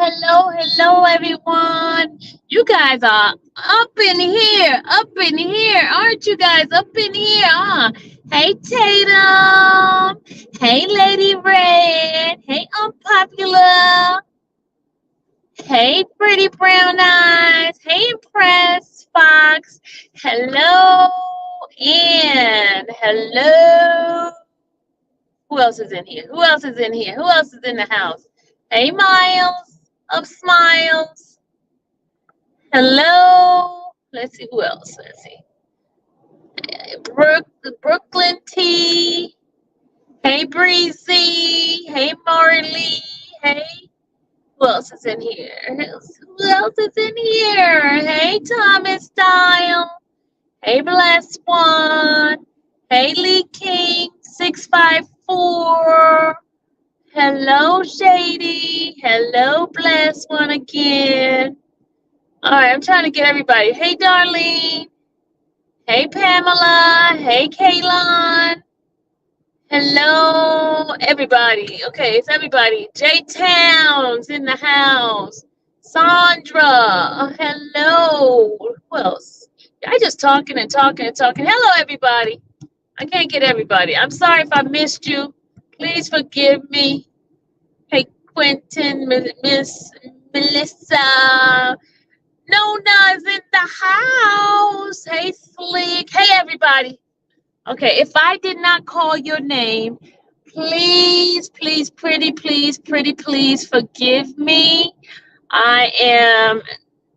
hello, everyone. You guys are up in here. Aren't you guys up in here? Hey, Tatum. Hey, Lady Red. Hey, Unpopular. Hey, Pretty Brown Eyes. Hey, Impressed Fox. Hello, and hello. Who else is in here? Who else is in here? Who else is in the house? Hey, Miles of Smiles. Hello. Let's see who else. Let's see. Brooklyn T. Hey, Breezy. Hey, Marley. Hey, who else is in here? Who else is in here? Hey, Thomas Style. Hey, Blessed One. Hey, Lee King 654. Hello, Shady. Hello, Blessed One again. All right, I'm trying to get everybody. Hey, Darlene. Hey, Pamela. Hey, Kaylon. Hello, everybody. Okay, it's everybody. J Towns in the house. Sandra. Hello. Who else? I just talking and talking and talking. Hello, everybody. I can't get everybody. I'm sorry if I missed you. Please forgive me. Hey, Quentin, Miss Melissa. Nona's in the house. Hey, Slick. Hey, everybody. Okay, if I did not call your name, please, please forgive me. I am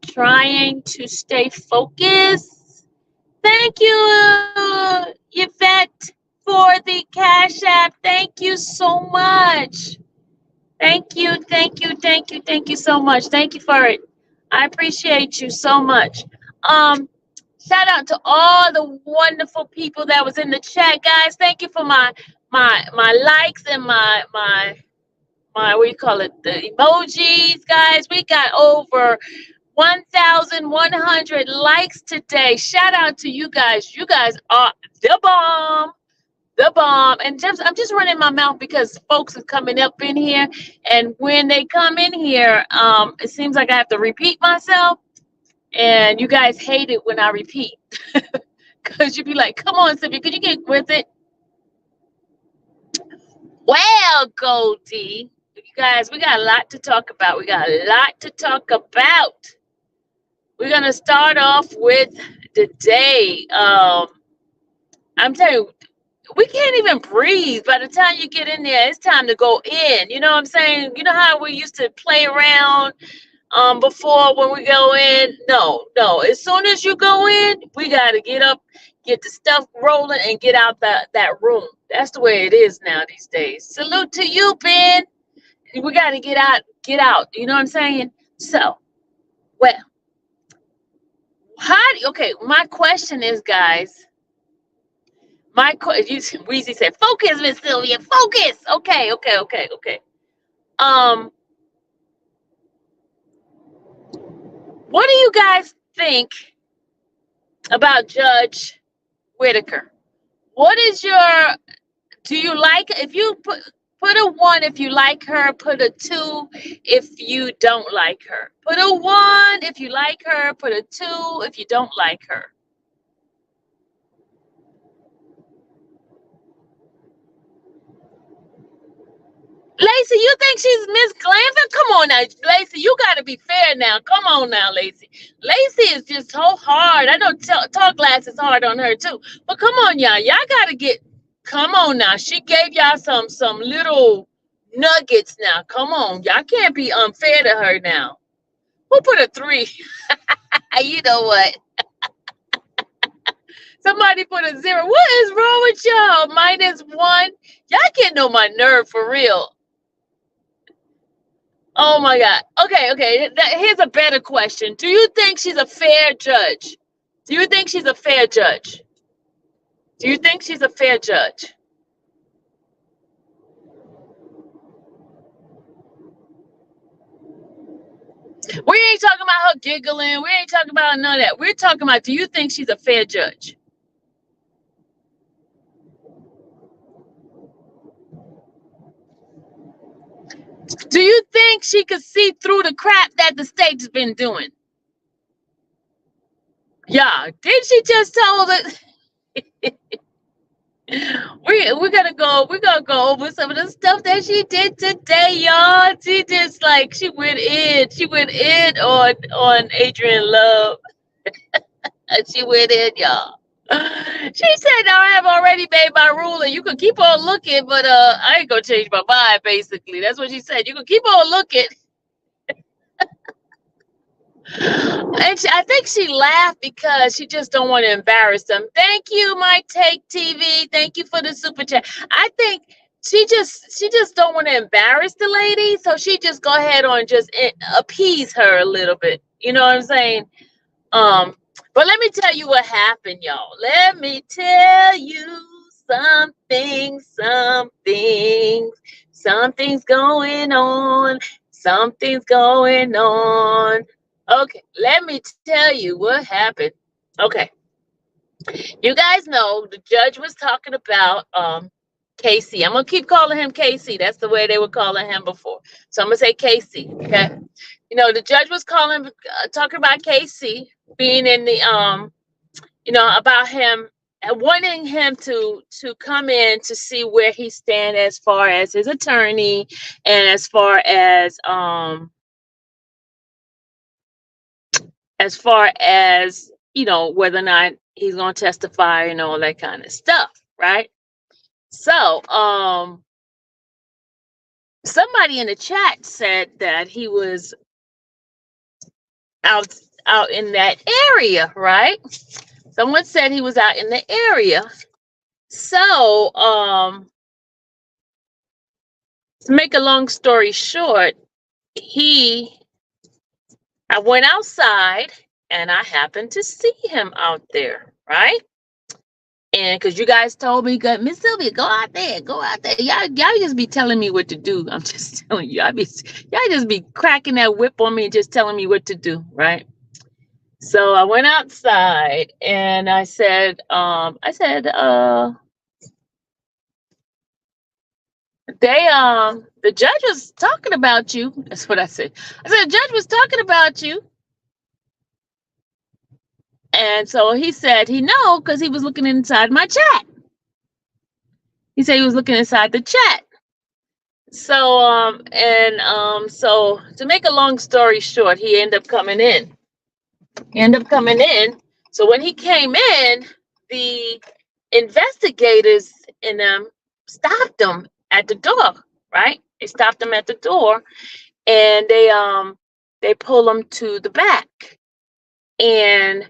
trying to stay focused. Thank you, Yvette, for the Cash App. Thank you so much. Thank you so much. Thank you for it. I appreciate you so much. Shout out to all the wonderful people that was in the chat, guys. Thank you for my likes and my what do you call it? The emojis, guys. We got over 1,100 likes today. Shout out to you guys. You guys are the bomb. The bomb. And I'm just running my mouth because folks are coming up in here. And when they come in here, it seems like I have to repeat myself. And you guys hate it when I repeat. Because you be like, come on, Sylvia, could you get with it? Well, Goldie, you guys, we got a lot to talk about. We're going to start off with the day. I'm telling you, we can't even breathe. By the time you get in there, it's time to go in. You know what I'm saying? You know how we used to play around before when we go in? No. As soon as you go in, we got to get up, get the stuff rolling, and get out that room. That's the way it is now these days. Salute to you, Ben. We got to get out. You know what I'm saying? So, well, okay, my question is, guys, Weezy said, focus, Miss Sylvia, focus. Okay. What do you guys think about Judge Whitaker? Do you like, if you put a 1 if you like her, put a 2 if you don't like her. Put a 1 if you like her, put a 2 if you don't like her. Lacey, you think she's Miss Glanville? Come on now, Lacey, you got to be fair now. Come on now, Lacey. Lacey is just so hard. I know Tall Glass is hard on her too. But come on, y'all. Y'all got to come on now. She gave y'all some little nuggets now. Come on. Y'all can't be unfair to her now. Who put a 3? You know what? Somebody put a 0. What is wrong with y'all? -1. Y'all can't know my nerve for real. Oh my God. Okay. Here's a better question. Do you think she's a fair judge? Do you think she's a fair judge? We ain't talking about her giggling. We ain't talking about none of that. We're talking about, do you think she's a fair judge? Do you think she could see through the crap that the state's been doing. Yeah, did she just tell that? We're gonna go over some of the stuff that she did today, y'all. She just like she went in on Adrian Love. She went in, y'all. She said, "Now I have already made my ruling. You can keep on looking, but I ain't gonna change my mind." Basically, that's what she said. You can keep on looking. And I think she laughed because she just don't want to embarrass them. Thank you, My Take TV. Thank you for the super chat. I think she just don't want to embarrass the lady, so she just go ahead on just appease her a little bit. You know what I'm saying? But let me tell you what happened, y'all. Let me tell you something. Something's going on. Something's going on. Okay, let me tell you what happened. Okay, you guys know the judge was talking about Casey. I'm gonna keep calling him Casey. That's the way they were calling him before. So I'm gonna say Casey. Okay, you know the judge was talking about Casey being in the about him wanting him to come in to see where he stand as far as his attorney and as far as whether or not he's going to testify and all that kind of stuff, right? So somebody in the chat said that he was out in that area, right? Someone said he was out in the area. So to make a long story short, I went outside and I happened to see him out there, right? And because you guys told me, Miss Sylvia, go out there. Y'all just be telling me what to do. I'm just telling you, y'all just be cracking that whip on me and just telling me what to do, right? So I went outside and I said, the judge was talking about you. That's what I said. I said, the judge was talking about you. And so he said he know because he was looking inside my chat. He said he was looking inside the chat. So so to make a long story short, he ended up coming in. So when he came in, the investigators in them stopped him at the door, right? They stopped him at the door and they pull him to the back. And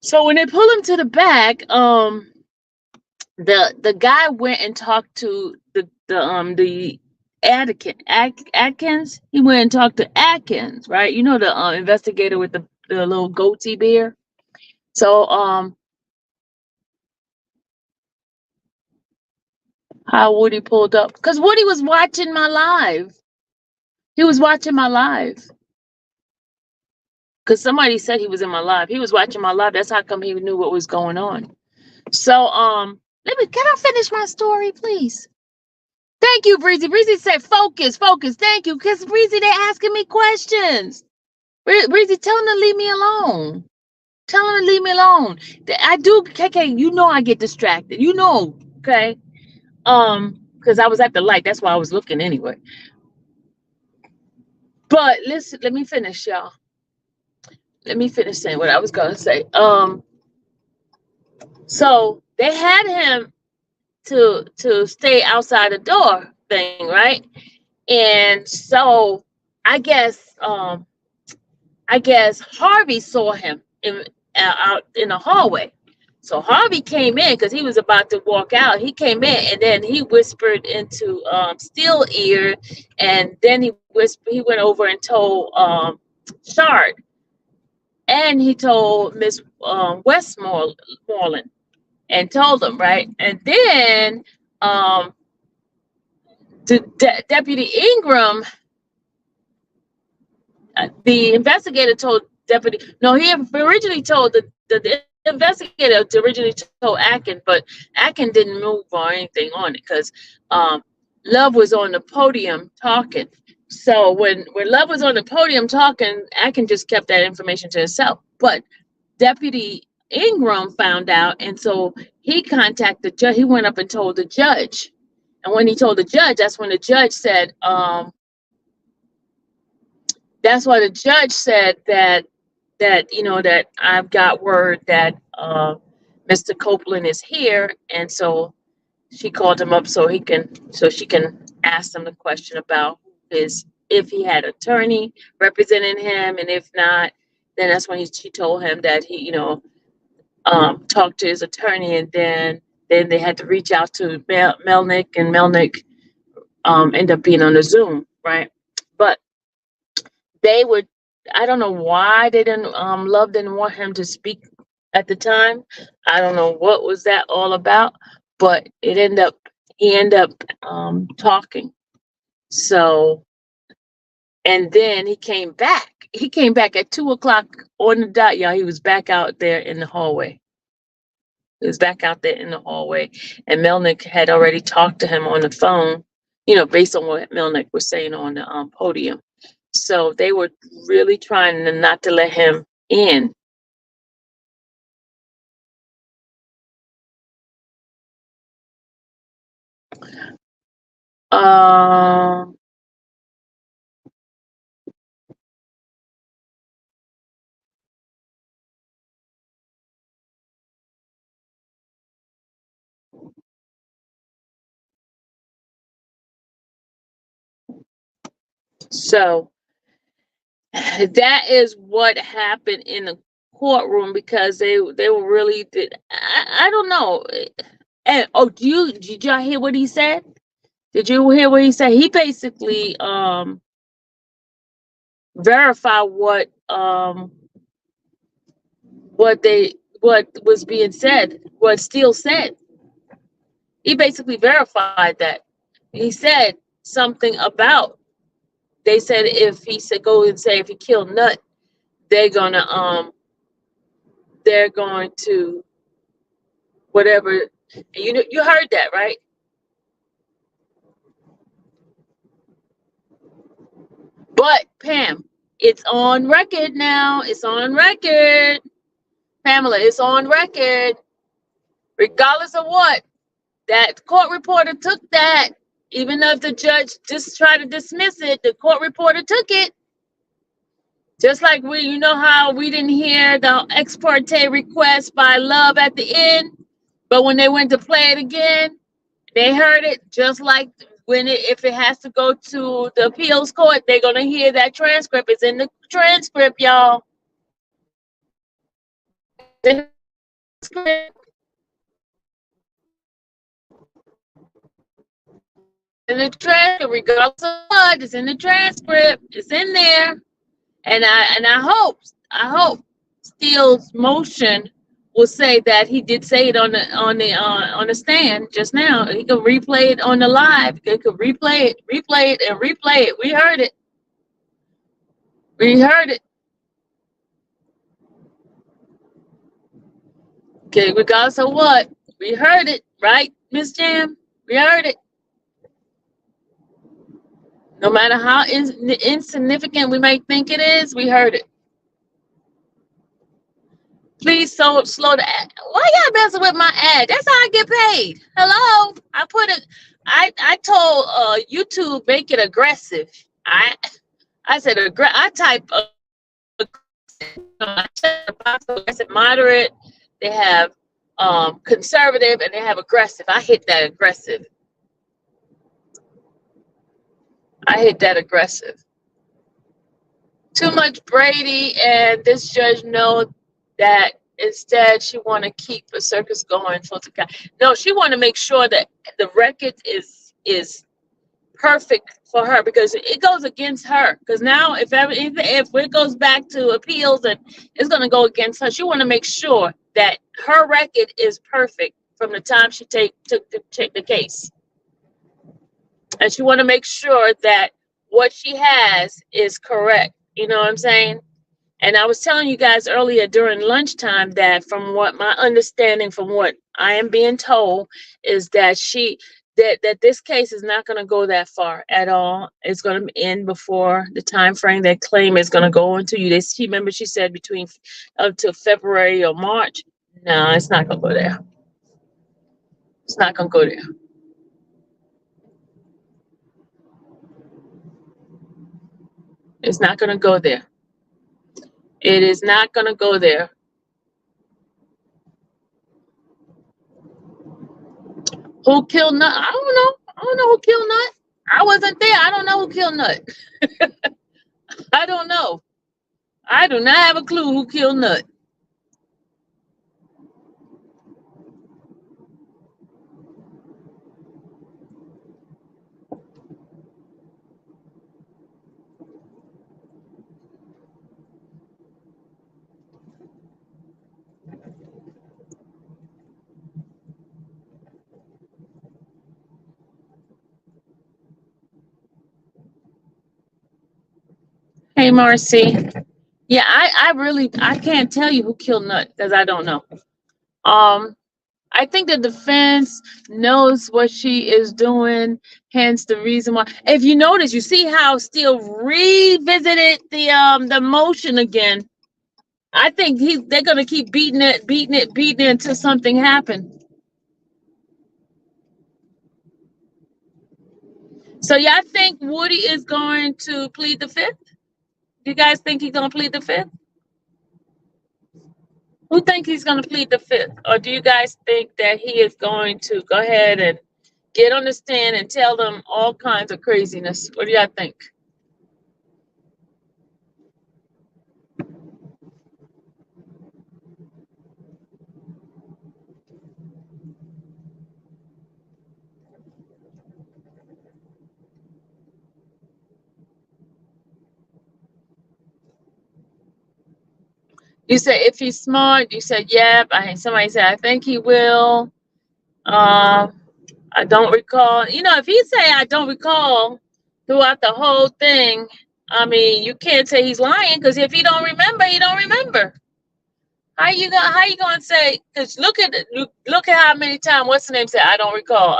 so when they pull him to the back, the guy went and talked to the Atkins. He went and talked to Atkins, right? You know the investigator with the little goatee beard. So how Woody pulled up because Woody was watching my live. He was watching my live. Because somebody said he was in my live. He was watching my live. That's how come he knew what was going on. So can I finish my story, please? Thank you, Breezy. Breezy said focus. Thank you. Because Breezy, they asking me questions. Breezy, tell them to leave me alone. I do, KK, you know I get distracted. You know, okay? Because I was at the light. That's why I was looking anyway. But listen, let me finish, y'all. Let me finish saying what I was gonna say. So they had him to stay outside the door thing, right? And so I guess Harvey saw him out in the hallway. So Harvey came in because he was about to walk out. He came in and then he whispered into Steele's ear, and then he went over and told Shard, and he told Miss Westmoreland and told them, right? And then Deputy Ingram, the investigator told Deputy, no, he originally told the investigator originally told Atkins, but Atkins didn't move or anything on it because Love was on the podium talking. So when Love was on the podium talking, Atkins just kept that information to himself. But Deputy Ingram found out, and so he contacted the judge. He went up and told the judge, and when he told the judge, that's when the judge said, that's why the judge said that that I've got word that Mr. Copeland is here, and so she called him up so she can ask him the question about if he had attorney representing him, and if not, then that's when she told him that he talked to his attorney, and then they had to reach out to Melnick, and Melnick ended up being on the Zoom, right? But they would, I don't know why they didn't Love didn't want him to speak at the time. I don't know what was that all about, but he ended up talking. So, and then he came back at 2:00 on the dot, y'all. He was back out there in the hallway. And Melnick had already talked to him on the phone, based on what Melnick was saying on the podium. So they were really trying not to let him in. So that is what happened in the courtroom, because they were really I don't know. And did y'all hear what he said? Did you hear what he said? He basically verified what was being said, what Steele said. He basically verified that. He said something about, they said if he said go and say if he killed Nut, they're going to whatever. You heard that, right? But Pam, it's on record now. It's on record. Pamela, it's on record. Regardless of what, that court reporter took that. Even though if the judge just tried to dismiss it, the court reporter took it. Just like how we didn't hear the ex parte request by Love at the end, but when they went to play it again, they heard it. Just like if it has to go to the appeals court, they're gonna hear that transcript. It's in the transcript, y'all. In the transcript, regardless of what, it's in the transcript. It's in there, and I hope Steele's motion will say that he did say it on the stand just now. He could replay it on the live. He could replay it. We heard it. Okay, regardless of what, we heard it, right, Miss Jam? We heard it. No matter how insignificant we might think it is, we heard it. Please slow the ad. Why y'all messing with my ad? That's how I get paid. Hello? I told YouTube make it aggressive. I said I type aggressive, moderate. They have conservative, and they have aggressive. I hit that aggressive. Too much Brady, and this judge know that instead she want to keep a circus going. No, she want to make sure that the record is perfect for her, because it goes against her. Because now if it goes back to appeals, and it's going to go against her, she want to make sure that her record is perfect from the time she took the case. And she want to make sure that what she has is correct. You know what I'm saying? And I was telling you guys earlier during lunchtime that from what my understanding, from what I am being told, is that that this case is not going to go that far at all. It's going to end before the time frame that claim is going to go into you. She remember she said between up to February or March. No, it's not going to go there. It's not going to go there. It's not going to go there. It is not going to go there. Who killed Nut? I don't know. I don't know who killed Nut. I wasn't there. I don't know who killed Nut. I don't know. I do not have a clue who killed Nut. Hey, Marcy. Yeah, I can't tell you who killed Nut because I don't know. I think the defense knows what she is doing, hence the reason why. If you notice, you see how Steele revisited the motion again. I think they're gonna keep beating it until something happens. So y'all think Woody is going to plead the fifth? Do you guys think he's gonna plead the fifth? Who think he's gonna plead the fifth? Or do you guys think that he is going to go ahead and get on the stand and tell them all kinds of craziness? What do y'all think? You said if he's smart, you said yep. Somebody said I think he will. I don't recall. You know, if he say I don't recall throughout the whole thing, I mean, you can't say he's lying because if he don't remember, he don't remember. How you gonna say? Because look at how many times what's the name said I don't recall,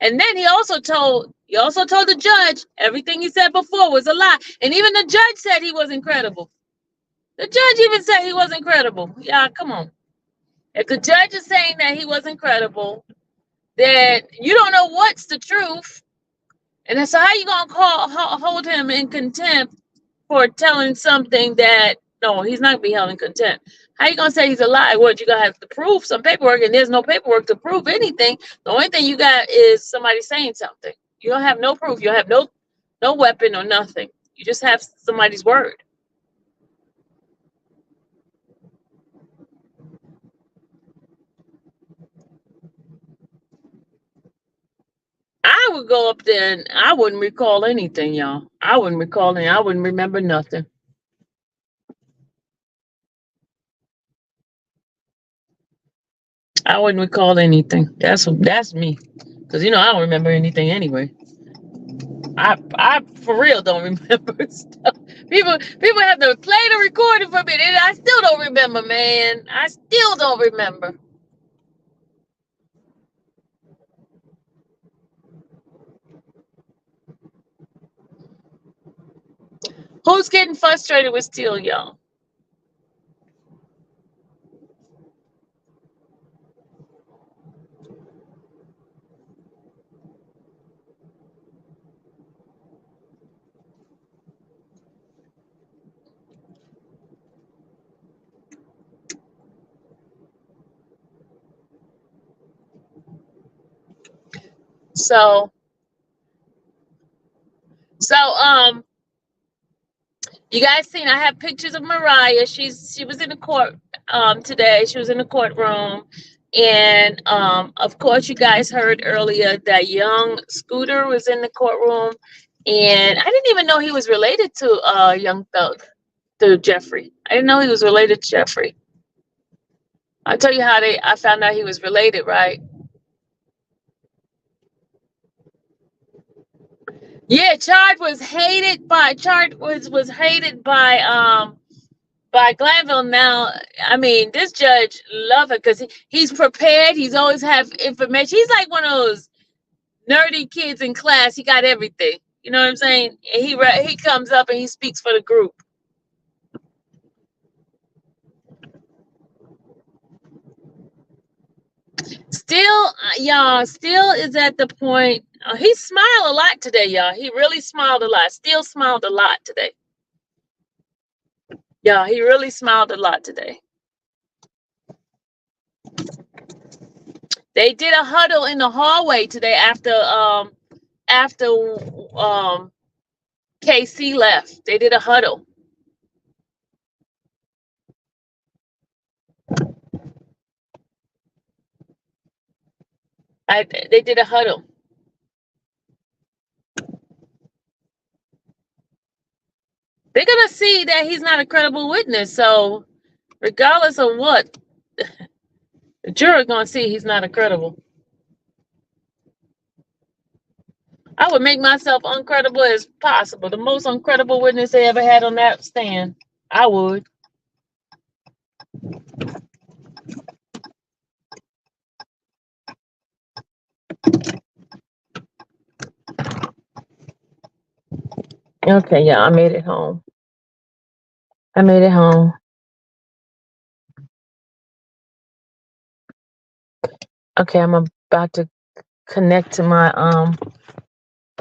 and then he also told the judge everything he said before was a lie, and even the judge said he was incredible. The judge even said he was incredible. Yeah, come on. If the judge is saying that he was incredible, then you don't know what's the truth. And so how you going to hold him in contempt for telling something that, no, he's not going to be held in contempt. How you going to say he's a lie? What, you going to have to prove some paperwork, and there's no paperwork to prove anything. The only thing you got is somebody saying something. You don't have no proof. You have no weapon or nothing. You just have somebody's word. I would go up there and I wouldn't recall anything, y'all. I wouldn't recall anything. I wouldn't remember nothing. I wouldn't recall anything. That's me. Because I don't remember anything anyway. I for real don't remember stuff. People have to play the recording for me, and I still don't remember, man. I still don't remember. Who's getting frustrated with Steele, y'all? So you guys seen I have pictures of Mariah. She was in the court today. She was in the courtroom. And of course you guys heard earlier that young Scooter was in the courtroom. And I didn't even know he was related to Young Thug, to Jeffrey. I didn't know he was related to Jeffrey. I'll tell you how I found out he was related, right? Yeah, Chard was hated by Glanville. Now, I mean, this judge love it because he's prepared. He's always have information. He's like one of those nerdy kids in class. He got everything. You know what I'm saying? And he comes up and he speaks for the group. Still, y'all, still is at the point. He smiled a lot today, y'all. He really smiled a lot. Still smiled a lot today. Yeah, he really smiled a lot today. They did a huddle in the hallway today after KC left. They did a huddle. They did a huddle. They're gonna see that he's not a credible witness. So, regardless of what, the jury's gonna see he's not a credible. I would make myself uncredible as possible. The most uncredible witness they ever had on that stand. I would. Okay, yeah, I made it home. I made it home. Okay, I'm about to connect to my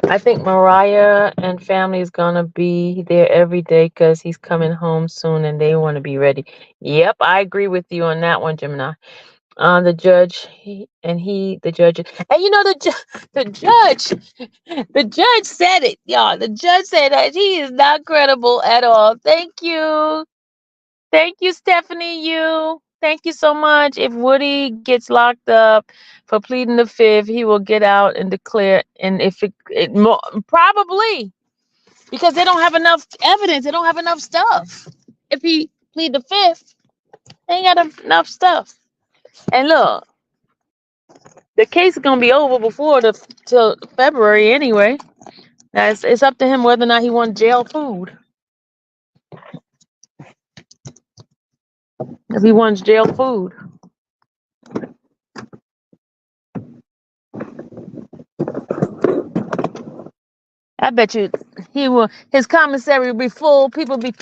I think Mariah and family is gonna be there every day because he's coming home soon and they want to be ready. Yep, I agree with you on that one, Gemini. The judge, the judge, and you know the judge, the judge said it, y'all. The judge said that he is not credible at all. Thank you, Stephanie. Thank you so much. If Woody gets locked up for pleading the fifth, he will get out and declare. And if probably because they don't have enough evidence, they don't have enough stuff. If he plead the fifth, they ain't got enough stuff. And look, the case is gonna be over before till February anyway. It's up to him whether or not he wants jail food. If he wants jail food. I bet you his commissary will be full. People be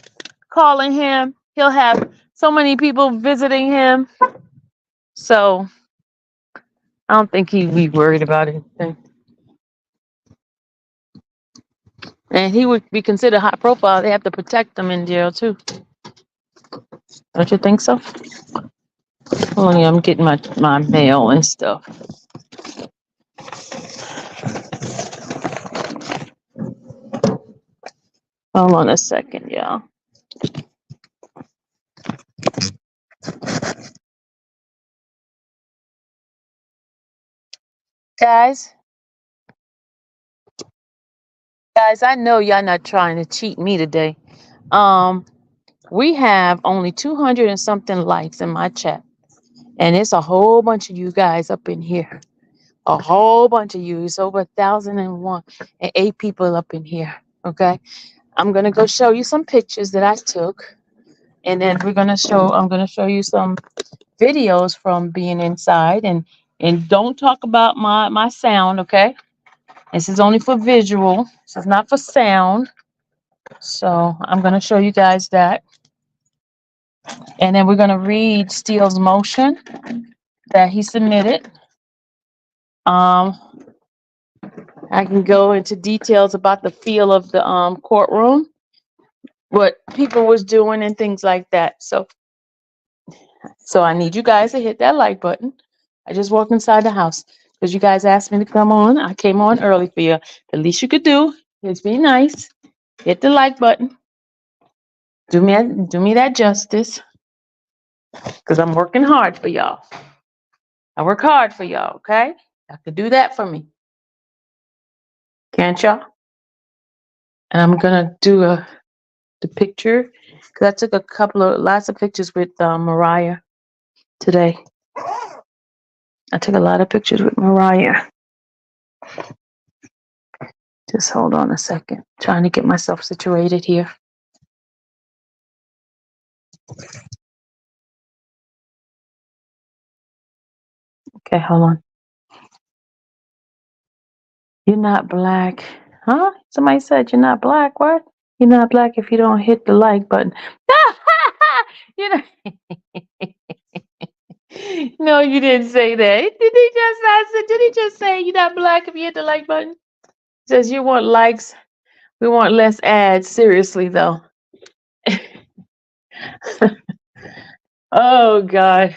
calling him. He'll have so many people visiting him. So I don't think he'd be worried about anything. And he would be considered high profile. They have to protect him in jail too. Don't you think so? Oh yeah, I'm getting my mail and stuff. Hold on a second, y'all. Guys, I know y'all not trying to cheat me today. We have only 200 and something likes in my chat. And it's a whole bunch of you guys up in here. A whole bunch of you. It's over 1,001 and 8 people up in here. Okay. I'm gonna go show you some pictures that I took. And then I'm gonna show you some videos from being inside and don't talk about my sound, okay? This is only for visual. This is not for sound. So I'm gonna show you guys that. And then we're gonna read Steele's motion that he submitted. I can go into details about the feel of the courtroom, what people was doing and things like that. So I need you guys to hit that like button. I just walked inside the house because you guys asked me to come on. I came on early for you. The least you could do is be nice. Hit the like button. Do me that justice because I'm working hard for y'all. I work hard for y'all, okay? Y'all could do that for me. Can't y'all? And I'm gonna do the picture because I took lots of pictures with Mariah today. I took a lot of pictures with Mariah. Just hold on a second. Trying to get myself situated here. Okay, hold on. You're not black. Huh? Somebody said you're not black. What? You're not black if you don't hit the like button. you know. No, you didn't say that. Did he just I said, did he just say you're not black if you hit the like button? Says you want likes. We want less ads. Seriously though. Oh God.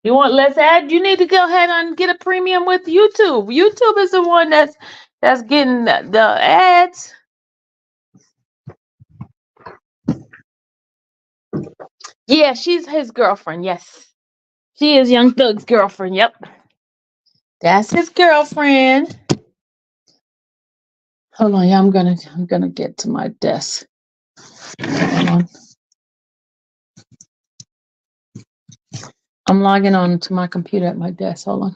You want less ads? You need to go ahead and get a premium with YouTube. YouTube is the one that's getting the ads. Yeah, she's his girlfriend. Yes. She is Young Thug's girlfriend. Yep. That's his girlfriend. Hold on, yeah, I'm gonna get to my desk. Hold on. I'm logging on to my computer at my desk. Hold on.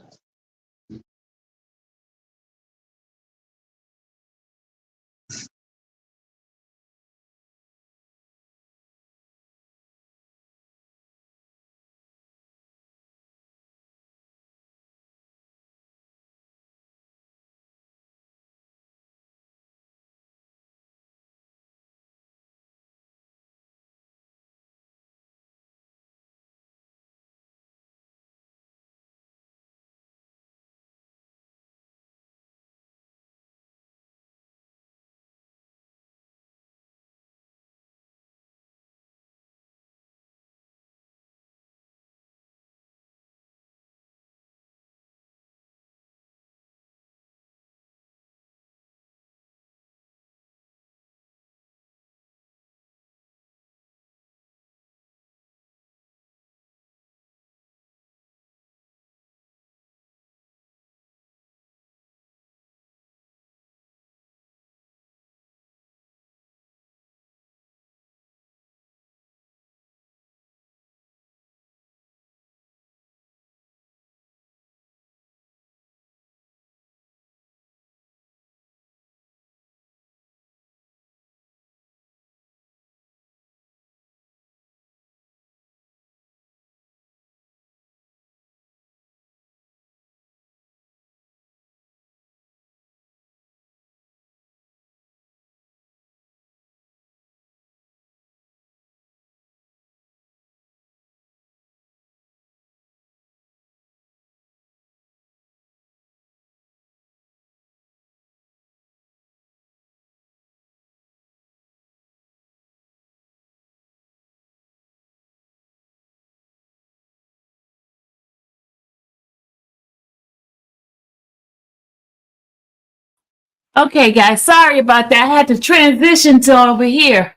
Okay, guys, sorry about that. I had to transition to over here.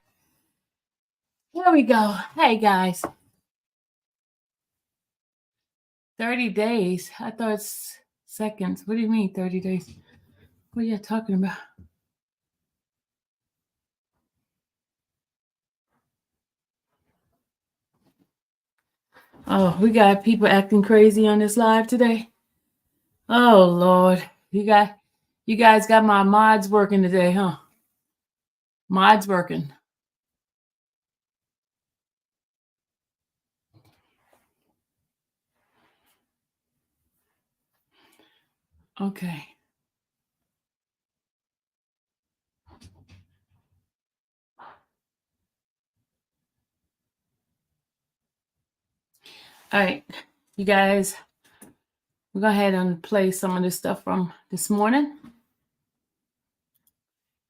Here we go. Hey, guys. 30 days. I thought it's seconds. What do you mean 30 days? What are you talking about? Oh, we got people acting crazy on this live today. Oh Lord. You guys got my mods working today, huh? Mods working. Okay. All right. You guys, we'll go ahead and play some of this stuff from this morning.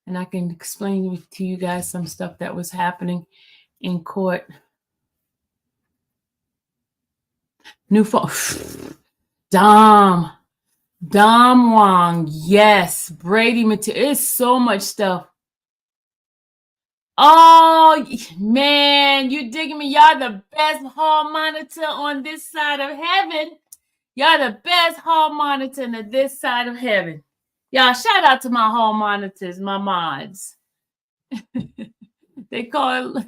And I can explain to you guys some stuff that was happening in court. New phone. Dom Wong. Yes. Brady material. It's so much stuff. Oh, man. You digging me? Y'all the best hall monitor on this side of heaven. Y'all the best hall monitor on this side of heaven. Y'all, shout out to my hall monitors, my mods. They call it...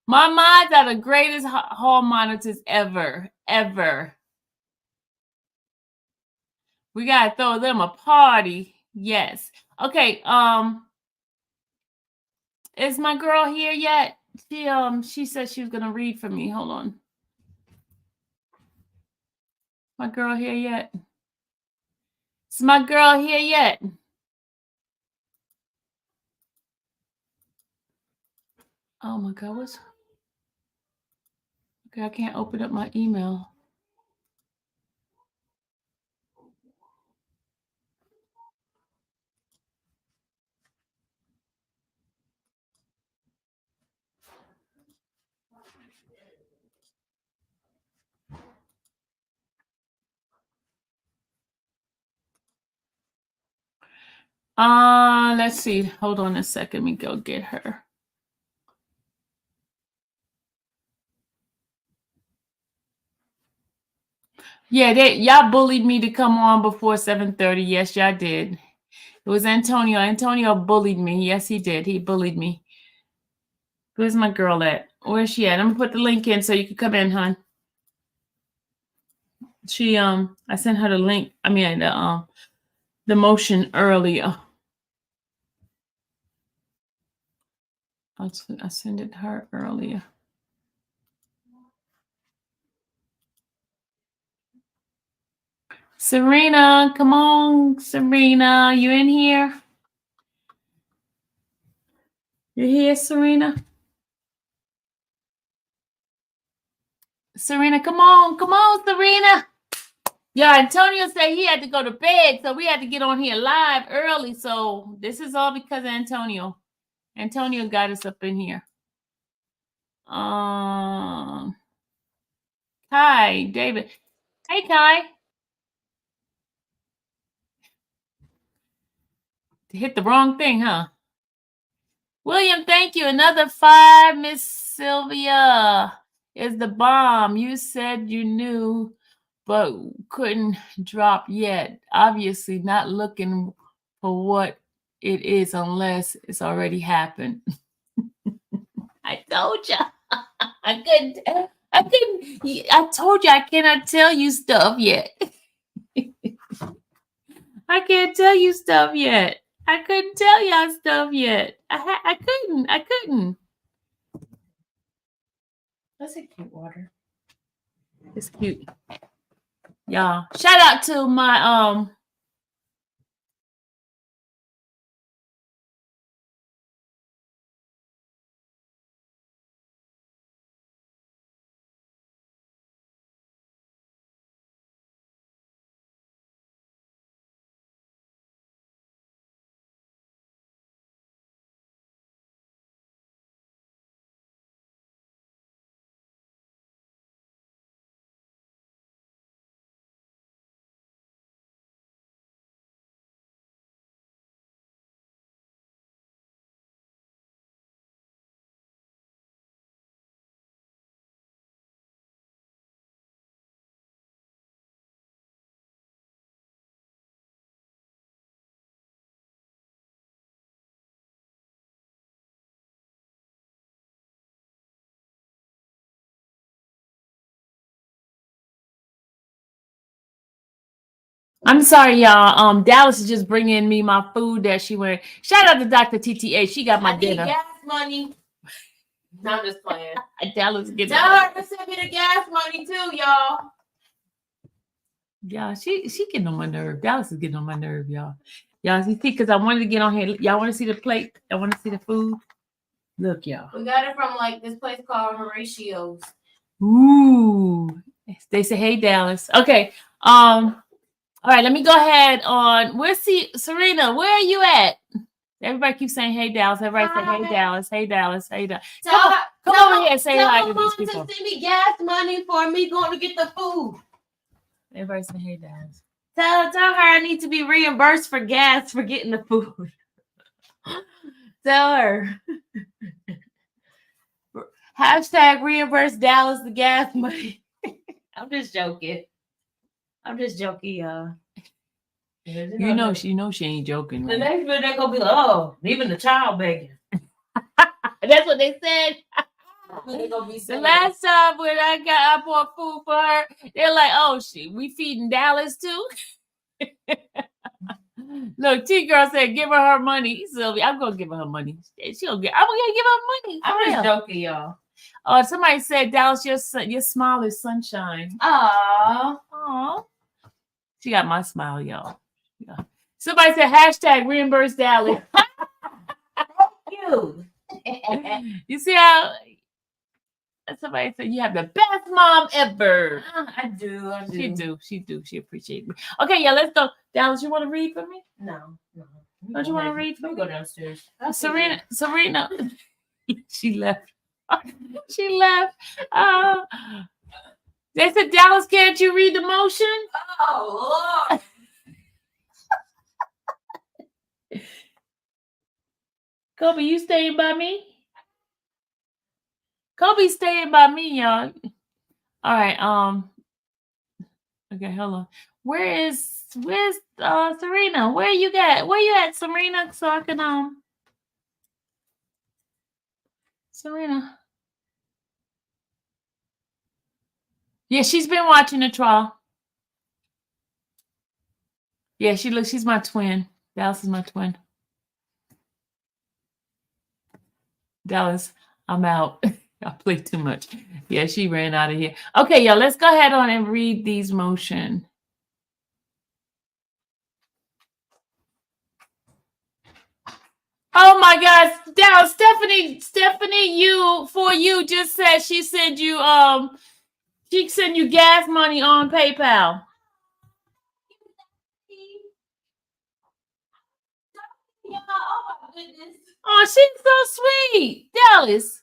My mods are the greatest hall monitors ever. We gotta throw them a party. Yes. Okay. Is my girl here yet? She said she was gonna read for me. Hold on. My girl here yet? Is my girl here yet? Oh my God, what's... Okay, I can't open up my email. Let's see. Hold on a second. Let me go get her. Yeah, y'all bullied me to come on before 7:30. Yes, y'all did. It was Antonio. Antonio bullied me. Yes, he did. He bullied me. Where's my girl at? Where's she at? I'm gonna put the link in so you can come in, hon. She I sent her the link. I mean the motion earlier. I sent it her earlier. Serena, come on, Serena. You in here? You here, Serena? Serena, come on, Serena. Yeah, Antonio said he had to go to bed, so we had to get on here live early. So this is all because of Antonio. Antonio got us up in here. Kai, David. Hey, Kai. Hit the wrong thing, huh? William, thank you. Another 5, Miss Sylvia. Is the bomb. You said you knew, but couldn't drop yet. Obviously not looking for what it is unless it's already happened. I told you. I told you I cannot tell you stuff yet. I can't tell you stuff yet. I couldn't tell y'all stuff yet. I couldn't. That's a cute water. It's cute. Y'all. Shout out to my I'm sorry, y'all. Dallas is just bringing me my food that she went. Shout out to Dr. TTA. She got my dinner. Gas money. No, I'm just playing. Dallas getting. Tell her to send me the gas money too, y'all. Yeah, she getting on my nerve. Dallas is getting on my nerve, y'all. Y'all see, because I wanted to get on here. Y'all want to see the plate? I want to see the food. Look, y'all. We got it from like this place called Horatio's. Ooh. They say, hey, Dallas. Okay. All right, let me go ahead on. Where's Serena? Where are you at? Everybody keeps saying, hey, Dallas. Everybody say, hey, Dallas. Hey, Dallas. Hey, Dallas. Come over here and say hi to these people. To send me gas money for me going to get the food. Everybody say, hey, Dallas. Tell her I need to be reimbursed for gas for getting the food. Tell her. Hashtag reimburse Dallas the gas money. I'm just joking. Y'all. You know she ain't joking. The Right? next minute they're gonna be like, oh, even the child begging. That's what they said. The last time when I bought food for her, they're like, oh, we feeding Dallas too? Look, T-Girl said, give her money. Sylvia, I'm going to give her money. I'm going to give her money. I'm just joking, y'all. Oh, somebody said, Dallas, your smile is sunshine. Aww. Aww. She got my smile, y'all. Yeah. Somebody said hashtag reimburse Dallas. You. You see how somebody said you have the best mom ever. I do. She do. She appreciates me. Okay, yeah, let's go. Dallas, you want to read for me? No. Don't you want to read for Let me me? go downstairs. Serena, she left. She left. They said, Dallas, can't you read the motion? Oh, Lord. Kobe, you staying by me? Kobe's staying by me, y'all. All right. Okay, hold on. Where's Serena? Where you at, Serena? So I can Serena. Yeah, she's been watching the trial. Yeah, she's my twin. Dallas is my twin. Dallas, I'm out. I played too much. Yeah, she ran out of here. Okay, y'all, let's go ahead on and read these motion. Oh my gosh, Dallas, Stephanie, you just said she sent you gas money on PayPal. Oh my goodness. Oh, she's so sweet. Dallas.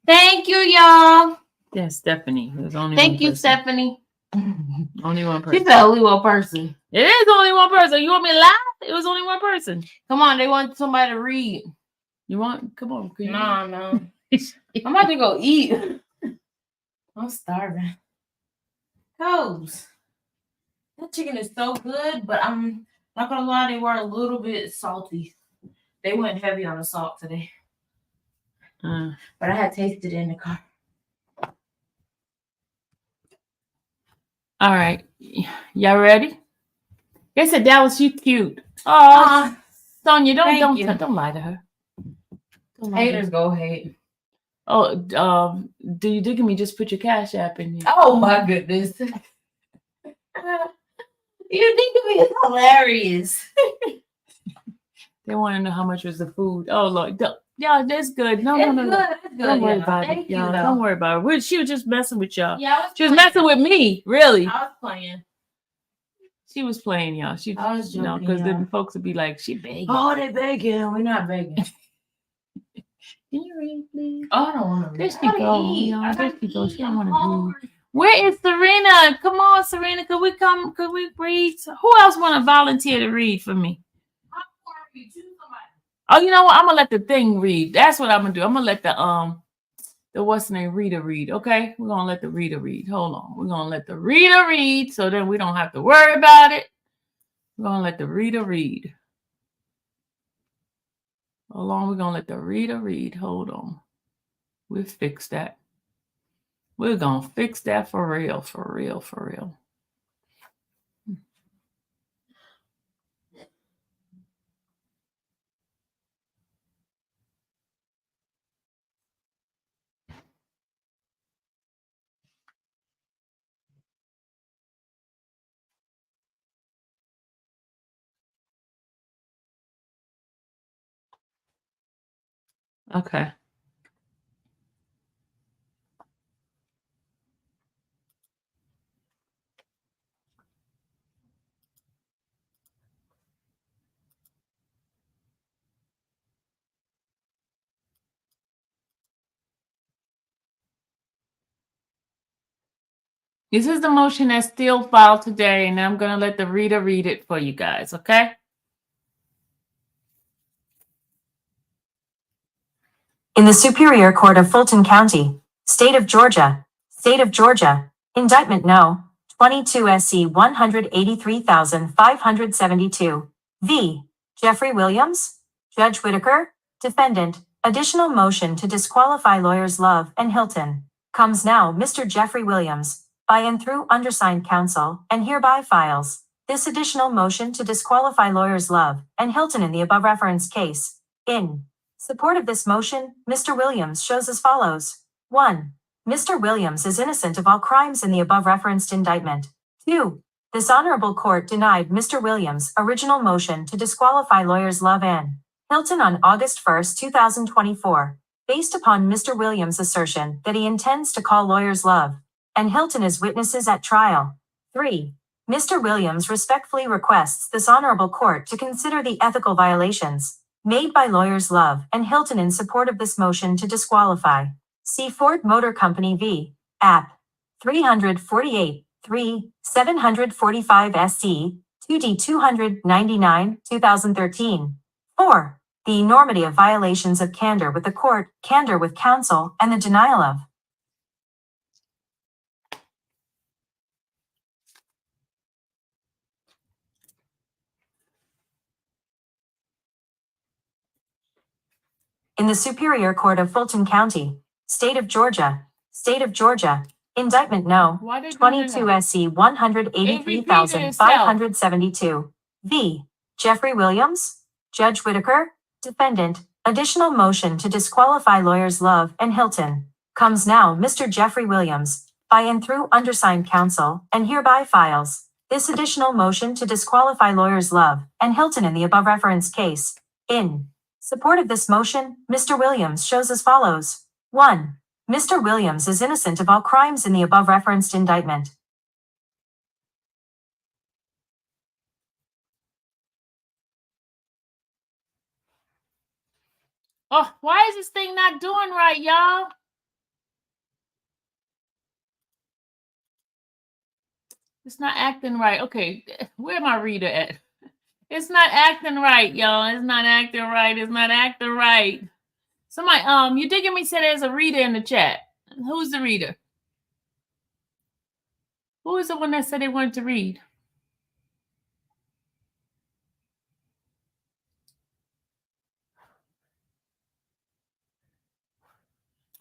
Thank you, y'all. Yeah, Stephanie. There's only Thank one you, person. Stephanie. Only one person. She's the only one person. It is only one person. You want me to laugh? It was only one person. Come on, they want somebody to read. You want? Come on. No. I'm about to go eat. I'm starving. Cobes. That chicken is so good, but I'm not gonna lie, they were a little bit salty. They went heavy on the salt today. But I had tasted it in the car. All right. Y'all ready? They said Dallas, you cute. Oh, Sonia, don't lie to her. Haters go hate. Oh, do you dig me? Just put your Cash App in here. Oh my goodness. You think of me is hilarious. They want to know how much was the food. Oh Lord, y'all, that's good. No. It's good. Don't worry about Thank it, you, y'all. though. Don't worry about it. She was just messing with y'all. Yeah, She was messing with me, really. I was playing. She was playing, y'all. I was joking, because then y'all. folks would be like, she begging. Oh, they begging. We're not begging. Can you read, please? Oh, I don't want to There read. she goes. Y'all. There she goes. She don't want to read. Where is Serena? Come on, Serena. Could we read? Who else want to volunteer to read for me? Oh, you know what? I'm gonna let the thing read. That's what I'm gonna do. I'm gonna let the what's the name reader read. Okay, we're gonna let the reader read. Hold on, we're gonna let the reader read, so then we don't have to worry about it. We're gonna let the reader read. Hold on, we're gonna let the reader read. Hold on, we'll fix that. We're gonna fix that for real, for real, for real. Okay. This is the motion that's still filed today, and I'm gonna let the reader read it for you guys, okay? In the Superior Court of Fulton County, State of Georgia, Indictment No. 22 SC 183,572. V. Jeffrey Williams, Judge Whitaker, defendant. Additional motion to disqualify lawyers Love and Hilton. Comes now Mr. Jeffrey Williams, by and through undersigned counsel, and hereby files this additional motion to disqualify lawyers Love and Hilton in the above referenced case. In support of this motion, Mr. Williams shows as follows. 1. Mr. Williams is innocent of all crimes in the above referenced indictment. 2. This honorable court denied Mr. Williams' original motion to disqualify lawyers Love and Hilton on August 1, 2024, based upon Mr. Williams' assertion that he intends to call lawyers Love and Hilton as witnesses at trial. 3. Mr. Williams respectfully requests this honorable court to consider the ethical violations made by lawyers Love and Hilton in support of this motion to disqualify. See Ford Motor Company v. App. 348, 3, 745 SC, 2D 299, 2013. 4. The enormity of violations of candor with the court, candor with counsel, and the denial of in the Superior Court of Fulton County, State of Georgia, Indictment No. 22 SC 183,572. V. Jeffrey Williams, Judge Whitaker, defendant. Additional motion to disqualify lawyers Love and Hilton. Comes now Mr. Jeffrey Williams, by and through undersigned counsel, and hereby files this additional motion to disqualify lawyers Love and Hilton in the above referenced case. In support of this motion, Mr. Williams shows as follows. 1. Mr. Williams is innocent of all crimes in the above referenced indictment. Oh, why is this thing not doing right, y'all? It's not acting right. Okay, where my reader at? It's not acting right, y'all. It's not acting right. It's not acting right. Somebody, you digging me said there's a reader in the chat. Who's the reader? Who is the one that said they wanted to read?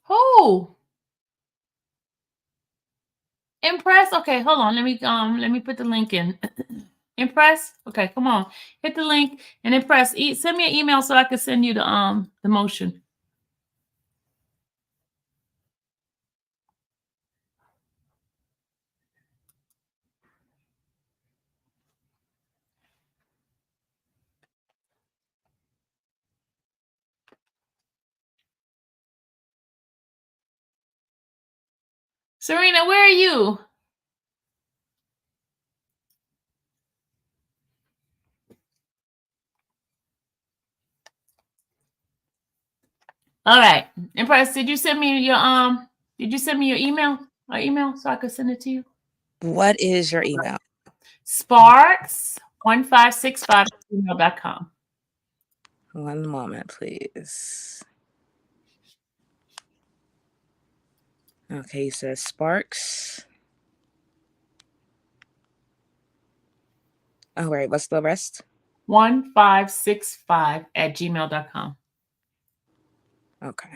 Who? Impress? Okay, hold on. Let me put the link in. Impress? Okay, come on. Hit the link and Impress. Send me an email so I can send you the motion. Serena, where are you? All right. Impress, did you send me your email so I could send it to you? What is your email? Sparks1565@gmail.com. One moment, please. Okay, you said Sparks. All right, what's the rest? 1565@gmail.com. Okay.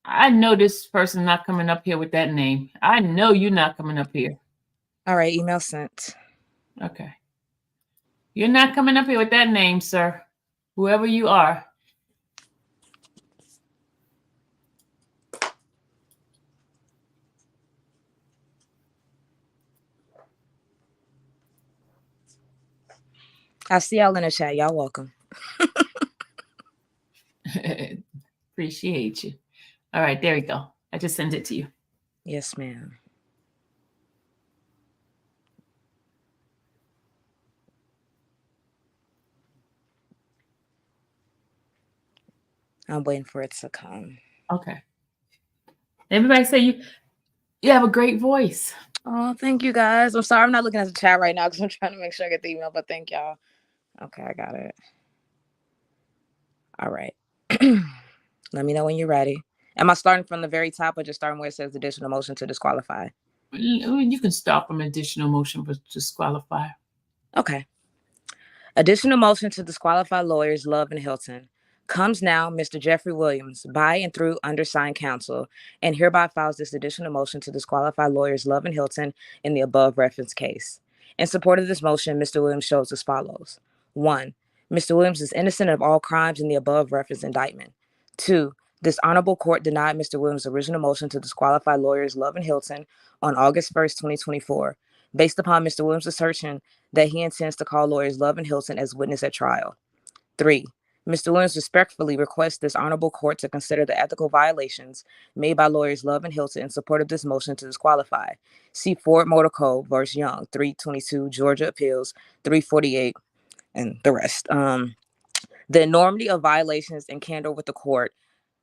I know this person not coming up here with that name. I know you're not coming up here. All right, email sent. Okay. You're not coming up here with that name, sir. Whoever you are. I'll see y'all in the chat. Y'all welcome. Appreciate you. All right, there we go. I just sent it to you. Yes, ma'am. I'm waiting for it to come. Okay. Everybody say you have a great voice. Oh, thank you guys. I'm sorry I'm not looking at the chat right now because I'm trying to make sure I get the email, but thank y'all. Okay, I got it. All right. Let me know when you're ready. Am I starting from the very top or just starting where it says additional motion to disqualify? You can start from additional motion, but disqualify. Okay. Additional motion to disqualify lawyers Love and Hilton. Comes now Mr. Jeffrey Williams by and through undersigned counsel and hereby files this additional motion to disqualify lawyers Love and Hilton in the above referenced case. In support of this motion, Mr. Williams shows as follows. 1. Mr. Williams is innocent of all crimes in the above referenced indictment. 2. This honorable court denied Mr. Williams' original motion to disqualify lawyers Love and Hilton on August 1st, 2024, based upon Mr. Williams' assertion that he intends to call lawyers Love and Hilton as witness at trial. 3. Mr. Williams respectfully requests this honorable court to consider the ethical violations made by lawyers Love and Hilton in support of this motion to disqualify. See Ford Motor Co. v. Young, 322, Georgia Appeals, 348, and the rest. The enormity of violations and candor with the court,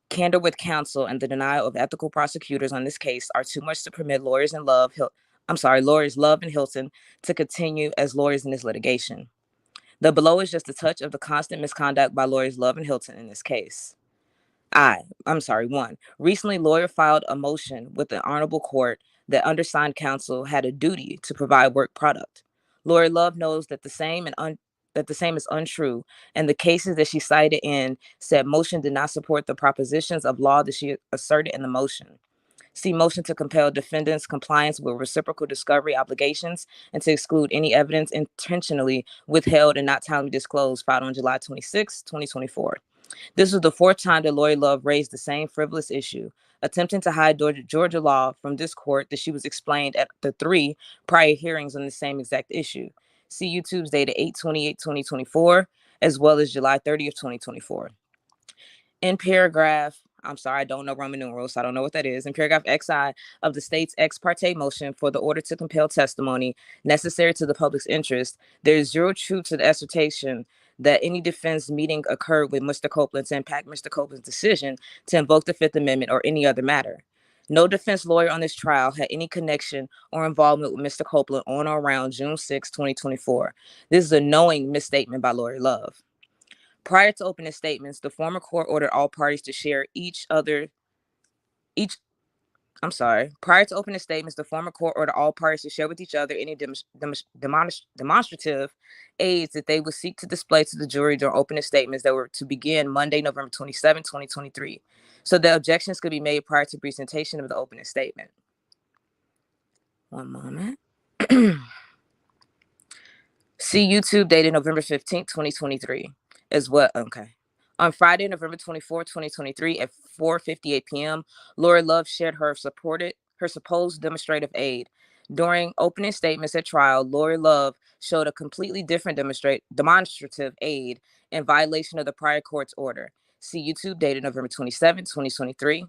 candor with counsel, and the denial of ethical prosecutors on this case are too much to permit lawyers Love and Hilton to continue as lawyers in this litigation. The below is just a touch of the constant misconduct by lawyers Love and Hilton in this case. 1. Recently, lawyer filed a motion with the honorable court that undersigned counsel had a duty to provide work product. Lawyer Love knows that the same is untrue, and the cases that she cited in said motion did not support the propositions of law that she asserted in the motion. See motion to compel defendants' compliance with reciprocal discovery obligations and to exclude any evidence intentionally withheld and not timely disclosed, filed on July 26, 2024. This was the fourth time that lawyer Love raised the same frivolous issue, attempting to hide Georgia law from this court that she was explained at the 3 prior hearings on the same exact issue. See YouTube's dated 8/28/2024, as well as July 30th, 2024. In paragraph, I don't know Roman numerals, so I don't know what that is. In paragraph XI of the state's ex parte motion for the order to compel testimony necessary to the public's interest, there is zero truth to the assertion that any defense meeting occurred with Mr. Copeland to impact Mr. Copeland's decision to invoke the Fifth Amendment or any other matter. No defense lawyer on this trial had any connection or involvement with Mr. Copeland on or around June 6, 2024. This is a knowing misstatement by lawyer Love. Prior to opening statements, the former court ordered all parties to share Prior to opening statements, the former court ordered all parties to share with each other any demonstrative aids that they would seek to display to the jury during opening statements that were to begin Monday, November 27, 2023, so that objections could be made prior to presentation of the opening statement. One moment. See YouTube dated November 15, 2023. As well. Okay. On Friday, November 24, 2023, at 4:58 p.m., Lori Love shared her supposed demonstrative aid. During opening statements at trial, Lori Love showed a completely different demonstrative aid in violation of the prior court's order. See YouTube dated November 27, 2023.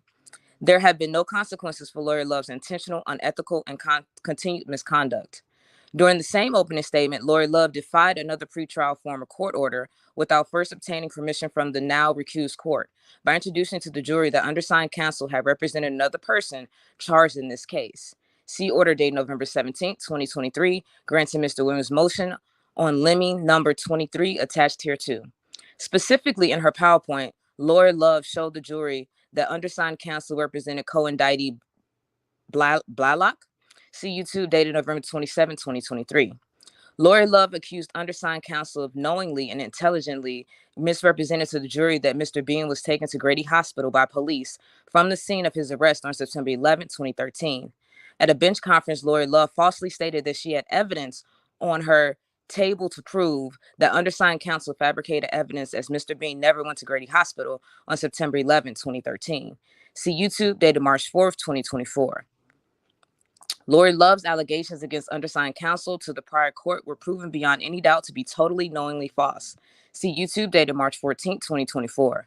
There have been no consequences for Lori Love's intentional, unethical, and continued misconduct. During the same opening statement, Lori Love defied another pretrial former court order without first obtaining permission from the now recused court by introducing to the jury that undersigned counsel had represented another person charged in this case. See order dated November 17, 2023, granting Mr. Williams' motion on Lemming number 23 attached here too. Specifically in her PowerPoint, Lori Love showed the jury that undersigned counsel represented co-indictee Blalock. See YouTube dated November 27, 2023. Lori Love accused undersigned counsel of knowingly and intelligently misrepresented to the jury that Mr. Bean was taken to Grady Hospital by police from the scene of his arrest on September 11, 2013. At a bench conference, Lori Love falsely stated that she had evidence on her table to prove that undersigned counsel fabricated evidence as Mr. Bean never went to Grady Hospital on September 11, 2013. See YouTube dated March 4th, 2024. Lori Love's allegations against undersigned counsel to the prior court were proven beyond any doubt to be totally knowingly false. See YouTube dated March 14, 2024.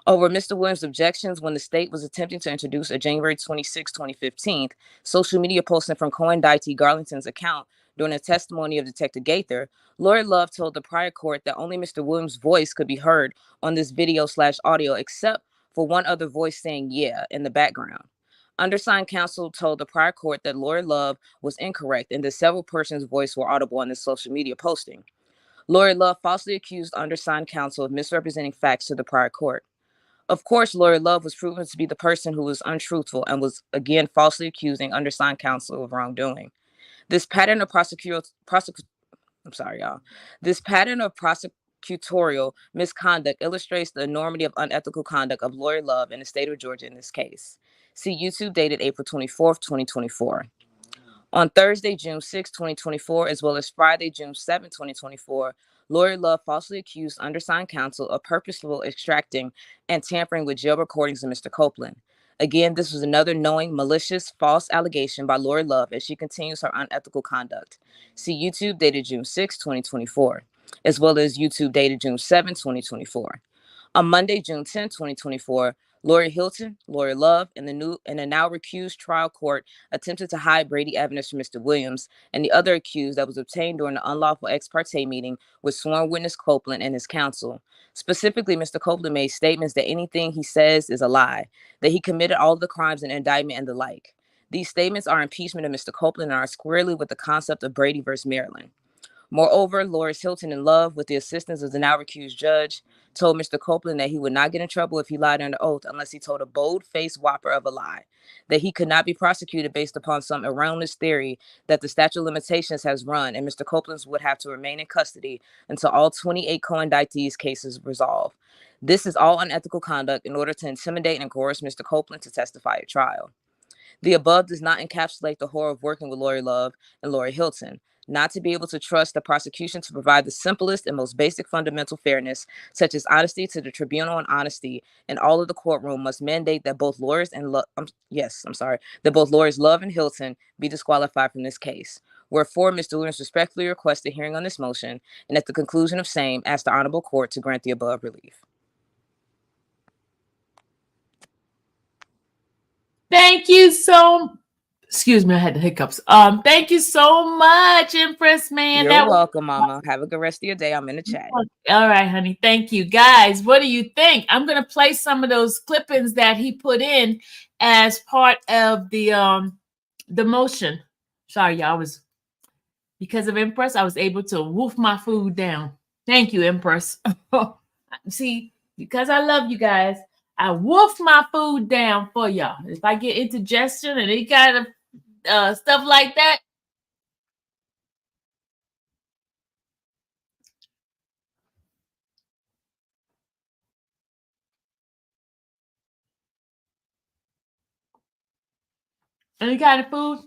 Over Mr. Williams' objections when the state was attempting to introduce a January 26, 2015 social media posting from co-indictee Garlington's account during a testimony of Detective Gaither, Lori Love told the prior court that only Mr. Williams' voice could be heard on this video/audio except for one other voice saying yeah in the background. Undersigned counsel told the prior court that Lori Love was incorrect and that several persons' voices were audible on this social media posting. Lori Love falsely accused undersigned counsel of misrepresenting facts to the prior court. Of course, Lori Love was proven to be the person who was untruthful and was again falsely accusing undersigned counsel of wrongdoing. This pattern of This pattern of prosecutorial misconduct illustrates the enormity of unethical conduct of Lori Love in the state of Georgia in this case. See YouTube dated April 24th, 2024. On Thursday, June 6, 2024, as well as Friday, June 7, 2024, Lori Love falsely accused undersigned counsel of purposeful extracting and tampering with jail recordings of Mr. Copeland. Again, this was another knowing, malicious, false allegation by Lori Love as she continues her unethical conduct. See YouTube dated June 6, 2024, as well as YouTube dated June 7, 2024. On Monday, June 10, 2024, Lori Hilton, Lori Love, and the now recused trial court attempted to hide Brady evidence from Mr. Williams and the other accused that was obtained during the unlawful ex parte meeting with sworn witness Copeland and his counsel. Specifically, Mr. Copeland made statements that anything he says is a lie, that he committed all of the crimes in indictment and the like. These statements are impeachment of Mr. Copeland and are squarely with the concept of Brady versus Maryland. Moreover, Loris Hilton in Love, with the assistance of the now recused judge, told Mr. Copeland that he would not get in trouble if he lied under oath unless he told a bold-faced whopper of a lie, that he could not be prosecuted based upon some erroneous theory that the statute of limitations has run and Mr. Copeland would have to remain in custody until all 28 co-indictees' cases resolve. This is all unethical conduct in order to intimidate and coerce Mr. Copeland to testify at trial. The above does not encapsulate the horror of working with Lori Love and Lori Hilton. Not to be able to trust the prosecution to provide the simplest and most basic fundamental fairness, such as honesty to the tribunal and honesty in all of the courtroom, must mandate that both lawyers Love and Hilton be disqualified from this case. Wherefore, Mr. Williams respectfully requests a hearing on this motion, and at the conclusion of same, ask the Honorable Court to grant the above relief. Thank you so. Excuse me, I had the hiccups. Thank you so much, Empress, man. You're welcome, Mama. Have a good rest of your day. I'm in the chat. All right, honey. Thank you. Guys, what do you think? I'm going to play some of those clippings that he put in as part of the motion. Sorry, y'all. Because of Empress, I was able to wolf my food down. Thank you, Empress. See, because I love you guys, I wolf my food down for y'all. If I get indigestion and any kind of stuff like that, any kind of food,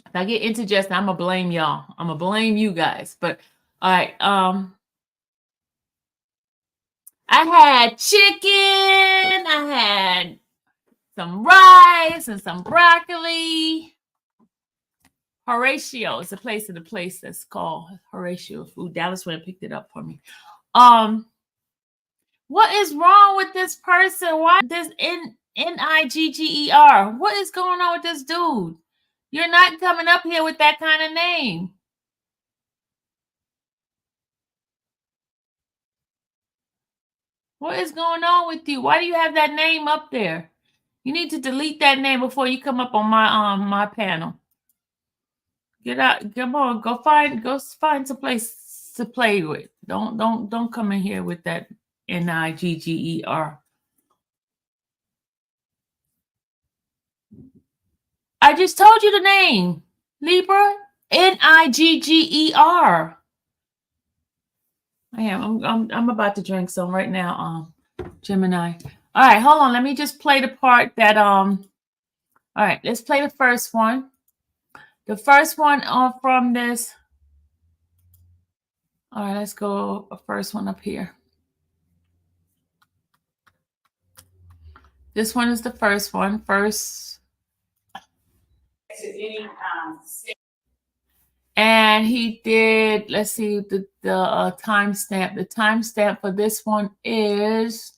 if I get indigestion, I'm gonna blame y'all. I'm gonna blame you guys. But all right, I had chicken, I had some rice and some broccoli. Horatio is a place that's called Horatio Food. Dallas went and picked it up for me. What is wrong with this person? Why this Nigger? What is going on with this dude? You're not coming up here with that kind of name. What is going on with you? Why do you have that name up there? You need to delete that name before you come up on my panel. Get out, come on, go find some place to play with. Don't come in here with that Nigger. I just told you the name, Libra. Nigger. I am. I'm about to drink some right now. Gemini. All right, hold on. Let me just play the part that All right, let's play the first one. The first one from this. All right, let's go first one up here. This one is the first one. And he did, let's see, the timestamp. The timestamp for this one is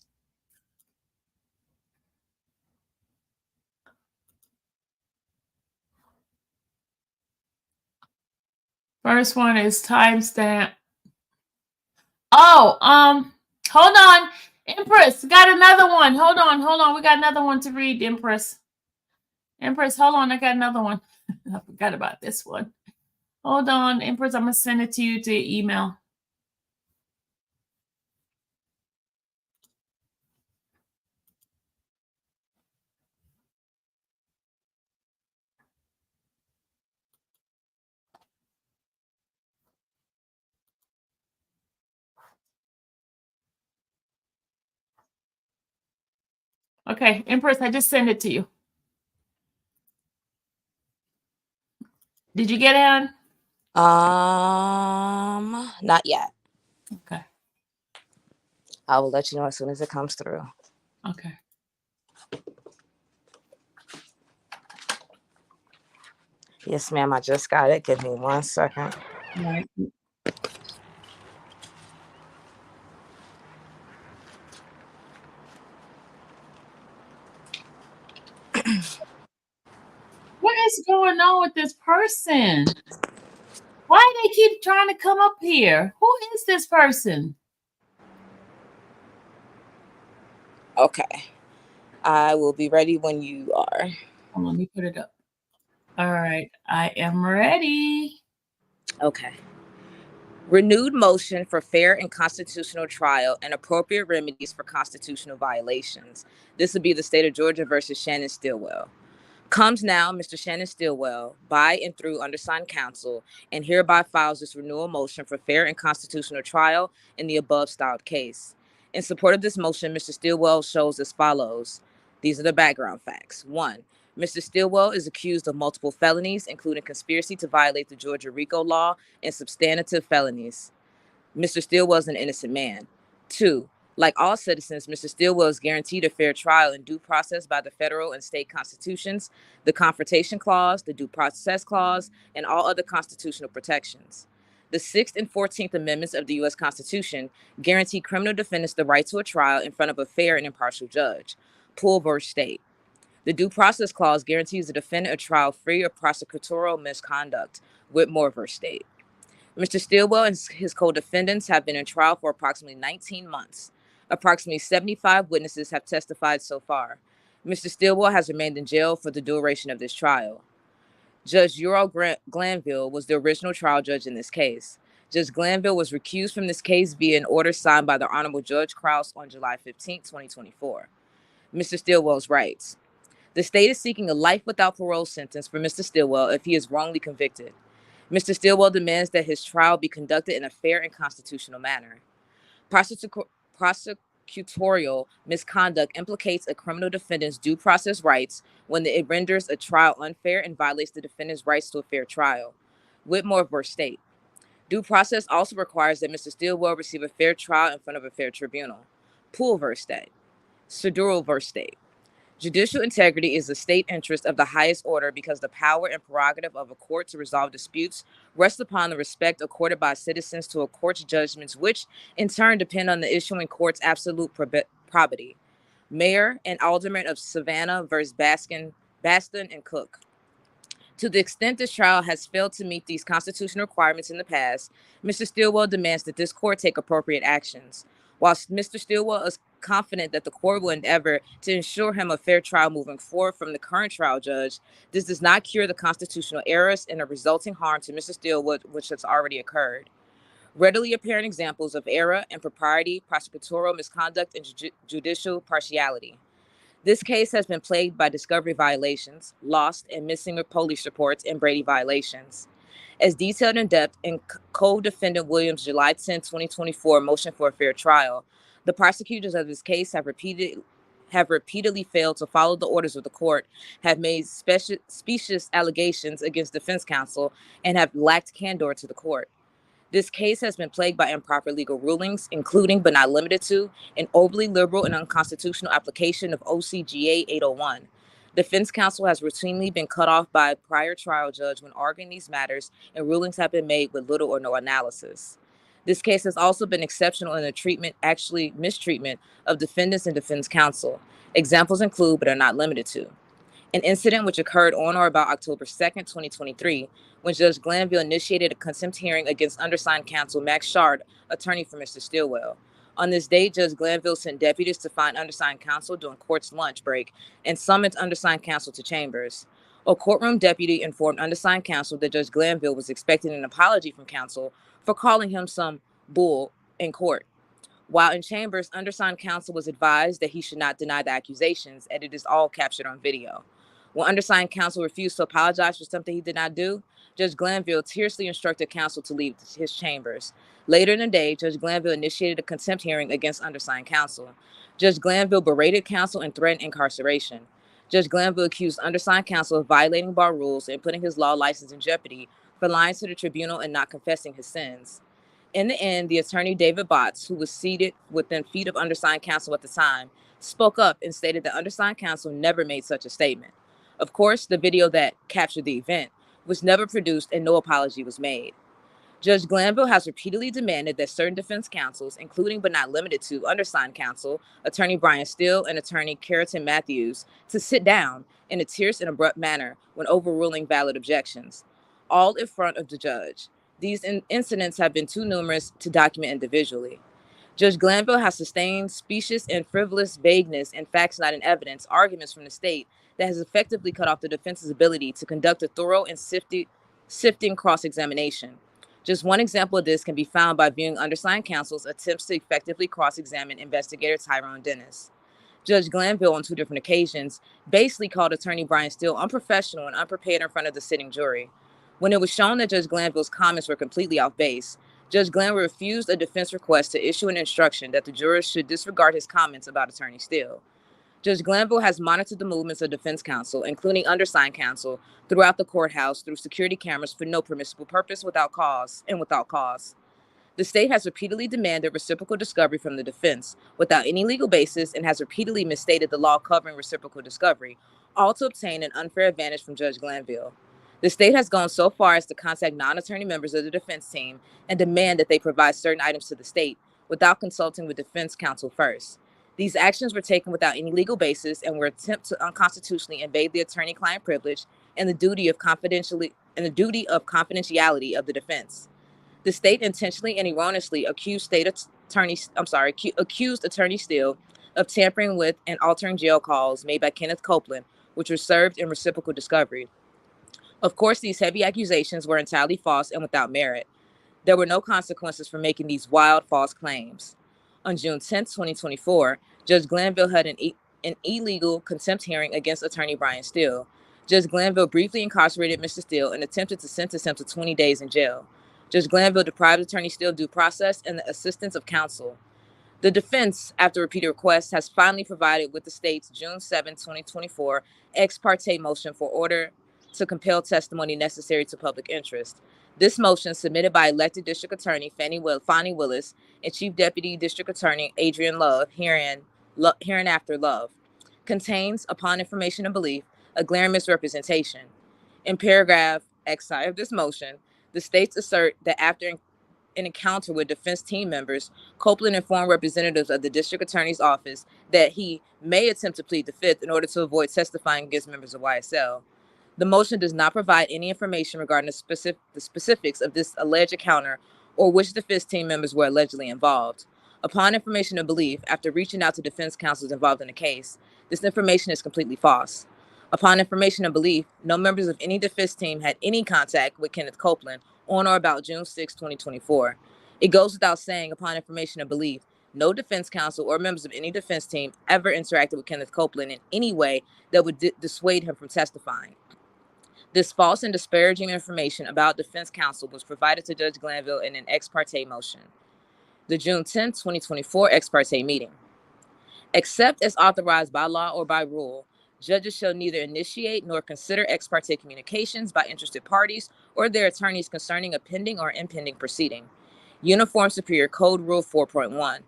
first one is timestamp. Oh, hold on. Empress, got another one. Hold on. We got another one to read, Empress. Empress, hold on. I got another one. I forgot about this one. Hold on, Empress. I'm going to send it to you to your email. Okay, Empress, I just sent it to you. Did you get it? Not yet. Okay. I will let you know as soon as it comes through. Okay. Yes, ma'am. I just got it. Give me 1 second. All right. What is going on with this person? Why do they keep trying to come up here? Who is this person? Okay. I will be ready when you are. Hold on, let me put it up. All right, I am ready. Okay. Renewed motion for fair and constitutional trial and appropriate remedies for constitutional violations. This would be the state of Georgia versus Shannon Stillwell. Comes now, Mr. Shannon Stillwell, by and through undersigned counsel, and hereby files this renewal motion for fair and constitutional trial in the above styled case. In support of this motion, Mr. Stillwell shows as follows. These are the background facts. 1. Mr. Stillwell is accused of multiple felonies, including conspiracy to violate the Georgia RICO law and substantive felonies. Mr. Stillwell is an innocent man. 2. Like all citizens, Mr. Stillwell is guaranteed a fair trial and due process by the federal and state constitutions, the Confrontation Clause, the Due Process Clause, and all other constitutional protections. The 6th and 14th Amendments of the U.S. Constitution guarantee criminal defendants the right to a trial in front of a fair and impartial judge. Poole v. State. The Due Process Clause guarantees the defendant a trial free of prosecutorial misconduct. Whitmore v. State. Mr. Stillwell and his co-defendants have been in trial for approximately 19 months. Approximately 75 witnesses have testified so far. Mr. Stillwell has remained in jail for the duration of this trial. Judge Ural Glanville was the original trial judge in this case. Judge Glanville was recused from this case via an order signed by the Honorable Judge Krause on July 15, 2024. Mr. Stillwell's rights. The state is seeking a life without parole sentence for Mr. Stillwell if he is wrongly convicted. Mr. Stillwell demands that his trial be conducted in a fair and constitutional manner. Prosecutorial misconduct implicates a criminal defendant's due process rights when it renders a trial unfair and violates the defendant's rights to a fair trial. Whitmore v. State. Due process also requires that Mr. Stillwell receive a fair trial in front of a fair tribunal. Poole v. State. Sedurel v. State. Judicial integrity is the state interest of the highest order because the power and prerogative of a court to resolve disputes rests upon the respect accorded by citizens to a court's judgments, which in turn depend on the issuing court's absolute probity. Mayor and Alderman of Savannah versus Baston and Cook. To the extent this trial has failed to meet these constitutional requirements in the past, Mr. Stillwell demands that this court take appropriate actions. Whilst Mr. Stillwell is confident that the court will endeavor to ensure him a fair trial moving forward from the current trial judge, this does not cure the constitutional errors and the resulting harm to Mr. Stillwell, which has already occurred. Readily apparent examples of error and propriety, prosecutorial misconduct, and judicial partiality. This case has been plagued by discovery violations, lost and missing police reports, and Brady violations. As detailed in depth in co-defendant Williams' July 10, 2024 motion for a fair trial, the prosecutors of this case have repeatedly failed to follow the orders of the court, have made specious allegations against defense counsel, and have lacked candor to the court. This case has been plagued by improper legal rulings, including but not limited to an overly liberal and unconstitutional application of OCGA 801. Defense counsel has routinely been cut off by a prior trial judge when arguing these matters, and rulings have been made with little or no analysis. This case has also been exceptional in the mistreatment of defendants and defense counsel. Examples include, but are not limited to, an incident which occurred on or about October 2nd, 2023, when Judge Glanville initiated a contempt hearing against undersigned counsel Max Shard, attorney for Mr. Stillwell. On this date, Judge Glanville sent deputies to find undersigned counsel during court's lunch break and summoned undersigned counsel to chambers. A courtroom deputy informed undersigned counsel that Judge Glanville was expecting an apology from counsel for calling him some bull in court. While in chambers, undersigned counsel was advised that he should not deny the accusations, and it is all captured on video. When undersigned counsel refused to apologize for something he did not do, Judge Glanville tersely instructed counsel to leave his chambers. Later in the day, Judge Glanville initiated a contempt hearing against undersigned counsel. Judge Glanville berated counsel and threatened incarceration. Judge Glanville accused undersigned counsel of violating bar rules and putting his law license in jeopardy for lying to the tribunal and not confessing his sins. In the end, the attorney David Botts, who was seated within feet of undersigned counsel at the time, spoke up and stated that undersigned counsel never made such a statement. Of course, the video that captured the event was never produced and no apology was made. Judge Glanville has repeatedly demanded that certain defense counsels, including but not limited to undersigned counsel, attorney Brian Steele and attorney Carrington Matthews, to sit down in a terse and abrupt manner when overruling valid objections, all in front of the judge. These incidents have been too numerous to document individually. Judge Glanville has sustained specious and frivolous vagueness and facts not in evidence arguments from the state that has effectively cut off the defense's ability to conduct a thorough and sifting cross-examination. Just one example of this can be found by viewing undersigned counsel's attempts to effectively cross-examine investigator Tyrone Dennis. Judge Glanville, on 2 different occasions, basically called attorney Brian Steele unprofessional and unprepared in front of the sitting jury. When it was shown that Judge Glanville's comments were completely off base, Judge Glanville refused a defense request to issue an instruction that the jurors should disregard his comments about attorney Steele. Judge Glanville has monitored the movements of defense counsel, including undersigned counsel, throughout the courthouse through security cameras for no permissible purpose without cause. The state has repeatedly demanded reciprocal discovery from the defense without any legal basis and has repeatedly misstated the law covering reciprocal discovery, all to obtain an unfair advantage from Judge Glanville. The state has gone so far as to contact non-attorney members of the defense team and demand that they provide certain items to the state without consulting with defense counsel first. These actions were taken without any legal basis and were attempt to unconstitutionally invade the attorney-client privilege and the duty of confidentiality of the defense. The state intentionally and erroneously accused attorney Steele of tampering with and altering jail calls made by Kenneth Copeland, which were served in reciprocal discovery. Of course, these heavy accusations were entirely false and without merit. There were no consequences for making these wild, false claims. On June 10, 2024, Judge Glanville had an illegal contempt hearing against attorney Brian Steele. Judge Glanville briefly incarcerated Mr. Steele and attempted to sentence him to 20 days in jail. Judge Glanville deprived attorney Steele due process and the assistance of counsel. The defense, after repeated requests, has finally provided with the state's June 7, 2024 ex parte motion for order to compel testimony necessary to public interest. This motion, submitted by elected District Attorney Fani Willis and Chief Deputy District Attorney Adrian Love, hereinafter Love, contains, upon information and belief, a glaring misrepresentation. In paragraph XI of this motion, the states assert that after an encounter with defense team members, Copeland informed representatives of the District Attorney's office that he may attempt to plead the fifth in order to avoid testifying against members of YSL. The motion does not provide any information regarding the specifics of this alleged encounter or which defense team members were allegedly involved. Upon information and belief, after reaching out to defense counsels involved in the case, this information is completely false. Upon information and belief, no members of any defense team had any contact with Kenneth Copeland on or about June 6, 2024. It goes without saying, upon information and belief, no defense counsel or members of any defense team ever interacted with Kenneth Copeland in any way that would dissuade him from testifying. This false and disparaging information about defense counsel was provided to Judge Glanville in an ex parte motion. The June 10, 2024 ex parte meeting. Except as authorized by law or by rule, judges shall neither initiate nor consider ex parte communications by interested parties or their attorneys concerning a pending or impending proceeding. Uniform Superior Code Rule 4.1.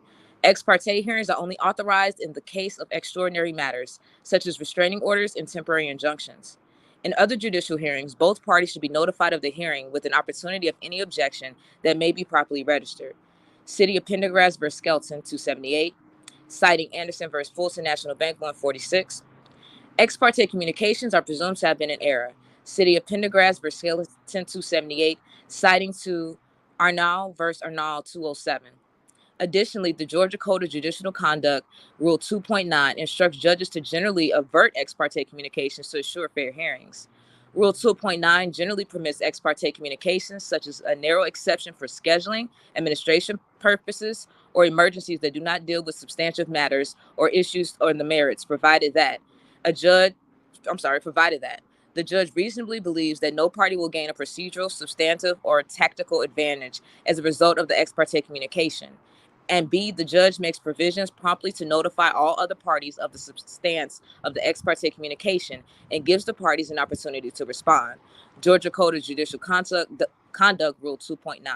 Ex parte hearings are only authorized in the case of extraordinary matters, such as restraining orders and temporary injunctions. In other judicial hearings, both parties should be notified of the hearing with an opportunity of any objection that may be properly registered. City of Pendergrass v. Skelton, 278. Citing Anderson v. Fulton National Bank, 146. Ex parte communications are presumed to have been in error. City of Pendergrass v. Skelton, 278. Citing to Arnall v. Arnall, 207. Additionally, the Georgia Code of Judicial Conduct, Rule 2.9, instructs judges to generally avert ex parte communications to assure fair hearings. Rule 2.9 generally permits ex parte communications, such as a narrow exception for scheduling, administration purposes, or emergencies that do not deal with substantive matters or issues or the merits, provided that The judge reasonably believes that no party will gain a procedural, substantive, or tactical advantage as a result of the ex parte communication. And B, the judge makes provisions promptly to notify all other parties of the substance of the ex parte communication and gives the parties an opportunity to respond. Georgia Code of Judicial Conduct Rule 2.9.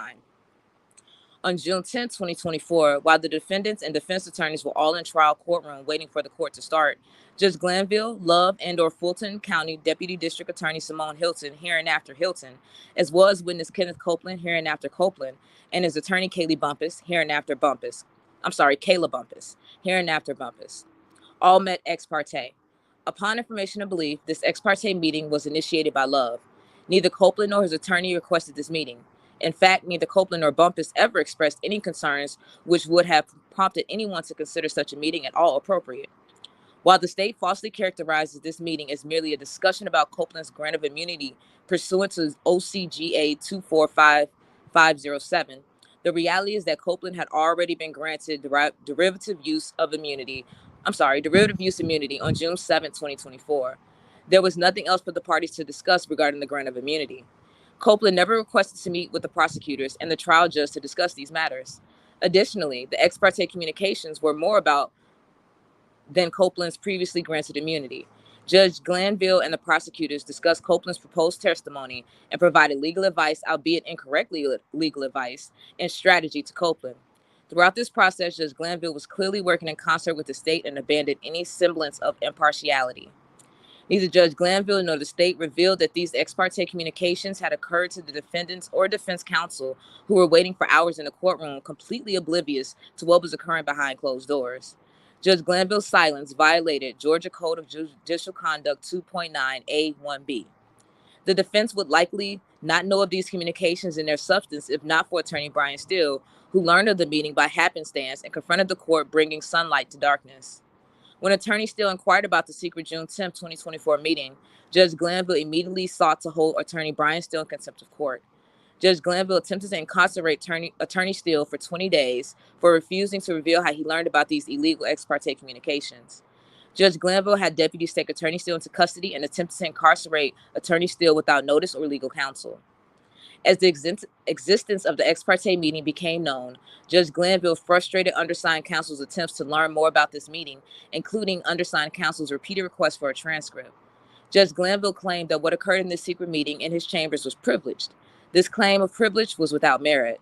On June 10, 2024, while the defendants and defense attorneys were all in trial courtroom waiting for the court to start, Judge Glanville, Love, and/or Fulton County Deputy District Attorney Simone Hilton, hereinafter Hilton, as well as witness Kenneth Copeland, hereinafter Copeland, and his attorney Kayla Bumpus, hereinafter Bumpus, hereinafter Bumpus, all met ex parte. Upon information of belief, this ex parte meeting was initiated by Love. Neither Copeland nor his attorney requested this meeting. In fact, neither Copeland nor Bumpus ever expressed any concerns which would have prompted anyone to consider such a meeting at all appropriate. While the state falsely characterizes this meeting as merely a discussion about Copeland's grant of immunity pursuant to OCGA 245507, the reality is that Copeland had already been granted derivative use immunity on June 7, 2024. There was nothing else for the parties to discuss regarding the grant of immunity. Copeland never requested to meet with the prosecutors and the trial judge to discuss these matters. Additionally, the ex parte communications were more about than Copeland's previously granted immunity. Judge Glanville and the prosecutors discussed Copeland's proposed testimony and provided legal advice, albeit incorrect legal advice, and strategy to Copeland. Throughout this process, Judge Glanville was clearly working in concert with the state and abandoned any semblance of impartiality. Neither Judge Glanville nor the state revealed that these ex parte communications had occurred to the defendants or defense counsel who were waiting for hours in the courtroom, completely oblivious to what was occurring behind closed doors. Judge Glanville's silence violated Georgia Code of Judicial Conduct 2.9A1B. The defense would likely not know of these communications and their substance if not for attorney Brian Steele, who learned of the meeting by happenstance and confronted the court, bringing sunlight to darkness. When attorney Steele inquired about the secret June 10, 2024 meeting, Judge Glanville immediately sought to hold attorney Brian Steele in contempt of court. Judge Glanville attempted to incarcerate attorney Steele for 20 days for refusing to reveal how he learned about these illegal ex parte communications. Judge Glanville had deputies take attorney Steele into custody and attempted to incarcerate attorney Steele without notice or legal counsel. As the existence of the ex parte meeting became known, Judge Glanville frustrated undersigned counsel's attempts to learn more about this meeting, including undersigned counsel's repeated requests for a transcript. Judge Glanville claimed that what occurred in this secret meeting in his chambers was privileged. This claim of privilege was without merit.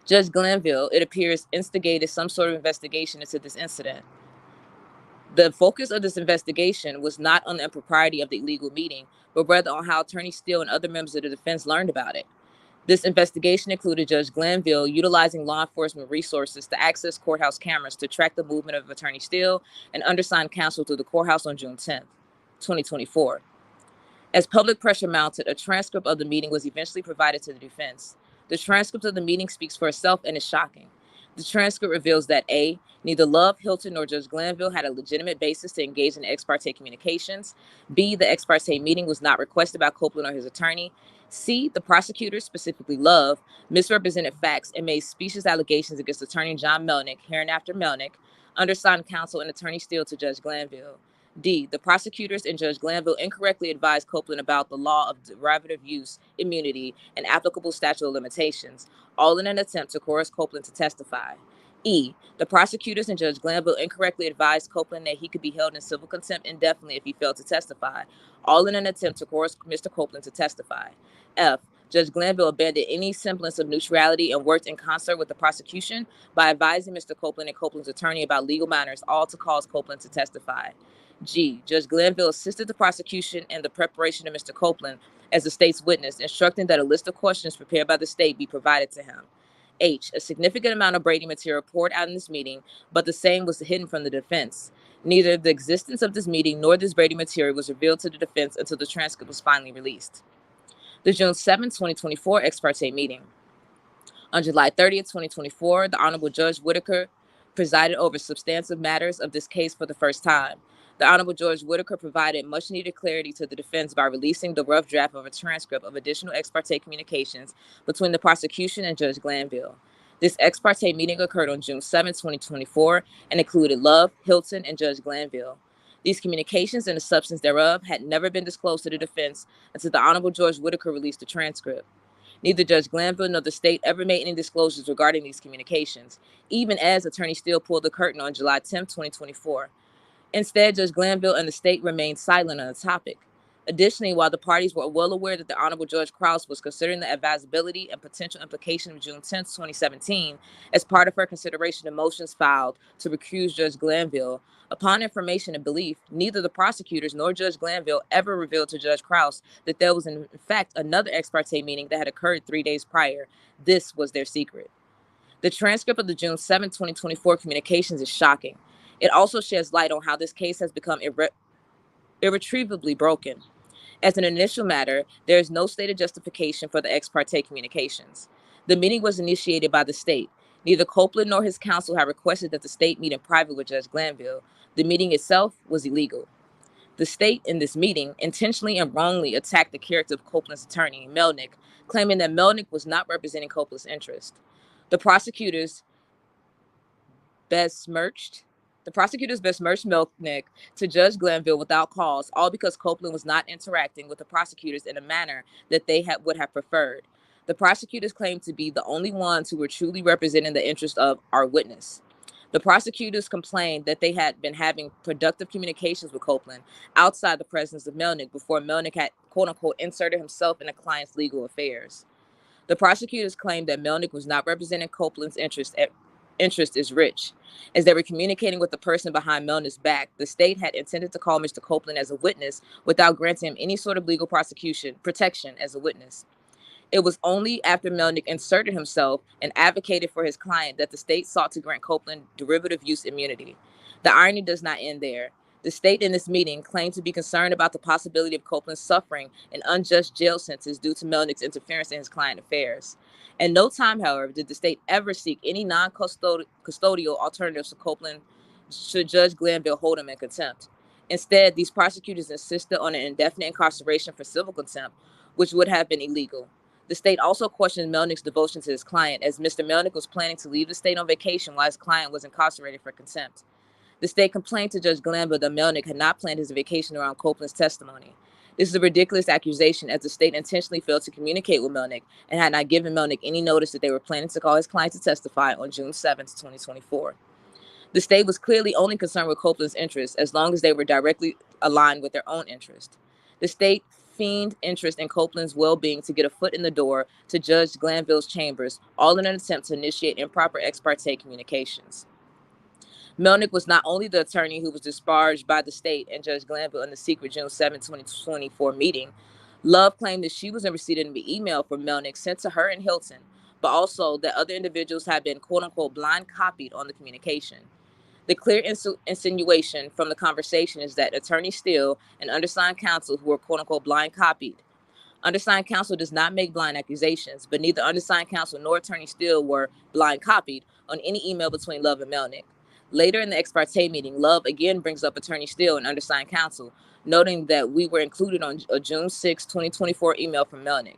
Judge Glanville, it appears, instigated some sort of investigation into this incident. The focus of this investigation was not on the impropriety of the illegal meeting, but rather on how attorney Steele and other members of the defense learned about it. This investigation included Judge Glanville utilizing law enforcement resources to access courthouse cameras to track the movement of attorney Steele and undersigned counsel through the courthouse on June 10, 2024. As public pressure mounted, a transcript of the meeting was eventually provided to the defense. The transcript of the meeting speaks for itself and is shocking. The transcript reveals that A, neither Love, Hilton, nor Judge Glanville had a legitimate basis to engage in ex parte communications. B, the ex parte meeting was not requested by Copeland or his attorney. C, the prosecutors, specifically Love, misrepresented facts and made specious allegations against attorney John Melnick, hereinafter Melnick, undersigned counsel, and attorney Steele to Judge Glanville. D, the prosecutors and Judge Glanville incorrectly advised Copeland about the law of derivative use, immunity, and applicable statute of limitations, all in an attempt to coerce Copeland to testify. E, the prosecutors and Judge Glanville incorrectly advised Copeland that he could be held in civil contempt indefinitely if he failed to testify, all in an attempt to coerce Mr. Copeland to testify. F, Judge Glanville abandoned any semblance of neutrality and worked in concert with the prosecution by advising Mr. Copeland and Copeland's attorney about legal matters, all to cause Copeland to testify. G, Judge Glanville assisted the prosecution in the preparation of Mr. Copeland as the state's witness, instructing that a list of questions prepared by the state be provided to him. H, a significant amount of Brady material poured out in this meeting, but the same was hidden from the defense. Neither the existence of this meeting nor this Brady material was revealed to the defense until the transcript was finally released. The June 7, 2024 ex parte meeting. On July 30th, 2024, the Honorable Judge Whitaker presided over substantive matters of this case for the first time. The Honorable Judge Whitaker provided much-needed clarity to the defense by releasing the rough draft of a transcript of additional ex parte communications between the prosecution and Judge Glanville. This ex parte meeting occurred on June 7, 2024, and included Love, Hilton, and Judge Glanville. These communications and the substance thereof had never been disclosed to the defense until the Honorable George Whitaker released the transcript. Neither Judge Glanville nor the state ever made any disclosures regarding these communications, even as Attorney Steele pulled the curtain on July 10, 2024. Instead, Judge Glanville and the state remained silent on the topic. Additionally, while the parties were well aware that the Honorable Judge Krause was considering the advisability and potential implication of June 10, 2017, as part of her consideration of motions filed to recuse Judge Glanville, upon information and belief, neither the prosecutors nor Judge Glanville ever revealed to Judge Krause that there was in fact another ex parte meeting that had occurred 3 days prior. This was their secret. The transcript of the June 7, 2024 communications is shocking. It also sheds light on how this case has become irretrievably broken. As an initial matter, there is no stated justification for the ex parte communications. The meeting was initiated by the state. Neither Copeland nor his counsel had requested that the state meet in private with Judge Glanville. The meeting itself was illegal. The state, in this meeting, intentionally and wrongly attacked the character of Copeland's attorney, Melnick, claiming that Melnick was not representing Copeland's interest. The prosecutors besmirched Melnick to Judge Glanville without cause, all because Copeland was not interacting with the prosecutors in a manner that they would have preferred. The prosecutors claimed to be the only ones who were truly representing the interest of our witness. The prosecutors complained that they had been having productive communications with Copeland outside the presence of Melnick before Melnick had, quote-unquote, inserted himself in the client's legal affairs. The prosecutors claimed that Melnick was not representing Copeland's interest is rich. As they were communicating with the person behind Melnick's back, the state had intended to call Mr. Copeland as a witness without granting him any sort of legal protection as a witness. It was only after Melnick inserted himself and advocated for his client that the state sought to grant Copeland derivative use immunity. The irony does not end there. The state in this meeting claimed to be concerned about the possibility of Copeland suffering an unjust jail sentence due to Melnick's interference in his client affairs. At no time, however, did the state ever seek any non-custodial alternatives to Copeland should Judge Glanville hold him in contempt. Instead, these prosecutors insisted on an indefinite incarceration for civil contempt, which would have been illegal. The state also questioned Melnick's devotion to his client, as Mr. Melnick was planning to leave the state on vacation while his client was incarcerated for contempt. The state complained to Judge Glanville that Melnick had not planned his vacation around Copeland's testimony. This is a ridiculous accusation, as the state intentionally failed to communicate with Melnick and had not given Melnick any notice that they were planning to call his client to testify on June 7, 2024. The state was clearly only concerned with Copeland's interests as long as they were directly aligned with their own interest. The state feigned interest in Copeland's well-being to get a foot in the door to Judge Glanville's chambers, all in an attempt to initiate improper ex parte communications. Melnick was not only the attorney who was disparaged by the state and Judge Glanville in the secret June 7, 2024 meeting. Love claimed that she was in receipt of an email from Melnick sent to her in Hilton, but also that other individuals had been, quote-unquote, blind copied on the communication. The clear insinuation from the conversation is that Attorney Steele and undersigned counsel who were, quote-unquote, blind copied. Undersigned counsel does not make blind accusations, but neither undersigned counsel nor Attorney Steele were blind copied on any email between Love and Melnick. Later in the ex parte meeting, Love again brings up Attorney Steele and undersigned counsel, noting that we were included on a June 6, 2024 email from Melnick.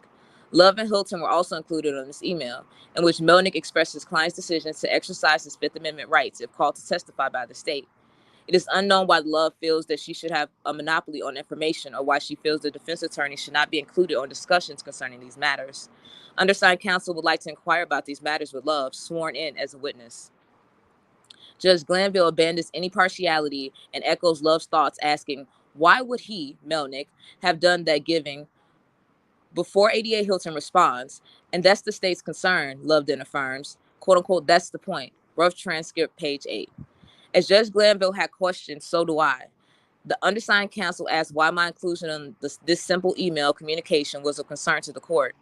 Love and Hilton were also included on this email, in which Melnick expressed his client's decision to exercise his Fifth Amendment rights if called to testify by the state. It is unknown why Love feels that she should have a monopoly on information or why she feels the defense attorney should not be included on discussions concerning these matters. Undersigned counsel would like to inquire about these matters with Love, sworn in as a witness. Judge Glanville abandons any partiality and echoes Love's thoughts, asking, why would he, Melnick, have done that giving? Before ADA Hilton responds, and that's the state's concern, Love then affirms, quote unquote, that's the point. Rough transcript, page 8. As Judge Glanville had questioned, so do I. The undersigned counsel asked why my inclusion on this simple email communication was of concern to the court.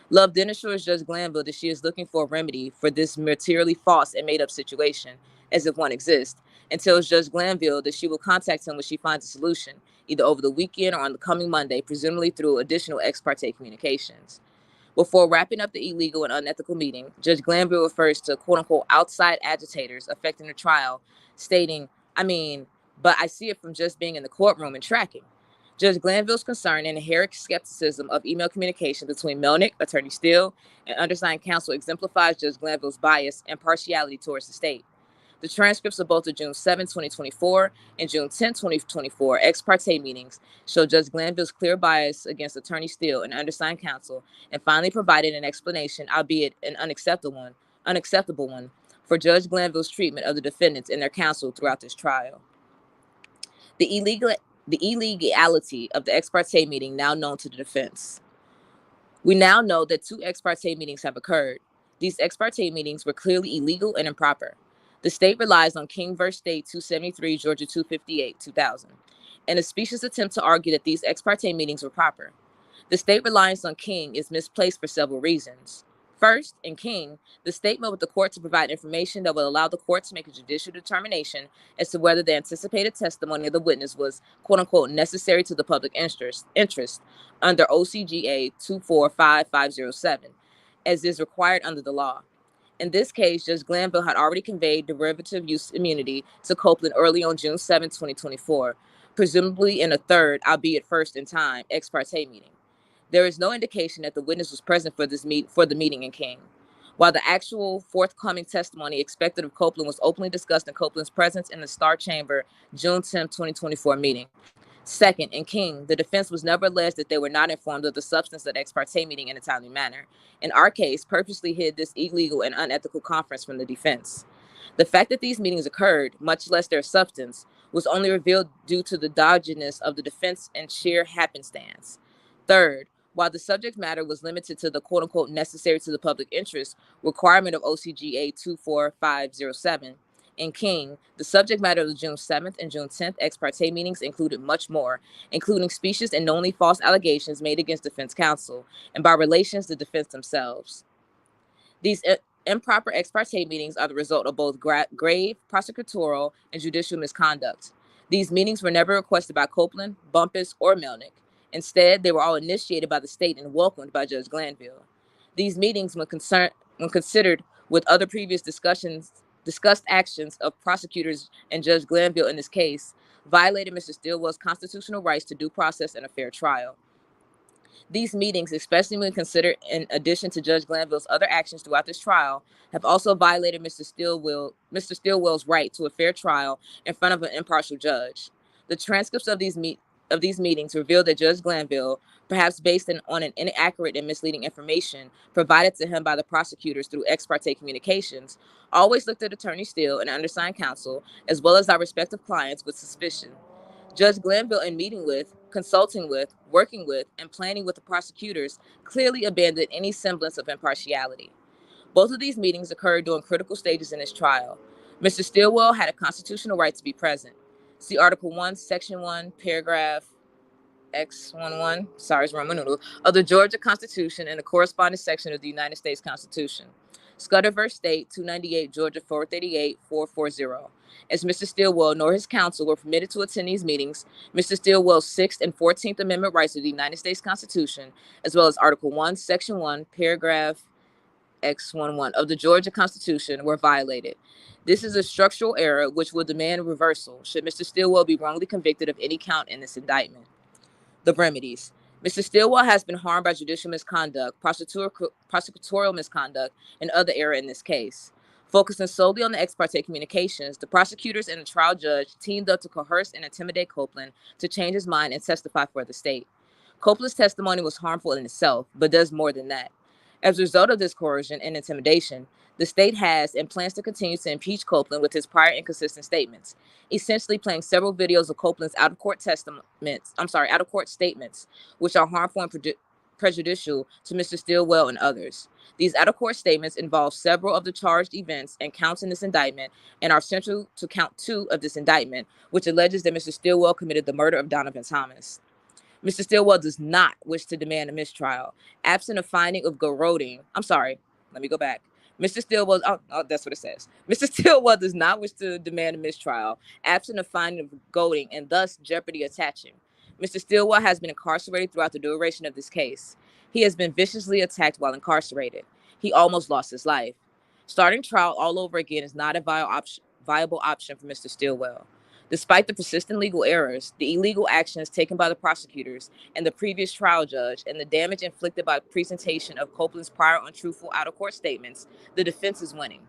Love then assures Judge Glanville that she is looking for a remedy for this materially false and made-up situation, as if one exists, and tells Judge Glanville that she will contact him when she finds a solution, either over the weekend or on the coming Monday, presumably through additional ex parte communications. Before wrapping up the illegal and unethical meeting, Judge Glanville refers to quote-unquote outside agitators affecting the trial, stating, but I see it from just being in the courtroom and tracking. Judge Glanville's concern and inherent skepticism of email communication between Melnick, Attorney Steele, and undersigned counsel exemplifies Judge Glanville's bias and partiality towards the state. The transcripts of both the June 7, 2024 and June 10, 2024 ex parte meetings show Judge Glanville's clear bias against Attorney Steele and undersigned counsel, and finally provided an explanation, albeit an unacceptable one, for Judge Glanville's treatment of the defendants and their counsel throughout this trial. The illegality of the ex parte meeting now known to the defense. We now know that 2 ex parte meetings have occurred. These ex parte meetings were clearly illegal and improper. The state relies on King v. State 273, Georgia 258, 2000, in a specious attempt to argue that these ex parte meetings were proper. The state reliance on King is misplaced for several reasons. First, in King, the state met with the court to provide information that will allow the court to make a judicial determination as to whether the anticipated testimony of the witness was, quote unquote, necessary to the public interest under OCGA 245507, as is required under the law. In this case, Judge Glanville had already conveyed derivative use immunity to Copeland early on June 7, 2024, presumably in a third, albeit first in time, ex parte meeting. There is no indication that the witness was present for the meeting in King. While the actual forthcoming testimony expected of Copeland was openly discussed in Copeland's presence in the Star Chamber June 10, 2024 meeting. Second, in King, the defense was never alleged that they were not informed of the substance of the ex parte meeting in a timely manner. In our case, purposely hid this illegal and unethical conference from the defense. The fact that these meetings occurred, much less their substance, was only revealed due to the dodginess of the defense and sheer happenstance. Third, while the subject matter was limited to the quote-unquote necessary to the public interest requirement of OCGA 24507, in King, the subject matter of the June 7th and June 10th ex parte meetings included much more, including specious and knowingly false allegations made against defense counsel, and by relations the defense themselves. These improper ex parte meetings are the result of both grave prosecutorial and judicial misconduct. These meetings were never requested by Copeland, Bumpus, or Melnick. Instead, they were all initiated by the state and welcomed by Judge Glanville. These meetings, when considered with other previous discussed actions of prosecutors and Judge Glanville in this case, violated Mr. Stilwell's constitutional rights to due process and a fair trial. These meetings, especially when considered in addition to Judge Glanville's other actions throughout this trial, have also violated Mr. Stilwell's right to a fair trial in front of an impartial judge. The transcripts of these meetings revealed that Judge Glanville, perhaps based on an inaccurate and misleading information provided to him by the prosecutors through ex parte communications, always looked at Attorney Steele and undersigned counsel, as well as our respective clients, with suspicion. Judge Glanville, in meeting with, consulting with, working with, and planning with the prosecutors, clearly abandoned any semblance of impartiality. Both of these meetings occurred during critical stages in this trial. Mr. Stilwell had a constitutional right to be present. See Article 1, Section 1, Paragraph X11, Roman numeral, of the Georgia Constitution and the corresponding section of the United States Constitution. Scudder v. State, 298, Georgia 438, 440. As Mr. Stilwell nor his counsel were permitted to attend these meetings, Mr. Stilwell's 6th and 14th Amendment rights of the United States Constitution, as well as Article 1, Section 1, Paragraph X11 of the Georgia Constitution, were violated. This is a structural error which will demand reversal should Mr. Stilwell be wrongly convicted of any count in this indictment. The remedies. Mr. Stilwell has been harmed by judicial misconduct, prosecutorial misconduct, and other error in this case. Focusing solely on the ex parte communications, the prosecutors and the trial judge teamed up to coerce and intimidate Copeland to change his mind and testify for the state. Copeland's testimony was harmful in itself, but does more than that. As a result of this coercion and intimidation, the state has and plans to continue to impeach Copeland with his prior inconsistent statements, essentially playing several videos of Copeland's out-of-court statements, which are harmful and prejudicial to Mr. Stilwell and others. These out-of-court statements involve several of the charged events and counts in this indictment and are central to count 2 of this indictment, which alleges that Mr. Stilwell committed the murder of Donovan Thomas. Mr. Stilwell does not wish to demand a mistrial. Absent a finding of garroting, Mr. Stilwell, that's what it says. Mr. Stilwell does not wish to demand a mistrial, absent a finding of goading and thus jeopardy attaching. Mr. Stilwell has been incarcerated throughout the duration of this case. He has been viciously attacked while incarcerated. He almost lost his life. Starting trial all over again is not a viable option for Mr. Stilwell. Despite the persistent legal errors, the illegal actions taken by the prosecutors and the previous trial judge, and the damage inflicted by the presentation of Copeland's prior untruthful out-of-court statements, the defense is winning.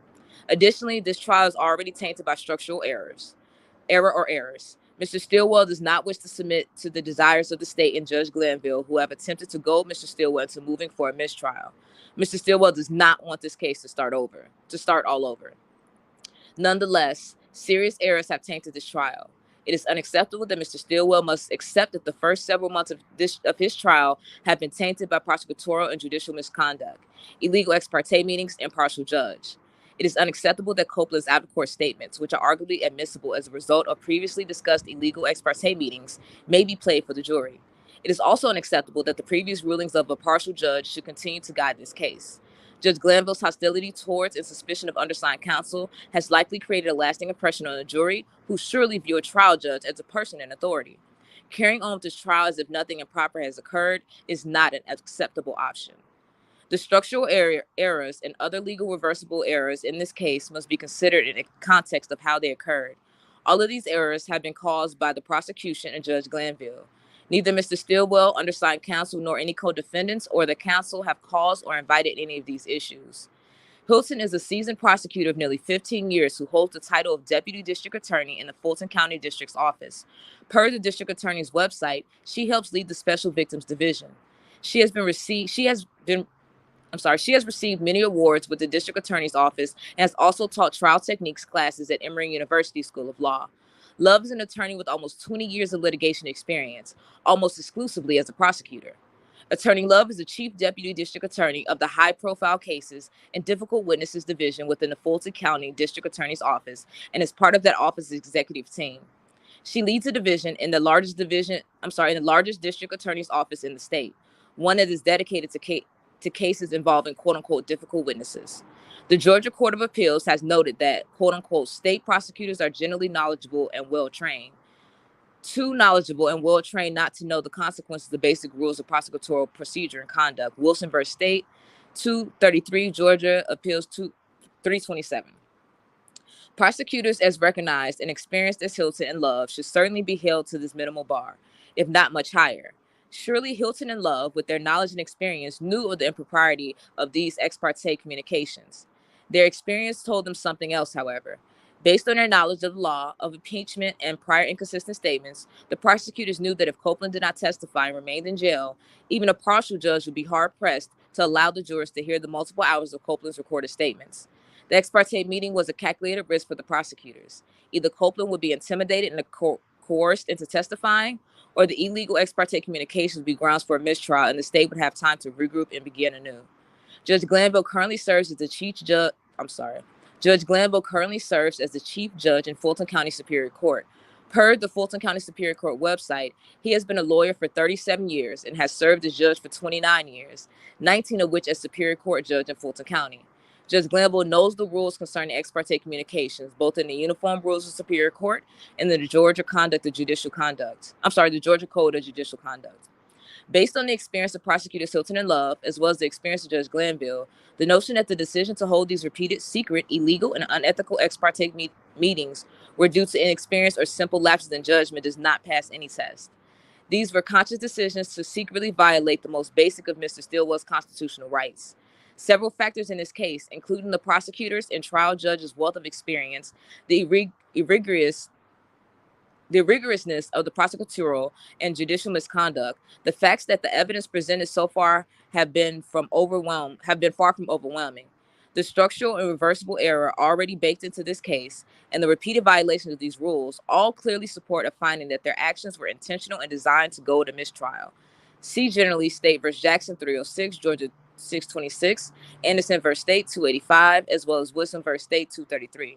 Additionally, this trial is already tainted by structural errors. Mr. Stillwell does not wish to submit to the desires of the state and Judge Glanville, who have attempted to goad Mr. Stillwell into moving for a mistrial. Mr. Stillwell does not want this case to start all over. Nonetheless, serious errors have tainted this trial. It is unacceptable that Mr. Stillwell must accept that the first several months of his trial have been tainted by prosecutorial and judicial misconduct, illegal ex parte meetings, and partial judge. It is unacceptable that Copeland's out-of-court statements, which are arguably admissible as a result of previously discussed illegal ex parte meetings, may be played for the jury. It is also unacceptable that the previous rulings of a partial judge should continue to guide this case. Judge Glanville's hostility towards and suspicion of undersigned counsel has likely created a lasting impression on the jury, who surely view a trial judge as a person in authority. Carrying on with this trial as if nothing improper has occurred is not an acceptable option. The structural errors and other legal reversible errors in this case must be considered in the context of how they occurred. All of these errors have been caused by the prosecution and Judge Glanville. Neither Mr. Stillwell, undersigned counsel, nor any co-defendants or the counsel have caused or invited any of these issues. Hilton is a seasoned prosecutor of nearly 15 years who holds the title of Deputy District Attorney in the Fulton County District's office. Per the District Attorney's website, she helps lead the Special Victims Division. She has received many awards with the District Attorney's Office and has also taught trial techniques classes at Emory University School of Law. Love is an attorney with almost 20 years of litigation experience, almost exclusively as a prosecutor. Attorney Love is the Chief Deputy District Attorney of the High-Profile Cases and Difficult Witnesses Division within the Fulton County District Attorney's Office and is part of that office's executive team. She leads a division in the largest district attorney's office in the state, one that is dedicated to cases involving quote-unquote difficult witnesses. The Georgia Court of Appeals has noted that quote-unquote state prosecutors are generally knowledgeable and well-trained. Too knowledgeable and well-trained not to know the consequences of basic rules of prosecutorial procedure and conduct. Wilson v. State, 233, Georgia Appeals 327. Prosecutors as recognized and experienced as Hilton and Love should certainly be held to this minimal bar, if not much higher. Surely Hilton and Love, with their knowledge and experience, knew of the impropriety of these ex parte communications. Their experience told them something else, however. Based on their knowledge of the law, of impeachment, and prior inconsistent statements, the prosecutors knew that if Copeland did not testify and remained in jail, even a partial judge would be hard-pressed to allow the jurors to hear the multiple hours of Copeland's recorded statements. The ex parte meeting was a calculated risk for the prosecutors. Either Copeland would be intimidated and coerced into testifying, or the illegal ex parte communications would be grounds for a mistrial and the state would have time to regroup and begin anew. Judge Glanville currently serves as the Chief Judge in Fulton County Superior Court. Per the Fulton County Superior Court website, he has been a lawyer for 37 years and has served as judge for 29 years, 19 of which as Superior Court judge in Fulton County. Judge Glanville knows the rules concerning ex parte communications, both in the Uniform Rules of Superior Court and in the Georgia Code of Judicial Conduct. Based on the experience of prosecutors Hilton and Love, as well as the experience of Judge Glanville, the notion that the decision to hold these repeated, secret, illegal, and unethical ex parte meetings were due to inexperience or simple lapses in judgment does not pass any test. These were conscious decisions to secretly violate the most basic of Mr. Stillwell's constitutional rights. Several factors in this case, including the prosecutors and trial judges' wealth of experience, the rigorousness of the prosecutorial and judicial misconduct, the facts that the evidence presented so far have been far from overwhelming, the structural and reversible error already baked into this case, and the repeated violations of these rules all clearly support a finding that their actions were intentional and designed to goad a mistrial. See generally State v. Jackson 306, Georgia 626, Anderson v. State 285, as well as Wilson v. State 233.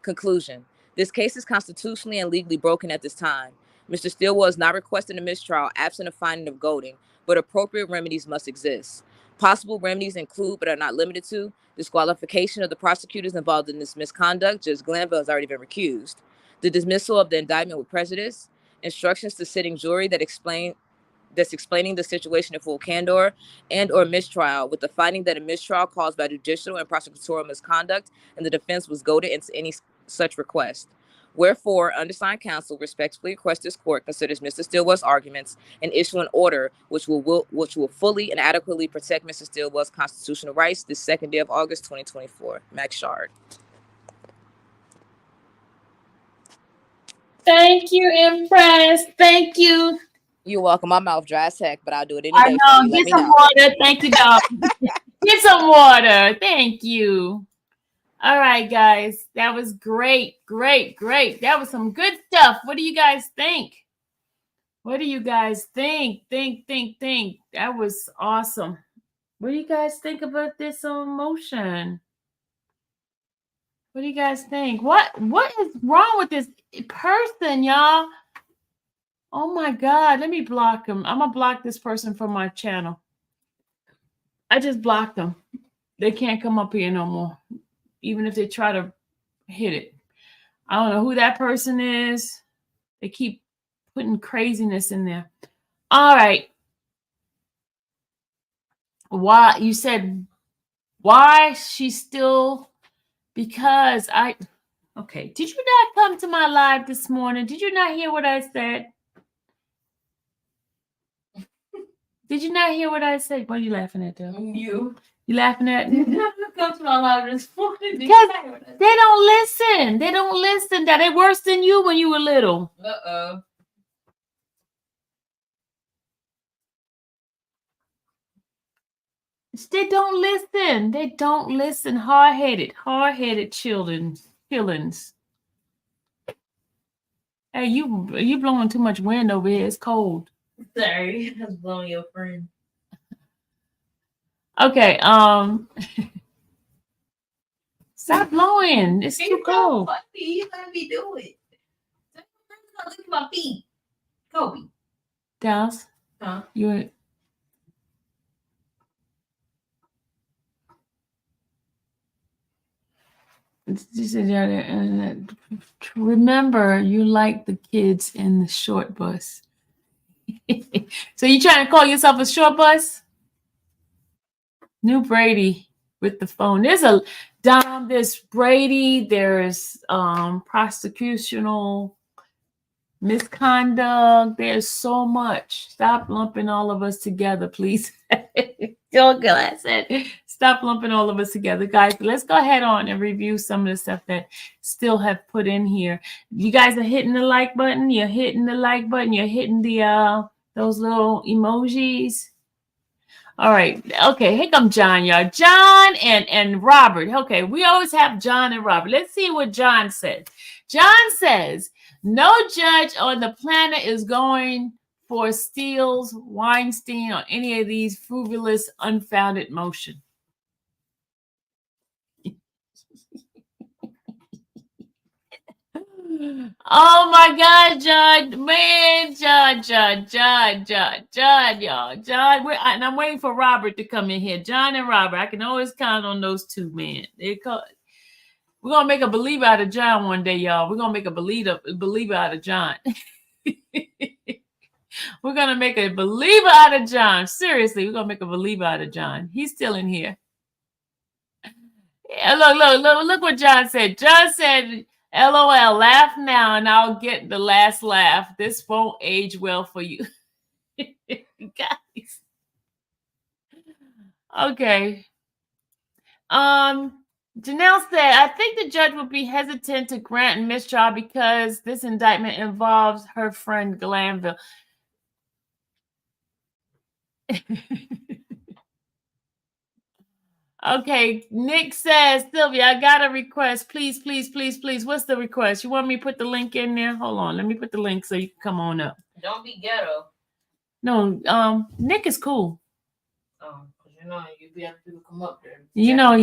Conclusion. This case is constitutionally and legally broken at this time. Mr. Stillwell is not requesting a mistrial absent a finding of goading, but appropriate remedies must exist. Possible remedies include, but are not limited to, disqualification of the prosecutors involved in this misconduct. Judge Glanville has already been recused. The dismissal of the indictment with prejudice, instructions to sitting jury that's explaining the situation in full candor, and or mistrial with the finding that a mistrial caused by judicial and prosecutorial misconduct and the defense was goaded into any such request. Wherefore, undersigned counsel respectfully request this court considers Mr. Stillwell's arguments and issue an order which will fully and adequately protect Mr. Stillwell's constitutional rights this second day of August 2024. Max Shard. Thank you, Empress. Thank you. You're welcome. My mouth dry as heck, but I'll do it any I day for know. you. Let Get me some know. water. Thank you, dog. Get some water. Thank you. All right, guys. That was great. Great. Great. That was some good stuff. What do you guys think? What do you guys think? Think. That was awesome. What do you guys think about this motion? What do you guys think? What is wrong with this person, y'all? Oh my God. Let me block him. I'm going to block this person from my channel. I just blocked them. They can't come up here no more, even if they try to hit it. I don't know who that person is. They keep putting craziness in there. All right. Why? You said why she's still, because okay. Did you not come to my live this morning? Did you not hear what I said? Did you not hear what I said? What are you laughing at, though? You laughing at? come to my live this morning. Because they don't listen. They don't listen. That they worse than you when you were little. Uh-oh. They don't listen. They don't listen. Hard-headed children. Killings. Hey, you blowing too much wind over here. It's cold. Sorry, I was blowing your friend. Okay. Stop blowing. It's too cold. Funny. You let me do it. Look at my feet. Kobe. Dallas? Huh? You. Remember, you like the kids in the short bus. So you trying to call yourself a short bus? New Brady with the phone. There's a Dom, there's Brady, there's prosecutional misconduct. There's so much. Stop lumping all of us together, please. I said, stop lumping all of us together, guys. Let's go ahead on and review some of the stuff that still have put in here. You guys are hitting the like button. You're hitting the like button. You're hitting the those little emojis. All right. Okay. Here come John, y'all. John and Robert. Okay. We always have John and Robert. Let's see what John says. John says, no judge on the planet is going for Steele, Weinstein, or any of these frivolous, unfounded motion. Oh my God, John, man, John, y'all, John. And I'm waiting for Robert to come in here. John and Robert, I can always count on those two, man. We're gonna make a believer out of John one day, y'all. We're gonna make a believer out of John. We're gonna make a believer out of John. Seriously, we're gonna make a believer out of John. He's still in here. Yeah, look what John said. John said, LOL, laugh now and I'll get the last laugh. This won't age well for you. Guys. Okay. Janelle said, I think the judge would be hesitant to grant a mistrial because this indictment involves her friend Glanville. Okay, Nick says, Sylvia, I got a request. Please. What's the request? You want me to put the link in there? Hold on. Let me put the link so you can come on up. Don't be ghetto. No, Nick is cool. Because you know, you be having people come up there. You know,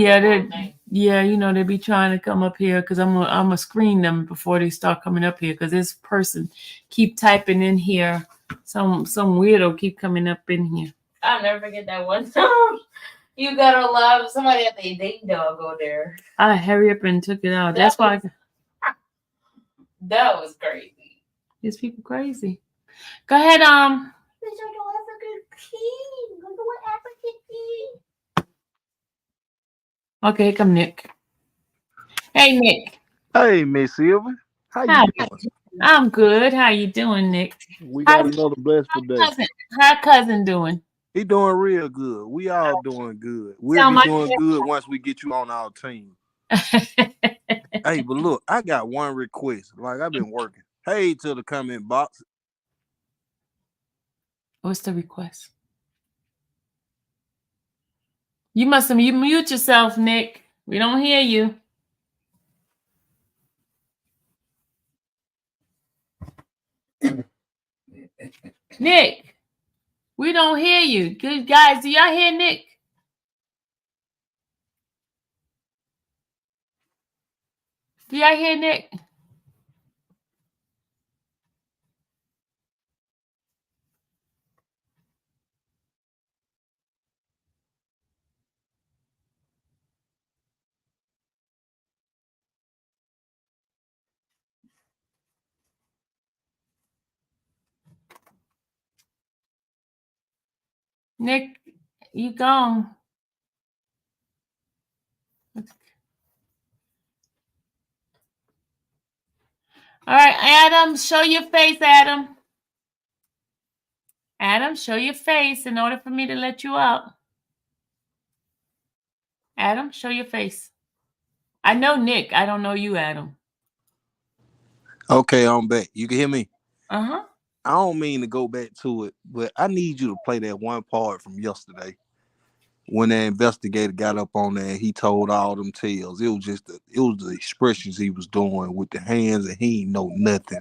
they be trying to come up here because I'm gonna screen them before they start coming up here because this person keep typing in here. Some weirdo keep coming up in here. I'll never forget that one time. You got a live somebody at the dating dog go there. I hurry up and took it out. That's why. That was crazy. These people crazy. Go ahead, Okay, here come Nick. Hey, Nick. Hey, Miss Sylvia. How you doing? I'm good. How you doing, Nick? We got another blessful day. How cousin doing? He doing real good. We all doing good. We'll be doing good once we get you on our team. Hey, but look, I got one request. Like, I've been working. Hey to the comment box. What's the request? You must have mute yourself, Nick. We don't hear you. Nick, we don't hear you. Good guys, do y'all hear Nick? Do y'all hear Nick? Nick, you gone. All right, Adam, show your face, Adam. Adam, show your face in order for me to let you out. Adam, show your face. I know Nick. I don't know you, Adam. Okay, I'm back. You can hear me? Uh-huh. I don't mean to go back to it, but I need you to play that one part from yesterday when the investigator got up on there and he told all them tales. It was just the expressions he was doing with the hands, and he ain't know nothing.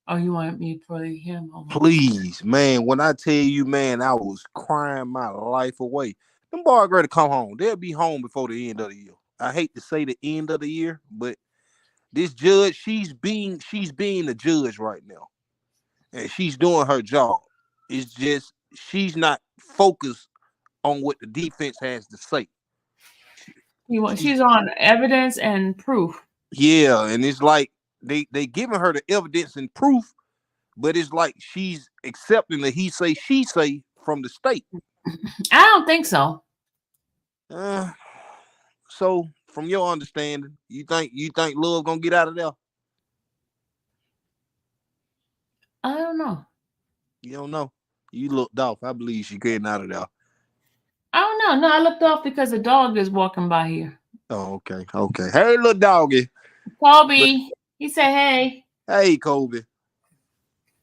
Oh, you want me to play him? Please, man. When I tell you, man, I was crying my life away. Them boys ready to come home. They'll be home before the end of the year. I hate to say the end of the year, but this judge, she's being the judge right now. And she's doing her job. It's just she's not focused on what the defense has to say. She's on evidence and proof. Yeah, and it's like they giving her the evidence and proof, but it's like she's accepting the he say she say from the state. I don't think so. So from your understanding, you think Love gonna get out of there? I don't know. You don't know. You looked off. I believe she getting out of there. I don't know. No, I looked off because a dog is walking by here. Oh, okay. Okay. Hey, little doggy. Kobe. He said, hey. Hey, Kobe.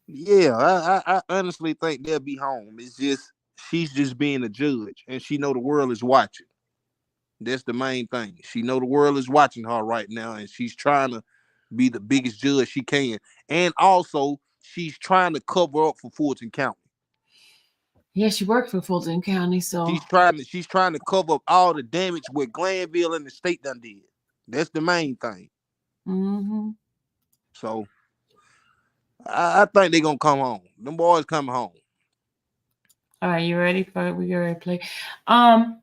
Yeah, I honestly think they'll be home. It's just she's just being a judge, and she know the world is watching. That's the main thing. She know the world is watching her right now, and she's trying to be the biggest judge she can. And also, she's trying to cover up for Fulton County. Yeah, she worked for Fulton County, so she's trying to cover up all the damage what Glanville and the state done did. That's the main thing. Mm-hmm. So I think they're gonna come home. Them boys coming home. All right, you ready for it? We get ready to play. I'm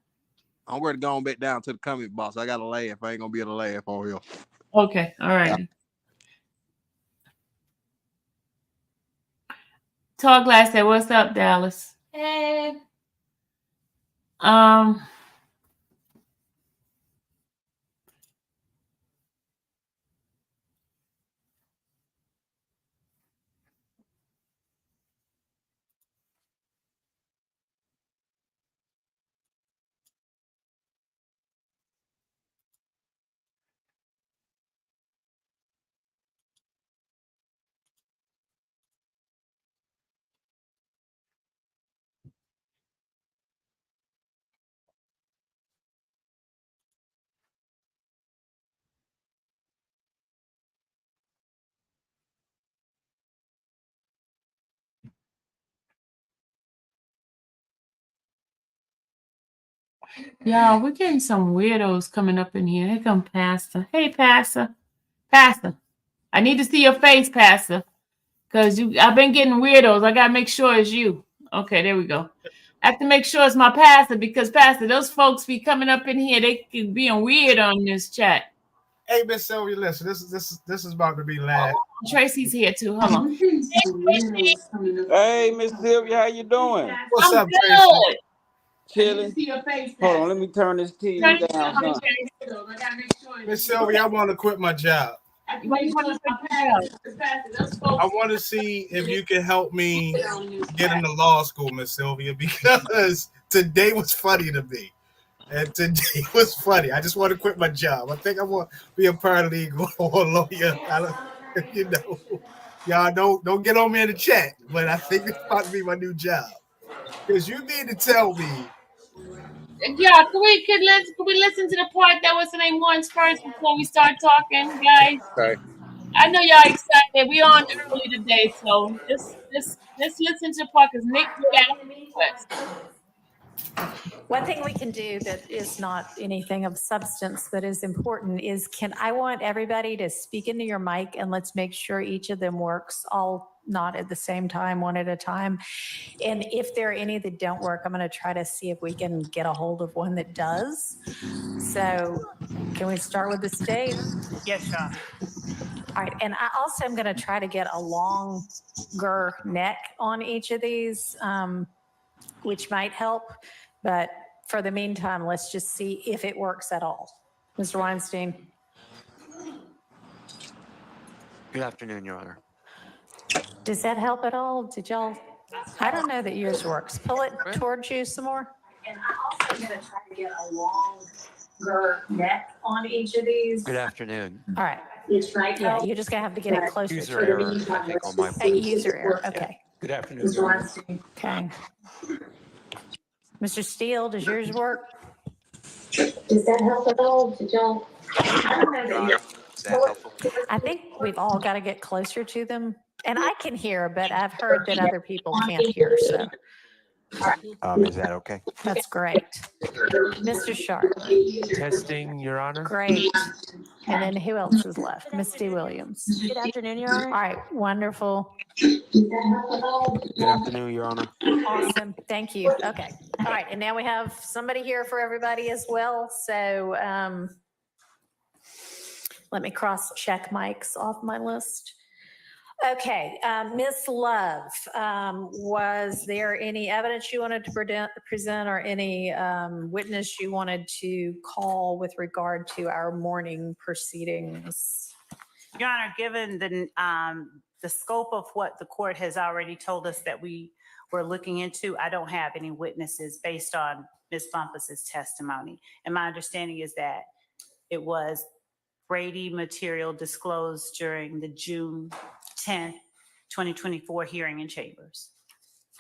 ready to go on back down to the comment box. I gotta laugh. I ain't gonna be able to laugh on here. Okay, all right. Yeah. Tall Glass said, "What's up, Dallas?" Hey. Yeah, we're getting some weirdos coming up in here. Here come Pastor. Hey, Pastor. Pastor, I need to see your face, Pastor, because I've been getting weirdos. I gotta make sure it's you. Okay, there we go. I have to make sure it's my pastor because Pastor, those folks be coming up in here. They keep being weird on this chat. Hey, Miss Sylvia, listen. This is about to be live. Tracy's here too. Hold on. Hey, Miss Sylvia, how you doing? What's up, good. Tracy? Chilling. Hold on, let me turn this TV down. Miss Sylvia, I want to quit my job. I want to see if you can help me get into law school, Miss Sylvia, because today was funny to me. And today was funny. I just want to quit my job. I think I want to be a paralegal or a lawyer. You know, y'all don't get on me in the chat, but I think it's about to be my new job. Because you mean to tell me, Yeah, can we listen to the part that was named once first before we start talking, guys? Okay. I know y'all excited. We on early today, so let's listen to the part because Nick did ask a question. One thing we can do that is not anything of substance but is important is I want everybody to speak into your mic and let's make sure each of them works all not at the same time, one at a time. And if there are any that don't work, I'm going to try to see if we can get a hold of one that does. So can we start with the state? Yes, Sean. All right. And I also am going to try to get a longer neck on each of these, which might help. But for the meantime, let's just see if it works at all. Mr. Weinstein. Good afternoon, Your Honor. Does that help at all? Did y'all? I don't know that yours works. Pull it towards you some more. And I'm also going to try to get a longer neck on each of these. Good afternoon. All right. Yeah, you're just going to have to get it closer. User error, I think, on my Hey, user error. Okay. Good afternoon, Your Honor. Okay. Mr. Steele, does yours work? Does that help at all? Did y'all? I don't know that Is that helpful? I think we've all got to get closer to them. And I can hear, but I've heard that other people can't hear. So Is that okay? that's great. Mr. Sharp. Testing, Your Honor. Great. And then who else is left? Misty Williams. Good afternoon, Your Honor. All right. Wonderful. Good afternoon, Your Honor. Awesome. Thank you. Okay. All right. And now we have somebody here for everybody as well. So let me cross check mics off my list. Okay, Ms. Love, was there any evidence you wanted to present or any witness you wanted to call with regard to our morning proceedings? Your Honor, given the scope of what the court has already told us that we were looking into, I don't have any witnesses based on Ms. Bumpus's testimony. And my understanding is that it was Brady material disclosed during the June 10th, 2024 hearing in chambers.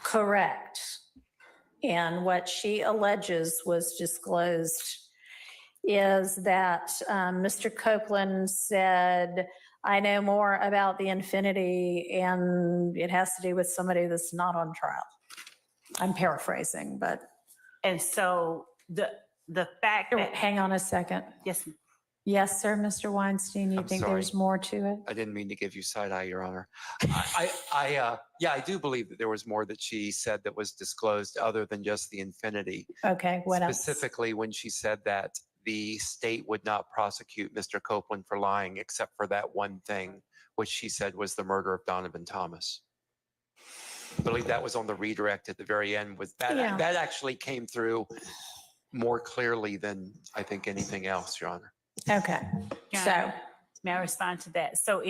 Correct. And what she alleges was disclosed is that Mr. Copeland said, I know more about the Infinity and it has to do with somebody that's not on trial. I'm paraphrasing, but. And so the fact that. Hang on a second. Yes, ma'am. Yes, sir, Mr. Weinstein, you I'm think sorry. there's more to it? I didn't mean to give you side eye, Your Honor. I do believe that there was more that she said that was disclosed other than just the Infinity. Okay, what else? Specifically, when she said that the state would not prosecute Mr. Copeland for lying except for that one thing, which she said was the murder of Donovan Thomas. I believe that was on the redirect at the very end. That actually came through more clearly than I think anything else, Your Honor. Okay, Your so. Honor, may I respond to that? So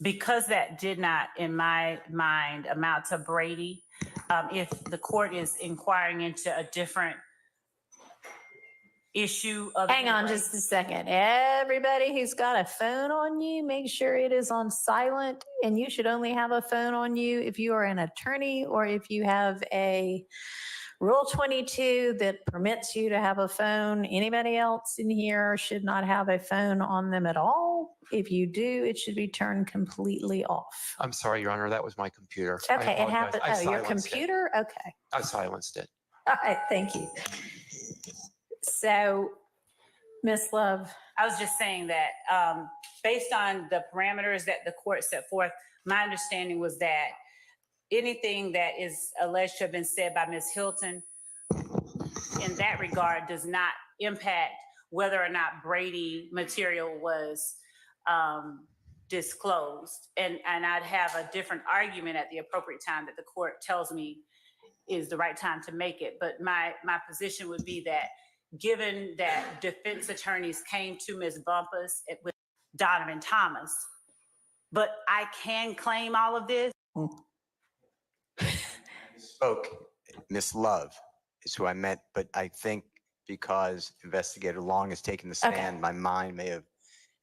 because that did not, in my mind, amount to Brady, if the court is inquiring into a different issue of. Hang on just a second. Everybody who's got a phone on you, make sure it is on silent. And you should only have a phone on you if you are an attorney or if you have a Rule 22 that permits you to have a phone. Anybody else in here should not have a phone on them at all. If you do, it should be turned completely off. I'm sorry, Your Honor, that was my computer. Okay, it apologize. happened. I Oh, your silenced it. computer? Okay. I silenced it. All right, thank you. So, Ms. Love. I was just saying that based on the parameters that the court set forth, my understanding was that anything that is alleged to have been said by Ms. Hilton in that regard does not impact whether or not Brady material was disclosed. And I'd have a different argument at the appropriate time that the court tells me is the right time to make it. But my position would be that given that defense attorneys came to Ms. Bumpus with Donovan Thomas, but I can claim all of this. Spoke, Miss Love is who I meant, but I think because Investigator Long has taken the Okay. stand, my mind may have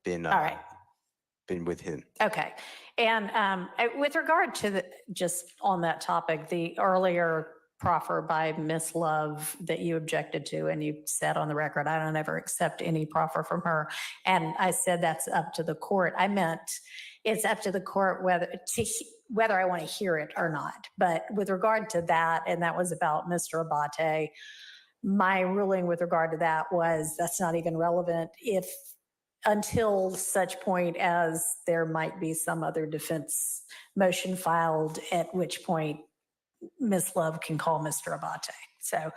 been, All right. been with him. Okay. And with regard to just on that topic, the earlier proffer by Miss Love that you objected to, and you said on the record, I don't ever accept any proffer from her. And I said that's up to the court. I meant it's up to the court whether I want to hear it or not. But with regard to that, and that was about Mr. Abate, my ruling with regard to that was that's not even relevant until such point as there might be some other defense motion filed, at which point Ms. Love can call Mr. Abate. So,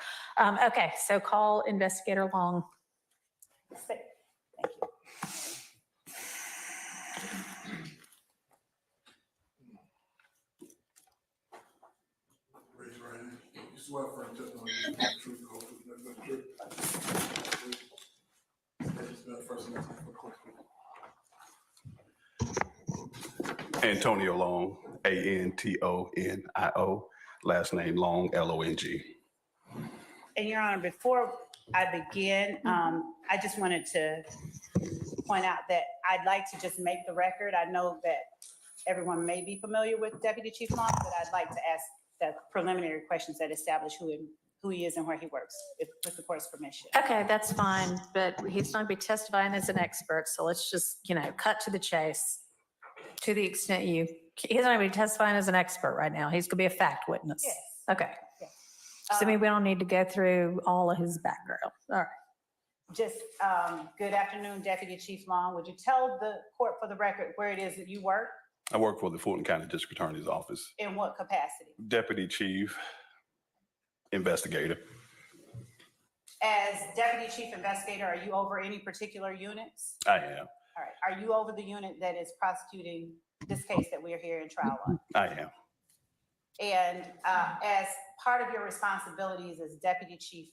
okay, so call Investigator Long. Thank you. Raise your right hand. You swear firm testimony you tell the truth, the whole truth, nothing but the truth. First and last name for the court. Antonio Long, Antonio, last name Long, Long. And Your Honor, before I begin, I just wanted to point out that I'd like to just make the record. I know that everyone may be familiar with Deputy Chief Long, but I'd like to ask the preliminary questions that establish who he is and where he works, with the court's permission. Okay, that's fine, but he's not going to be testifying as an expert, so let's just, cut to the chase. To the extent he's not going to be testifying as an expert right now. He's going to be a fact witness. Yes. Okay. Yes. So maybe we don't need to go through all of his background. All right. Just good afternoon, Deputy Chief Long. Would you tell the court for the record where it is that you work? I work for the Fulton County District Attorney's Office. In what capacity? Deputy Chief Investigator. As Deputy Chief Investigator, are you over any particular units? I am. All right. Are you over the unit that is prosecuting this case that we are here in trial on? I am. And as part of your responsibilities as Deputy Chief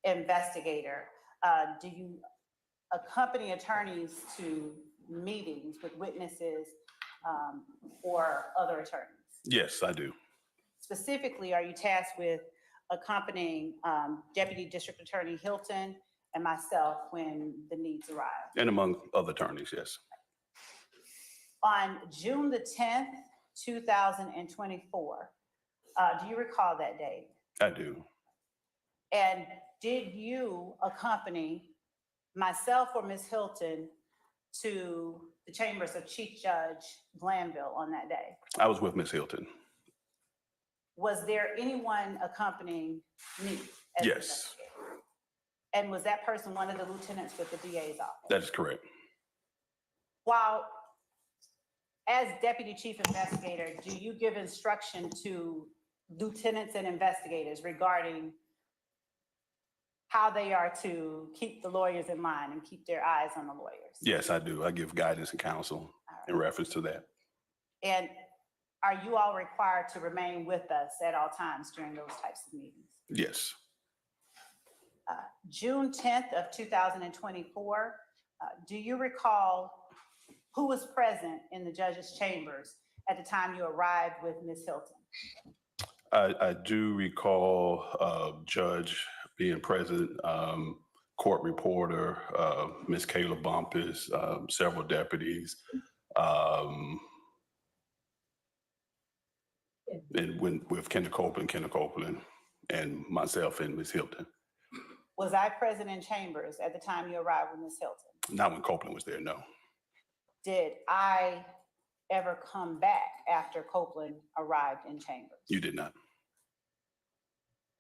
Investigator, do you accompany attorneys to meetings with witnesses or other attorneys? Yes, I do. Specifically, are you tasked with accompanying Deputy District Attorney Hilton and myself when the needs arise? And among other attorneys, yes. On June the 10th, 2024, do you recall that date? I do. And did you accompany myself or Ms. Hilton to the chambers of Chief Judge Glanville on that day? I was with Ms. Hilton. Was there anyone accompanying me? As Yes. investigator? And was that person one of the lieutenants with the DA's office? That is correct. While as Deputy Chief Investigator, do you give instruction to lieutenants and investigators regarding how they are to keep the lawyers in line and keep their eyes on the lawyers? Yes, I do. I give guidance and counsel in reference to that. And are you all required to remain with us at all times during those types of meetings? Yes. June 10th of 2024, do you recall who was present in the judge's chambers at the time you arrived with Ms. Hilton? I do recall Judge being present, court reporter, Ms. Kayla Bumpus, several deputies, and with Kendra Copeland, and myself and Ms. Hilton. Was I present in chambers at the time you arrived with Ms. Hilton? Not when Copeland was there, no. Did I ever come back after Copeland arrived in chambers? You did not.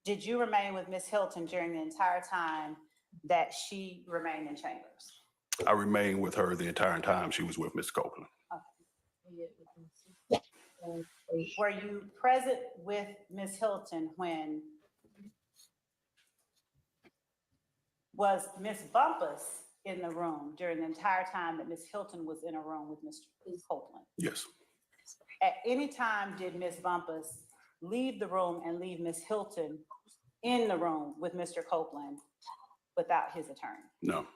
Did you remain with Ms. Hilton during the entire time that she remained in chambers? I remained with her the entire time she was with Ms. Copeland. Were you present with Ms. Hilton when was Ms. Bumpus in the room during the entire time that Ms. Hilton was in a room with Mr. Copeland? Yes. At any time did Ms. Bumpus leave the room and leave Ms. Hilton in the room with Mr. Copeland without his attorney? No.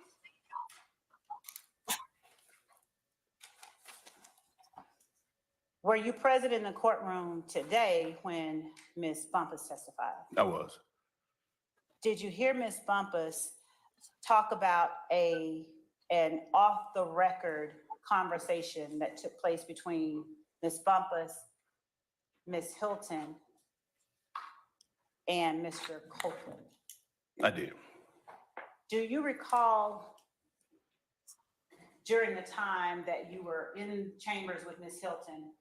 Were you present in the courtroom today when Ms. Bumpus testified? I was. Did you hear Ms. Bumpus talk about an off-the-record conversation that took place between Ms. Bumpus, Ms. Hilton, and Mr. Copeland. I did. Do you recall during the time that you were in chambers with Ms. Hilton,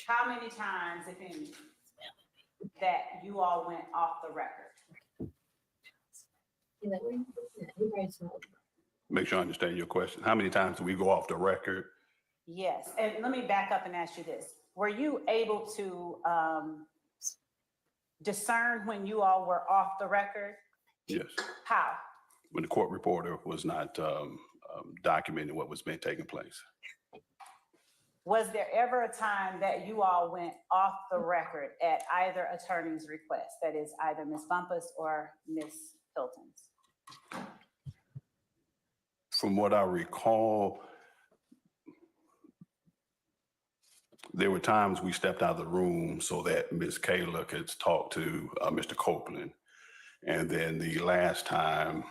how many times, if any, that you all went off the record? Make sure I understand your question. How many times do we go off the record? Yes, and let me back up and ask you this. Were you able to discern when you all were off the record? Yes. How? When the court reporter was not documenting what was being taking place. Was there ever a time that you all went off the record at either attorney's request? That is either Ms. Bumpus or Ms. Hilton's? From what I recall, there were times we stepped out of the room so that Ms. Kayla could talk to Mr. Copeland. And then the last time,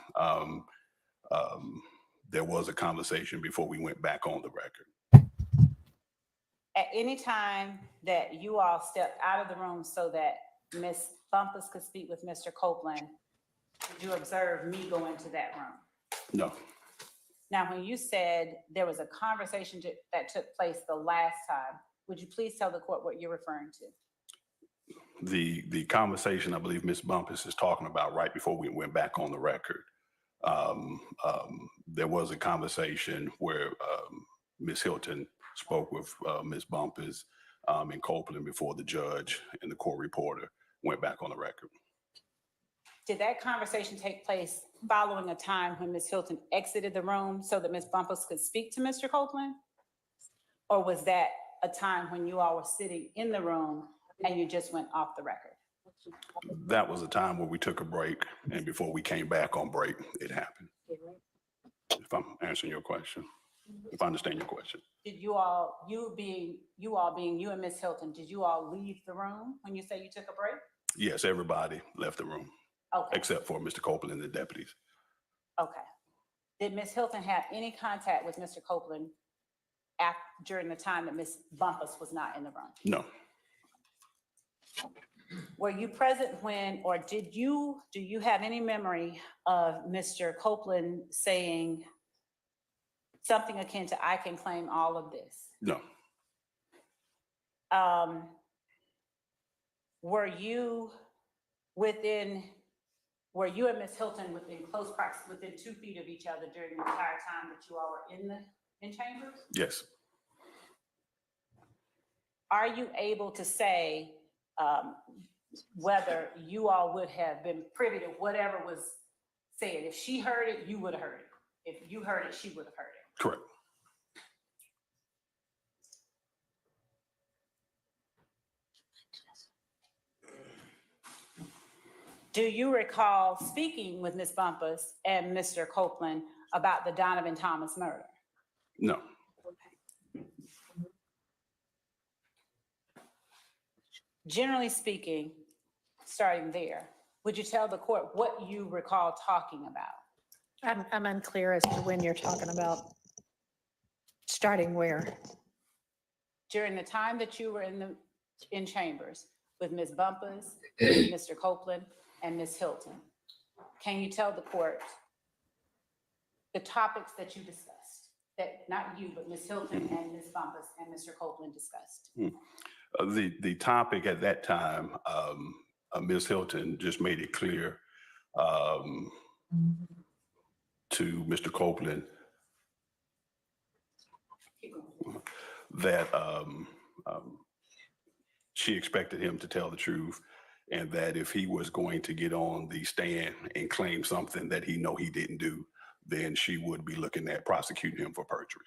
there was a conversation before we went back on the record. At any time that you all stepped out of the room so that Ms. Bumpus could speak with Mr. Copeland, did you observe me go into that room? No. Now, when you said there was a conversation that took place the last time, would you please tell the court what you're referring to? The conversation I believe Ms. Bumpus is talking about right before we went back on the record. There was a conversation where Ms. Hilton spoke with Ms. Bumpus and Copeland before the judge and the court reporter went back on the record. Did that conversation take place following a time when Ms. Hilton exited the room so that Ms. Bumpus could speak to Mr. Copeland? Or was that a time when you all were sitting in the room and you just went off the record? That was a time where we took a break, and before we came back on break, it happened. If I'm answering your question, if I understand your question. Did you being you and Ms. Hilton, did you all leave the room when you say you took a break? Yes, everybody left the room. Okay. Except for Mr. Copeland and the deputies. Okay. Did Ms. Hilton have any contact with Mr. Copeland during the time that Ms. Bumpus was not in the room? No. Were you present when, or do you have any memory of Mr. Copeland saying something akin to, "I can claim all of this"? No. Were you and Ms. Hilton within close proximity, within 2 feet of each other during the entire time that you all were in chambers? Yes. Are you able to say whether you all would have been privy to whatever was said? If she heard it, you would have heard it. If you heard it, she would have heard it. Correct. Do you recall speaking with Ms. Bumpus and Mr. Copeland about the Donovan Thomas murder? No. Generally speaking, starting there, would you tell the court what you recall talking about? I'm unclear as to when you're talking about. Starting where? During the time that you were in chambers with Ms. Bumpus, Mr. Copeland, and Ms. Hilton, can you tell the court the topics that you discussed? That not you, but Ms. Hilton and Ms. Bumpus and Mr. Copeland discussed? The topic at that time, Ms. Hilton just made it clear to Mr. Copeland that she expected him to tell the truth, and that if he was going to get on the stand and claim something that he know he didn't do, then she would be looking at prosecuting him for perjury.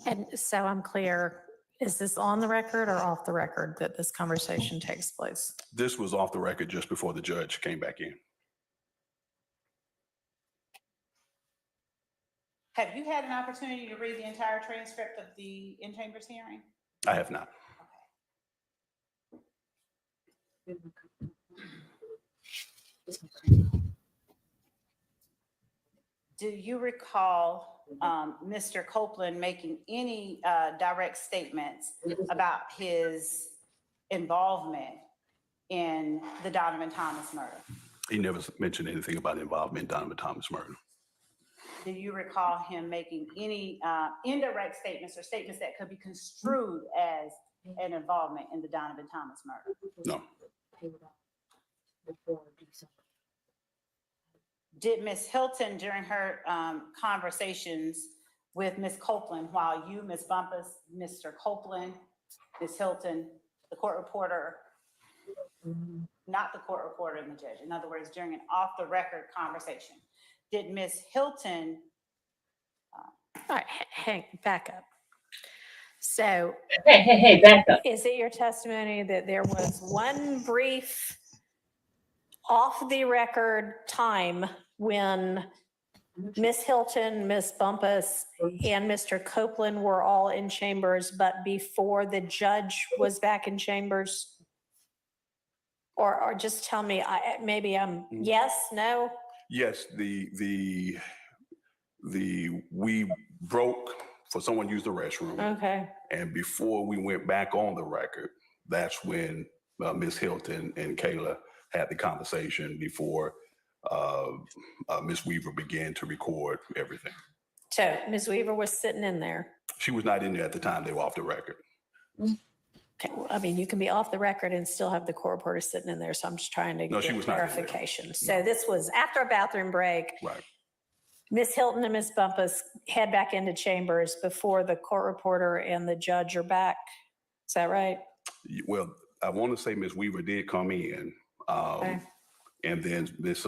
And so I'm clear, is this on the record or off the record that this conversation takes place? This was off the record just before the judge came back in. Have you had an opportunity to read the entire transcript of the in-chambers hearing? I have not. Do you recall Mr. Copeland making any direct statements about his involvement in the Donovan Thomas murder? He never mentioned anything about involvement in Donovan Thomas murder. Do you recall him making any indirect statements or statements that could be construed as an involvement in the Donovan Thomas murder? No. Did Ms. Hilton, during her conversations with Ms. Copeland, while you, Ms. Bumpus, Mr. Copeland, Ms. Hilton, the court reporter, not the court reporter and the judge, in other words, during an off-the-record conversation, did Ms. Hilton? All right, hang, back up. So. Hey, back up. Is it your testimony that there was one brief off-the-record time when Ms. Hilton, Ms. Bumpus, and Mr. Copeland were all in chambers, but before the judge was back in chambers? Or just tell me, maybe I'm, yes, no? Yes, we broke for someone used the restroom. Okay. And before we went back on the record, that's when Ms. Hilton and Kayla had the conversation before Ms. Weaver began to record everything. So Ms. Weaver was sitting in there. She was not in there at the time they were off the record. Okay, well, I mean, you can be off the record and still have the court reporter sitting in there, so I'm just trying to No, she get was not in there. clarification. So this was after a bathroom break. Right. Ms. Hilton and Ms. Bumpus head back into chambers before the court reporter and the judge are back. Is that right? Well, I want to say Ms. Weaver did come in. Okay. And then Ms.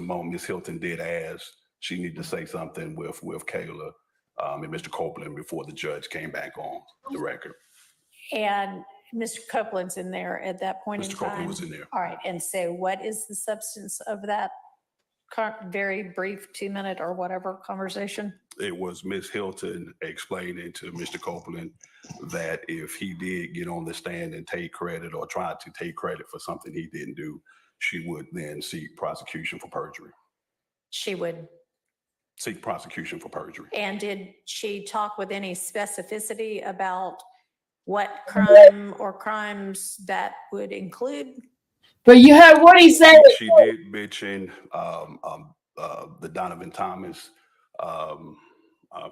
Hilton did ask, she needed to say something with Kayla and Mr. Copeland before the judge came back on the record. And Mr. Copeland's in there at that point in Mr. time? Copeland was in there. All right, and so what is the substance of that very brief 2-minute or whatever conversation? It was Ms. Hilton explaining to Mr. Copeland that if he did get on the stand and take credit or try to take credit for something he didn't do, she would then seek prosecution for perjury. She would. Seek prosecution for perjury. And did she talk with any specificity about what crime or crimes that would include? But you heard what he said. She did mention the Donovan Thomas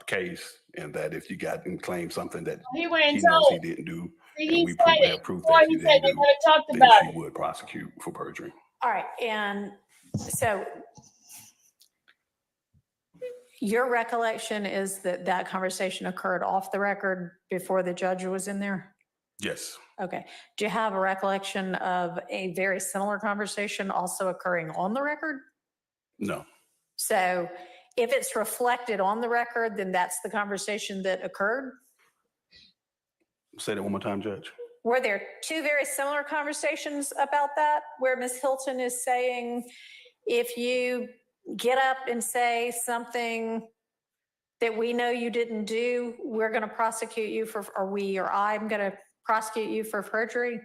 case, and that if you got and claim something that He went and he knows told. he didn't do, See, and he we said prove, it have proof before that he he said didn't they do, would have talked then about she it. would prosecute for perjury. All right, and so your recollection is that that conversation occurred off the record before the judge was in there? Yes. Okay. Do you have a recollection of a very similar conversation also occurring on the record? No. So if it's reflected on the record, then that's the conversation that occurred? Say that one more time, Judge. Were there two very similar conversations about that where Ms. Hilton is saying, if you get up and say something that we know you didn't do, we're going to prosecute you for, or we, or I'm going to prosecute you for perjury?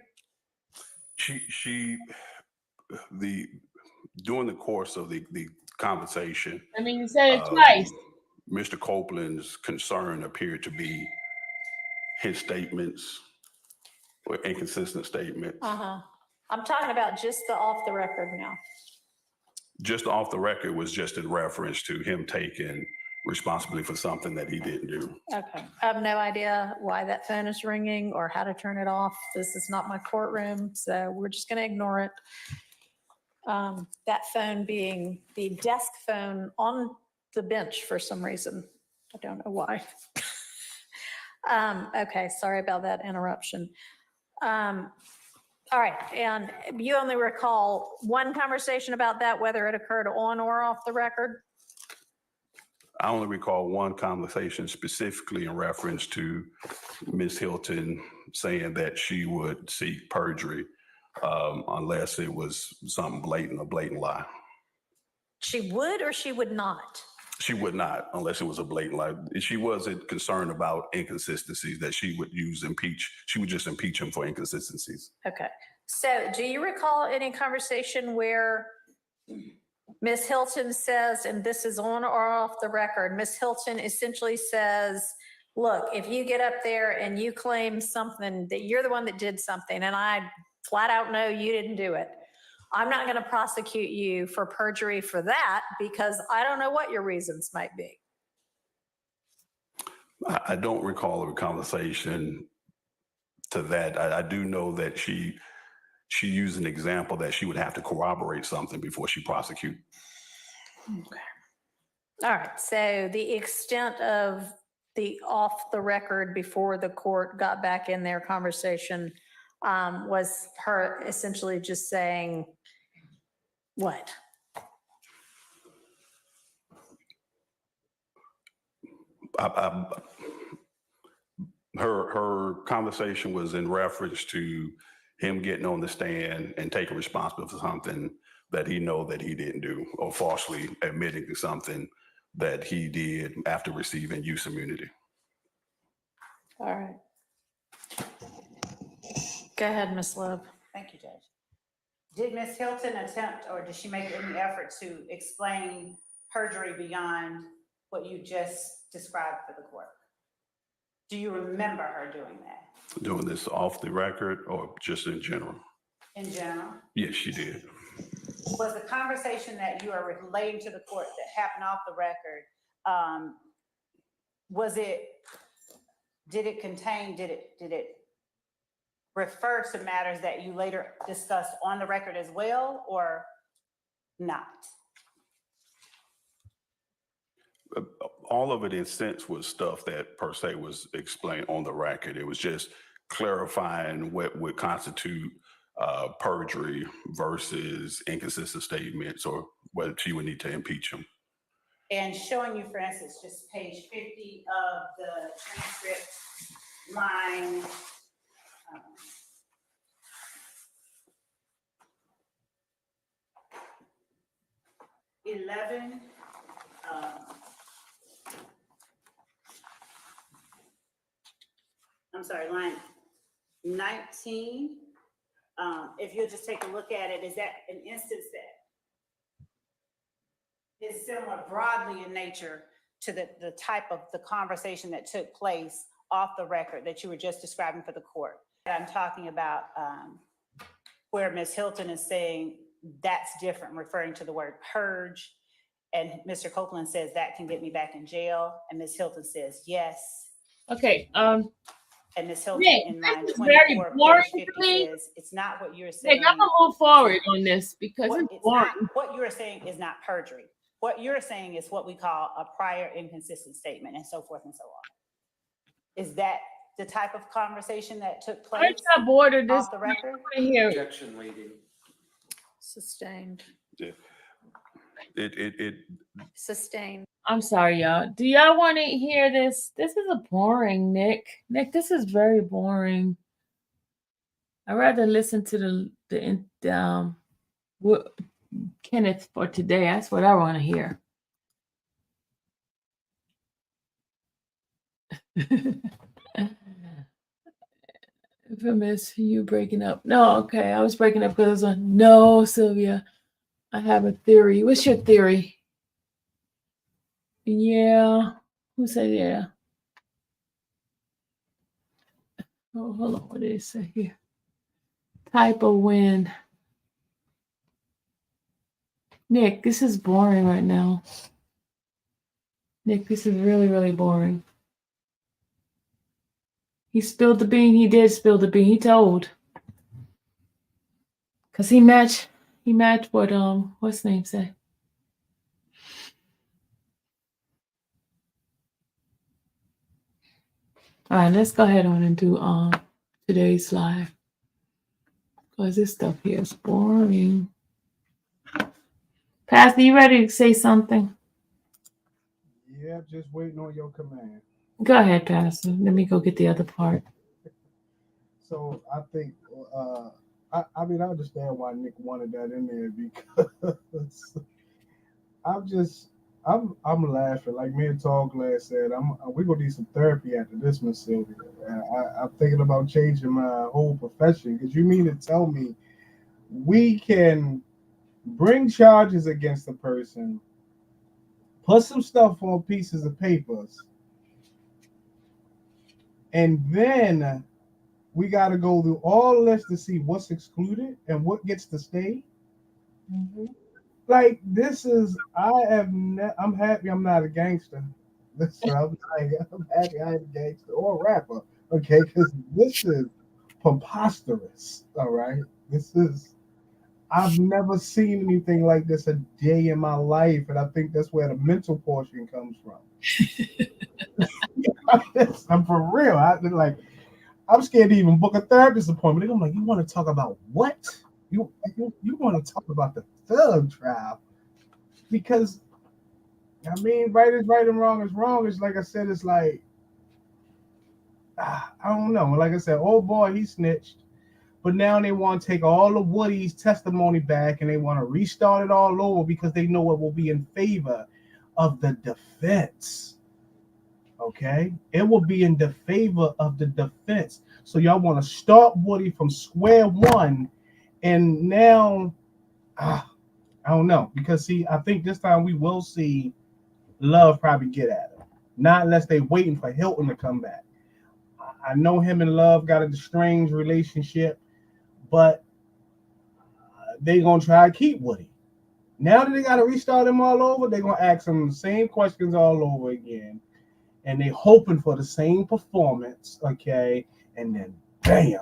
During the course of the conversation, I mean, you said it twice. Mr. Copeland's concern appeared to be his statements or inconsistent statements. I'm talking about just the off the record now. Just off the record was just in reference to him taking responsibility for something that he didn't do. Okay. I have no idea why that phone is ringing or how to turn it off. This is not my courtroom, so we're just going to ignore it. That phone being the desk phone on the bench for some reason. I don't know why. Okay, sorry about that interruption. All right, and you only recall one conversation about that, whether it occurred on or off the record? I only recall one conversation specifically in reference to Ms. Hilton saying that she would seek perjury unless it was something blatant, a blatant lie. She would or she would not? She would not, unless it was a blatant lie. She wasn't concerned about inconsistencies that she would use she would just impeach him for inconsistencies. Okay, so do you recall any conversation where Ms. Hilton says, and this is on or off the record, Ms. Hilton essentially says, look, if you get up there and you claim something that you're the one that did something, and I flat out know you didn't do it, I'm not going to prosecute you for perjury for that because I don't know what your reasons might be. I don't recall a conversation to that. I do know that she used an example that she would have to corroborate something before she prosecute. Okay. All right. So the extent of the off the record before the court got back in their conversation was her essentially just saying what? Her conversation was in reference to him getting on the stand and taking responsibility for something that he know that he didn't do, or falsely admitting to something that he did after receiving use immunity. All right. Go ahead, Ms. Love. Thank you, Judge. Did Ms. Hilton attempt, or did she make any effort to explain perjury beyond what you just described for the court? Do you remember her doing that? Doing this off the record or just in general? In general? Yes, she did. Was the conversation that you are relating to the court that happened off the record, did it refer to matters that you later discussed on the record as well, or not? All of it in sense was stuff that per se was explained on the record. It was just clarifying what would constitute perjury versus inconsistent statements, or whether she would need to impeach him. And showing you, for instance, just page 50 of the transcript, line 11. I'm sorry, line 19. If you'll just take a look at it, is that an instance that is similar broadly in nature to the type of the conversation that took place off the record that you were just describing for the court? I'm talking about where Ms. Hilton is saying that's different, referring to the word purge. And Mr. Copeland says that can get me back in jail. And Ms. Hilton says yes. Okay. And Ms. Hilton Nick, in line this is very 24, boring page 50 to me. says it's not what you're saying. Nick, I'm gonna move forward on this because it's boring. What you're saying is not perjury. What you're saying is what we call a prior inconsistent statement, and so forth and so on. Is that the type of conversation that took place? Aren't you bored of this? Off the record? I hear it. Objection, lady. Sustained. Yeah. Sustained. I'm sorry, y'all. Do y'all want to hear this? This is a boring, Nick. Nick, this is very boring. I'd rather listen to the Kenneth for today. That's what I want to hear. Infamous, you breaking up. No, okay. I was breaking up because I was on. No, Sylvia. I have a theory. What's your theory? Yeah. Who said yeah? Oh, hold on. What did it say here? Type of wind. Nick, this is boring right now. Nick, this is really, really boring. He spilled the bean. He did spill the bean. He told. Because he matched what, what's his name say? All right, let's go ahead on and do today's live. Because this stuff here is boring. Pastor, you ready to say something? Yeah, just waiting on your command. Go ahead, Pastor. Let me go get the other part. So I think, I understand why Nick wanted that in there because I'm laughing. Like me and Tall Glass said, we're gonna need some therapy after this, Miss Sylvia. I'm thinking about changing my whole profession. Because you mean to tell me we can bring charges against the person, put some stuff on pieces of papers, and then we got to go through all this to see what's excluded and what gets to stay. Like, this is, I'm happy I'm not a gangster. Listen, I'm happy I ain't a gangster or a rapper, okay? Because this is preposterous, all right? I've never seen anything like this a day in my life, and I think that's where the mental portion comes from. I'm for real. I'm scared to even book a therapist appointment. I'm like, you want to talk about what? You want to talk about the thug trial? Because, I mean, right is right and wrong is wrong. It's like I said, it's like, I don't know. Like I said, oh boy, he snitched. But now they want to take all of Woody's testimony back and they want to restart it all over because they know it will be in favor of the defense. Okay? It will be in the favor of the defense. So y'all want to start Woody from square one. And now, I don't know. Because, see, I think this time we will see Love probably get at him. Not unless they waiting for Hilton to come back. I know him and Love got a strange relationship. But they're going to try to keep Woody. Now that they got to restart him all over, they're going to ask him the same questions all over again. And they're hoping for the same performance, okay? And then, bam,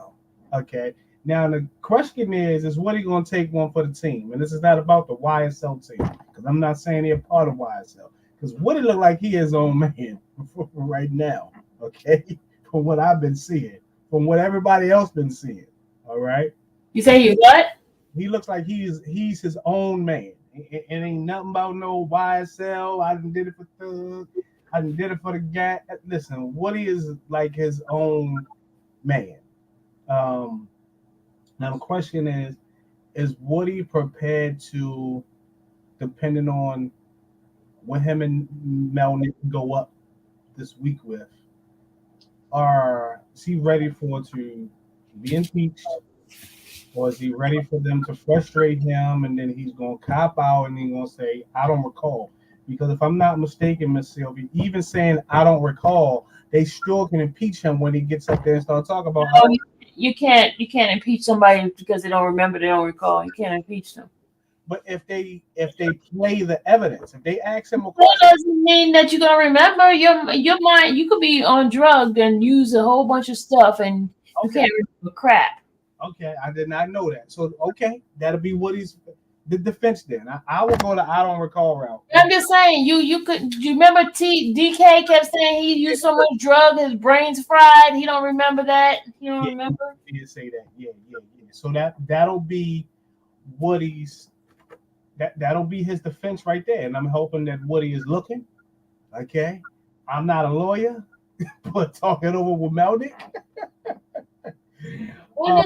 okay? Now, the question is Woody going to take one for the team? And this is not about the YSL team, because I'm not saying they're part of YSL. Because Woody look like he his own man right now, okay? From what I've been seeing, from what everybody else been seeing, all right? You say he what? He looks like he's his own man. It ain't nothing about no YSL. I done did it for Thug. I done did it for the guy. Listen, Woody is like his own man. Now the question is Woody prepared to, depending on what him and Melnick go up this week with, is he ready to be impeached? Or is he ready for them to frustrate him and then he's going to cop out and he's going to say, I don't recall? Because if I'm not mistaken, Miss Sylvie, even saying I don't recall, they still can impeach him when he gets up there and start talking about how you can't impeach somebody because they don't remember, they don't recall. You can't impeach them. But if they play the evidence, if they ask him a question, that doesn't mean that you're gonna remember. Your mind, you could be on drugs and use a whole bunch of stuff and you can't remember crap. Okay, I did not know that. So okay, that'll be Woody's the defense then. I will go to I don't recall route. I'm just saying, you remember DK kept saying he used so much drug, his brain's fried. He don't remember that. You don't remember? He did say that. Yeah. So that'll be Woody's. That'll be his defense right there. And I'm hoping that Woody is looking. Okay. I'm not a lawyer, but talking over with Melnick. Well,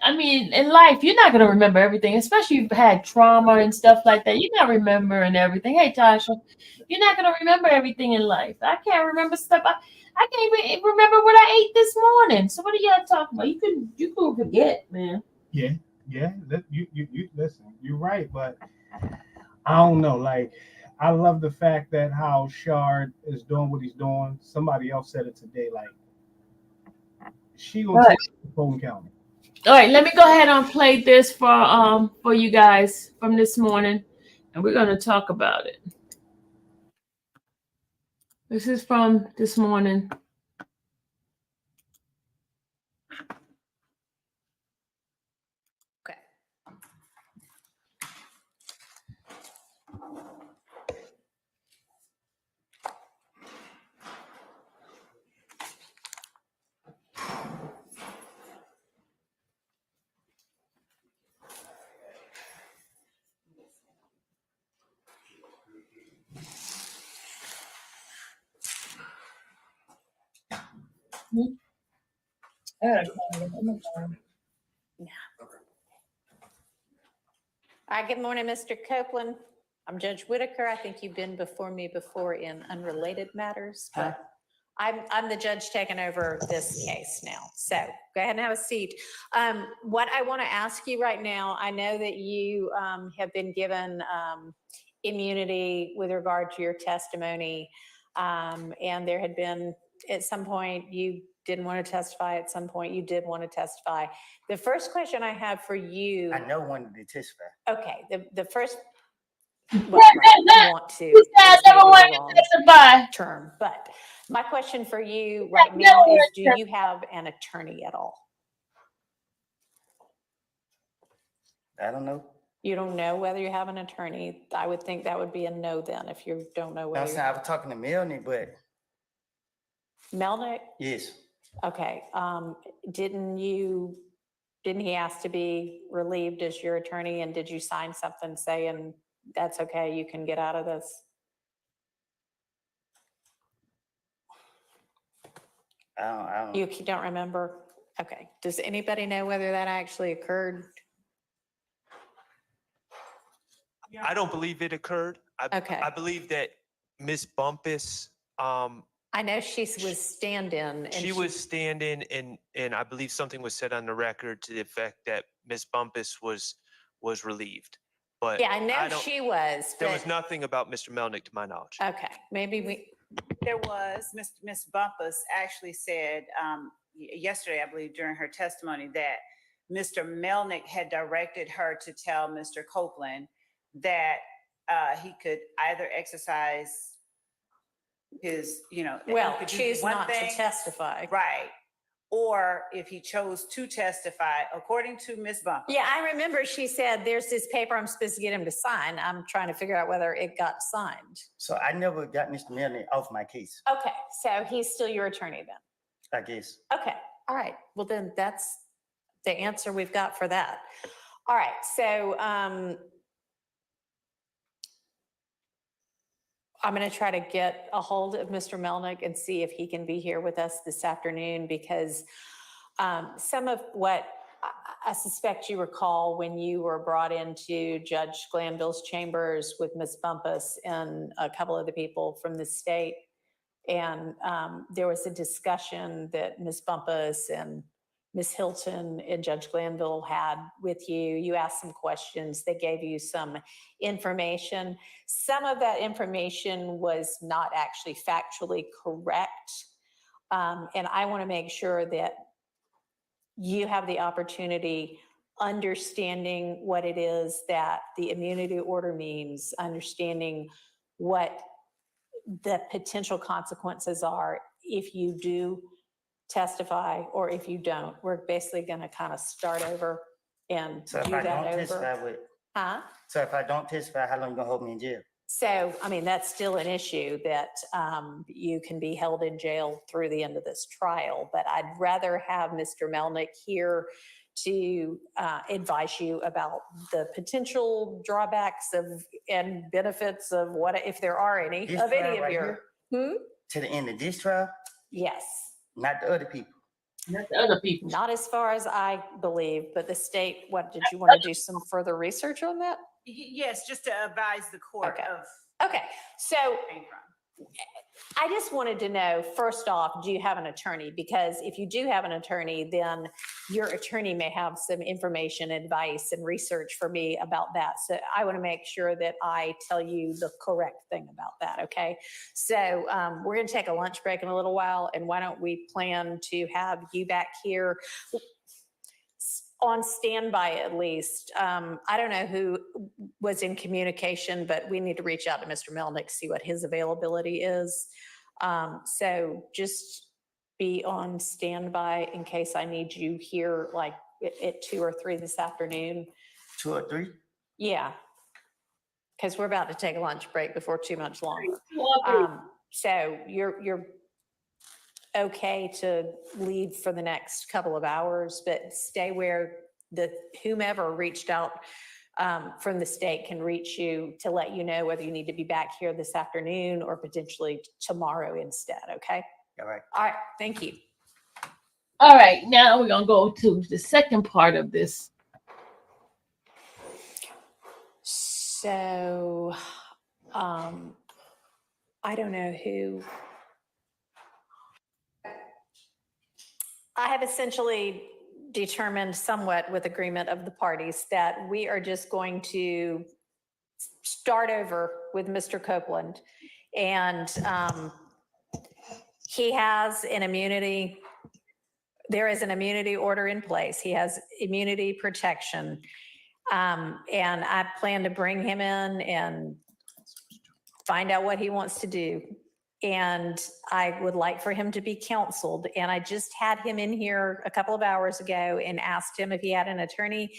I mean, in life, you're not going to remember everything, especially if you've had trauma and stuff like that. You're not remembering everything. Hey, Tasha, you're not going to remember everything in life. I can't remember stuff. I can't even remember what I ate this morning. So what are y'all talking about? You could forget, man. Yeah. You listen, you're right, but I don't know. Like, I love the fact that how Shard is doing what he's doing. Somebody else said it today, like, she gonna take the phone county. All right, let me go ahead and play this for you guys from this morning, and we're gonna talk about it. This is from this morning. Okay. Hi, good morning, Mr. Copeland. I'm Judge Whitaker. I think you've been before me before in unrelated matters, but I'm the judge taking over this case now. So go ahead and have a seat. What I want to ask you right now, I know that you have been given immunity with regard to your testimony. And there had been, at some point, you didn't want to testify. At some point, you did want to testify. The first question I have for you. I never wanted to testify. Okay, the first. Well, right, want to. He said, I never wanted to testify. Term, but my question for you right now is, do you have an attorney at all? I don't know. You don't know whether you have an attorney. I would think that would be a no then, if you don't know whether. I was talking to Melanie, but. Melnick? Yes. Okay, didn't he ask to be relieved as your attorney, and did you sign something saying that's okay, you can get out of this? I don't. You don't remember? Okay. Does anybody know whether that actually occurred? I don't believe it occurred. Okay. I believe that Ms. Bumpus, I know she was stand-in. she was standing and I believe something was said on the record to the effect that Ms. Bumpus was relieved. But Yeah, I know she was. There but- was nothing about Mr. Melnick to my knowledge. Okay, maybe we. There was, Ms. Bumpus actually said yesterday, I believe, during her testimony, that Mr. Melnick had directed her to tell Mr. Copeland that he could either exercise his, Well, he could do choose one not thing, to testify. right? Or if he chose to testify, according to Ms. Bumpus. Yeah, I remember she said, there's this paper I'm supposed to get him to sign. I'm trying to figure out whether it got signed. So I never got Mr. Melanie off my case, Okay, so he's still your attorney then? I guess. Okay, all right. Well, then that's the answer we've got for that. All right, so I'm going to try to get a hold of Mr. Melnick and see if he can be here with us this afternoon, because some of what I suspect you recall when you were brought into Judge Glanville's chambers with Ms. Bumpus and a couple of the people from the state. And there was a discussion that Ms. Bumpus and Ms. Hilton and Judge Glanville had with you. You asked some questions. They gave you some information. Some of that information was not actually factually correct. And I want to make sure that you have the opportunity, understanding what it is that the immunity order means, understanding what the potential consequences are if you do testify or if you don't. We're basically going to kind of start over and So if do I that don't testify, over. Huh? So if I don't testify, how long you gonna hold me in jail? So, I mean, that's still an issue that you can be held in jail through the end of this trial, but I'd rather have Mr. Melnick here to advise you about the potential drawbacks and benefits of what, if there are any, This of any trial of right your. To the end of this trial, Yes. not the other people. Not the other people. Not as far as I believe, but the state, what, did you want to do some further research on that? Yes, just to advise the court Okay. of. Okay, so I just wanted to know, first off, do you have an attorney? Because if you do have an attorney, then your attorney may have some information, advice, and research for me about that. So I want to make sure that I tell you the correct thing about that, okay? So we're going to take a lunch break in a little while, and why don't we plan to have you back here on standby at least. I don't know who was in communication, but we need to reach out to Mr. Melnick, see what his availability is. So just be on standby in case I need you here like at 2 or 3 this afternoon. 2 or 3? Yeah, because we're about to take a lunch break before too much longer. So you're okay to leave for the next couple of hours, but stay where whomever reached out from the state can reach you to let you know whether you need to be back here this afternoon or potentially tomorrow instead, okay? All right. All right, thank you. All right, now we're gonna go to the second part of this. So, I don't know who I have essentially determined somewhat with agreement of the parties that we are just going to start over with Mr. Copeland. And he has an immunity. There is an immunity order in place. He has immunity protection. And I plan to bring him in and find out what he wants to do. And I would like for him to be counseled. And I just had him in here a couple of hours ago and asked him if he had an attorney.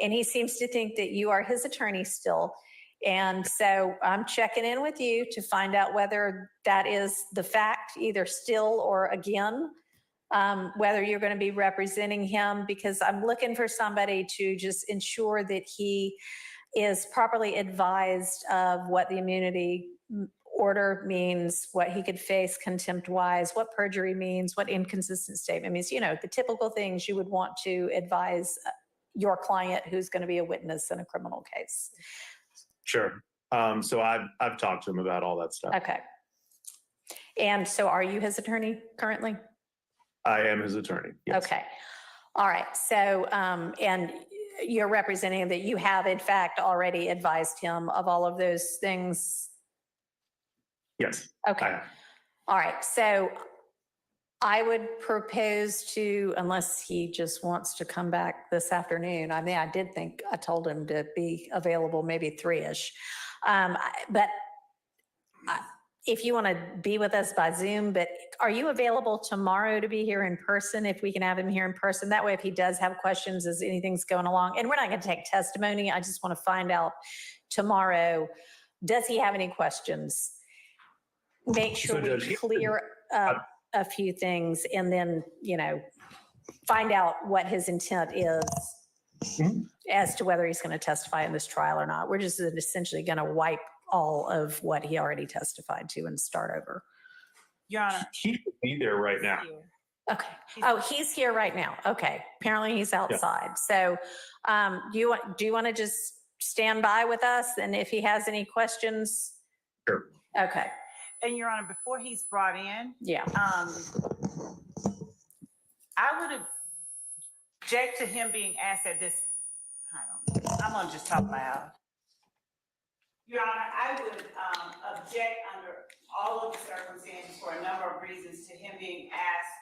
And he seems to think that you are his attorney still. And so I'm checking in with you to find out whether that is the fact, either still or again, whether you're going to be representing him, because I'm looking for somebody to just ensure that he is properly advised of what the immunity order means, what he could face contempt-wise, what perjury means, what inconsistent statement means, the typical things you would want to advise your client who's going to be a witness in a criminal case. Sure. So I've talked to him about all that stuff. Okay. And so are you his attorney currently? I am his attorney. Yes. Okay. All right. So, and you're representing that you have in fact already advised him of all of those things. Yes. Okay. All right. So I would propose to, unless he just wants to come back this afternoon. I mean, I did think I told him to be available maybe 3-ish. But if you want to be with us by Zoom, but are you available tomorrow to be here in person if we can have him here in person? That way, if he does have questions as anything's going along, and we're not going to take testimony, I just want to find out tomorrow, does he have any questions? Make sure we clear up a few things and then, find out what his intent is as to whether he's going to testify in this trial or not. We're just essentially going to wipe all of what he already testified to and start over. Your Honor. He could be there right now. Okay. Oh, he's here right now. Okay. Apparently he's outside. So do you want to just stand by with us? And if he has any questions? Sure. Okay. And Your Honor, before he's brought in, yeah, I would object to him being asked at this. I'm gonna just talk loud. Your Honor, I would object under all of the circumstances for a number of reasons to him being asked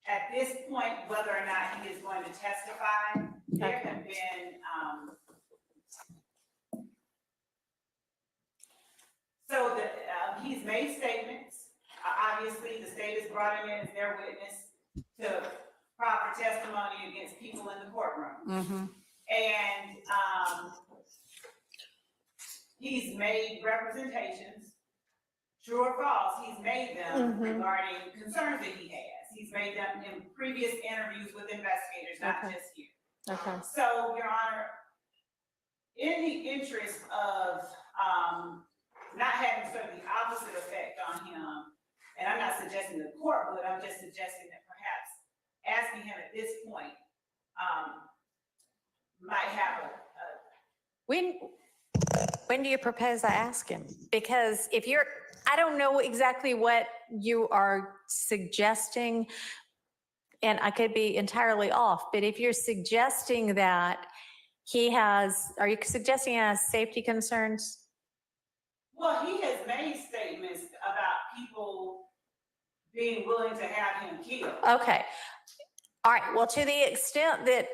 at this point whether or not he is going to testify. There have been so that he's made statements. Obviously, the state has brought him in as their witness to proper testimony against people in the courtroom. And he's made representations, true or false, he's made them regarding concerns that he has. He's made them in previous interviews with investigators, not just here. Okay. So, Your Honor, in the interest of not having sort of the opposite effect on him, and I'm not suggesting the court would, I'm just suggesting that perhaps asking him at this point might have a When do you propose I ask him? Because I don't know exactly what you are suggesting, and I could be entirely off, but if you're suggesting that are you suggesting he has safety concerns? Well, he has made statements about people being willing to have him killed. Okay. All right. Well, to the extent that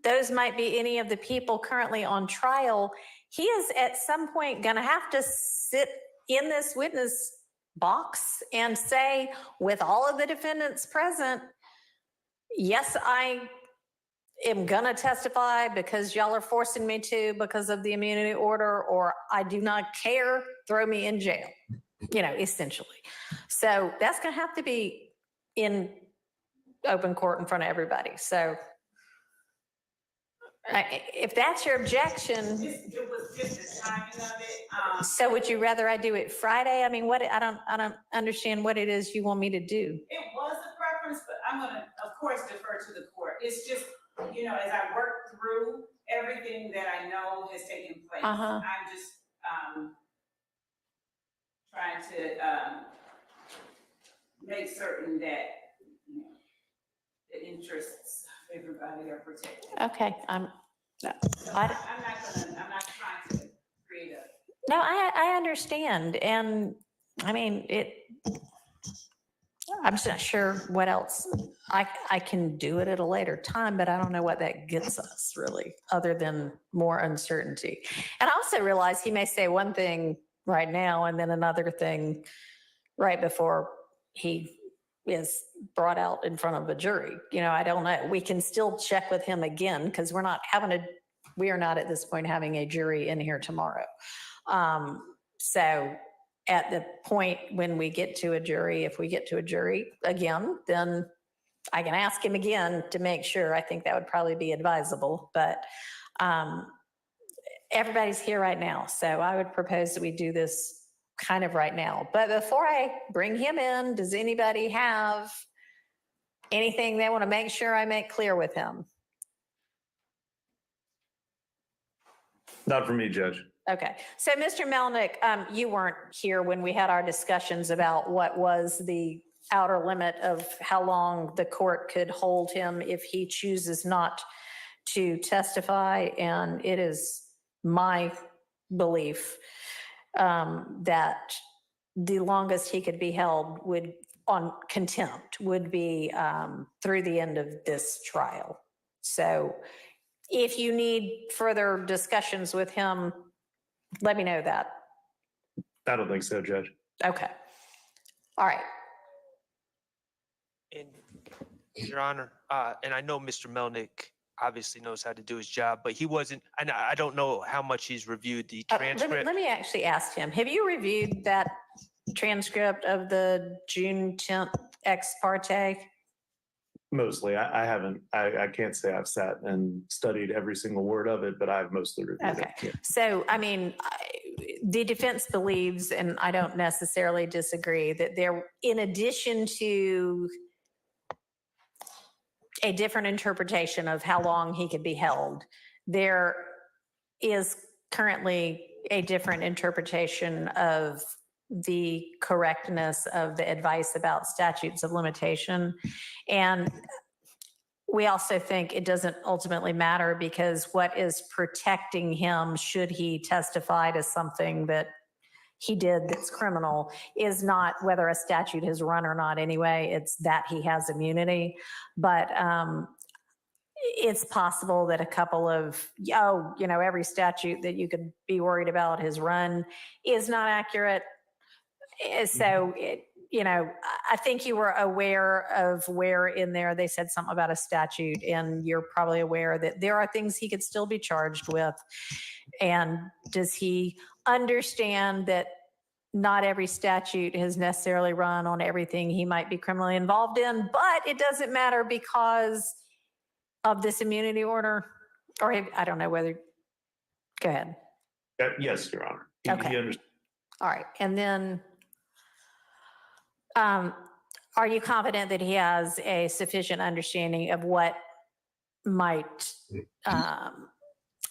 those might be any of the people currently on trial, he is at some point going to have to sit in this witness box and say, with all of the defendants present, yes, I am going to testify because y'all are forcing me to because of the immunity order, or I do not care, throw me in jail, essentially. So that's going to have to be in open court in front of everybody. So if that's your objection, it was just the timing of it. So would you rather I do it Friday? I mean, I don't understand what it is you want me to do. It was a preference, but I'm going to, of course, defer to the court. It's just, as I work through everything that I know has taken place, I'm just trying to make certain that, you know, the interests of everybody are protected. Okay, I'm I'm not trying to create a. no, I understand. And I mean, I'm just not sure what else. I can do it at a later time, but I don't know what that gets us really, other than more uncertainty. And I also realize he may say one thing right now and then another thing right before he is brought out in front of a jury. You know, I don't know. We can still check with him again because we are not at this point having a jury in here tomorrow. So at the point when we get to a jury, if we get to a jury again, then I can ask him again to make sure. I think that would probably be advisable, but everybody's here right now. So I would propose that we do this kind of right now. But before I bring him in, does anybody have anything they want to make sure I make clear with him? Not for me, Judge. Okay, so Mr. Melnick, you weren't here when we had our discussions about what was the outer limit of how long the court could hold him if he chooses not to testify. And it is my belief that the longest he could be held would on contempt would be through the end of this trial. So if you need further discussions with him, let me know that. I don't think so, Judge. Okay. All right. And Your Honor, and I know Mr. Melnick obviously knows how to do his job, but he wasn't, and I don't know how much he's reviewed the transcript. Let me actually ask him, have you reviewed that transcript of the June 10th ex parte? Mostly. I haven't. I can't say I've sat and studied every single word of it, but I've mostly reviewed Okay. it. So, I mean, the defense believes, and I don't necessarily disagree, that there, in addition to a different interpretation of how long he could be held, there is currently a different interpretation of the correctness of the advice about statutes of limitation. And we also think it doesn't ultimately matter because what is protecting him should he testify to something that he did that's criminal is not whether a statute has run or not anyway. It's that he has immunity. But it's possible that a couple of, every statute that you could be worried about has run is not accurate. So, I think you were aware of where in there they said something about a statute, and you're probably aware that there are things he could still be charged with. And does he understand that not every statute has necessarily run on everything he might be criminally involved in, but it doesn't matter because of this immunity order? Or I don't know whether, go ahead. Yes, Your Honor. Okay. He understands. All right. And then, are you confident that he has a sufficient understanding of what might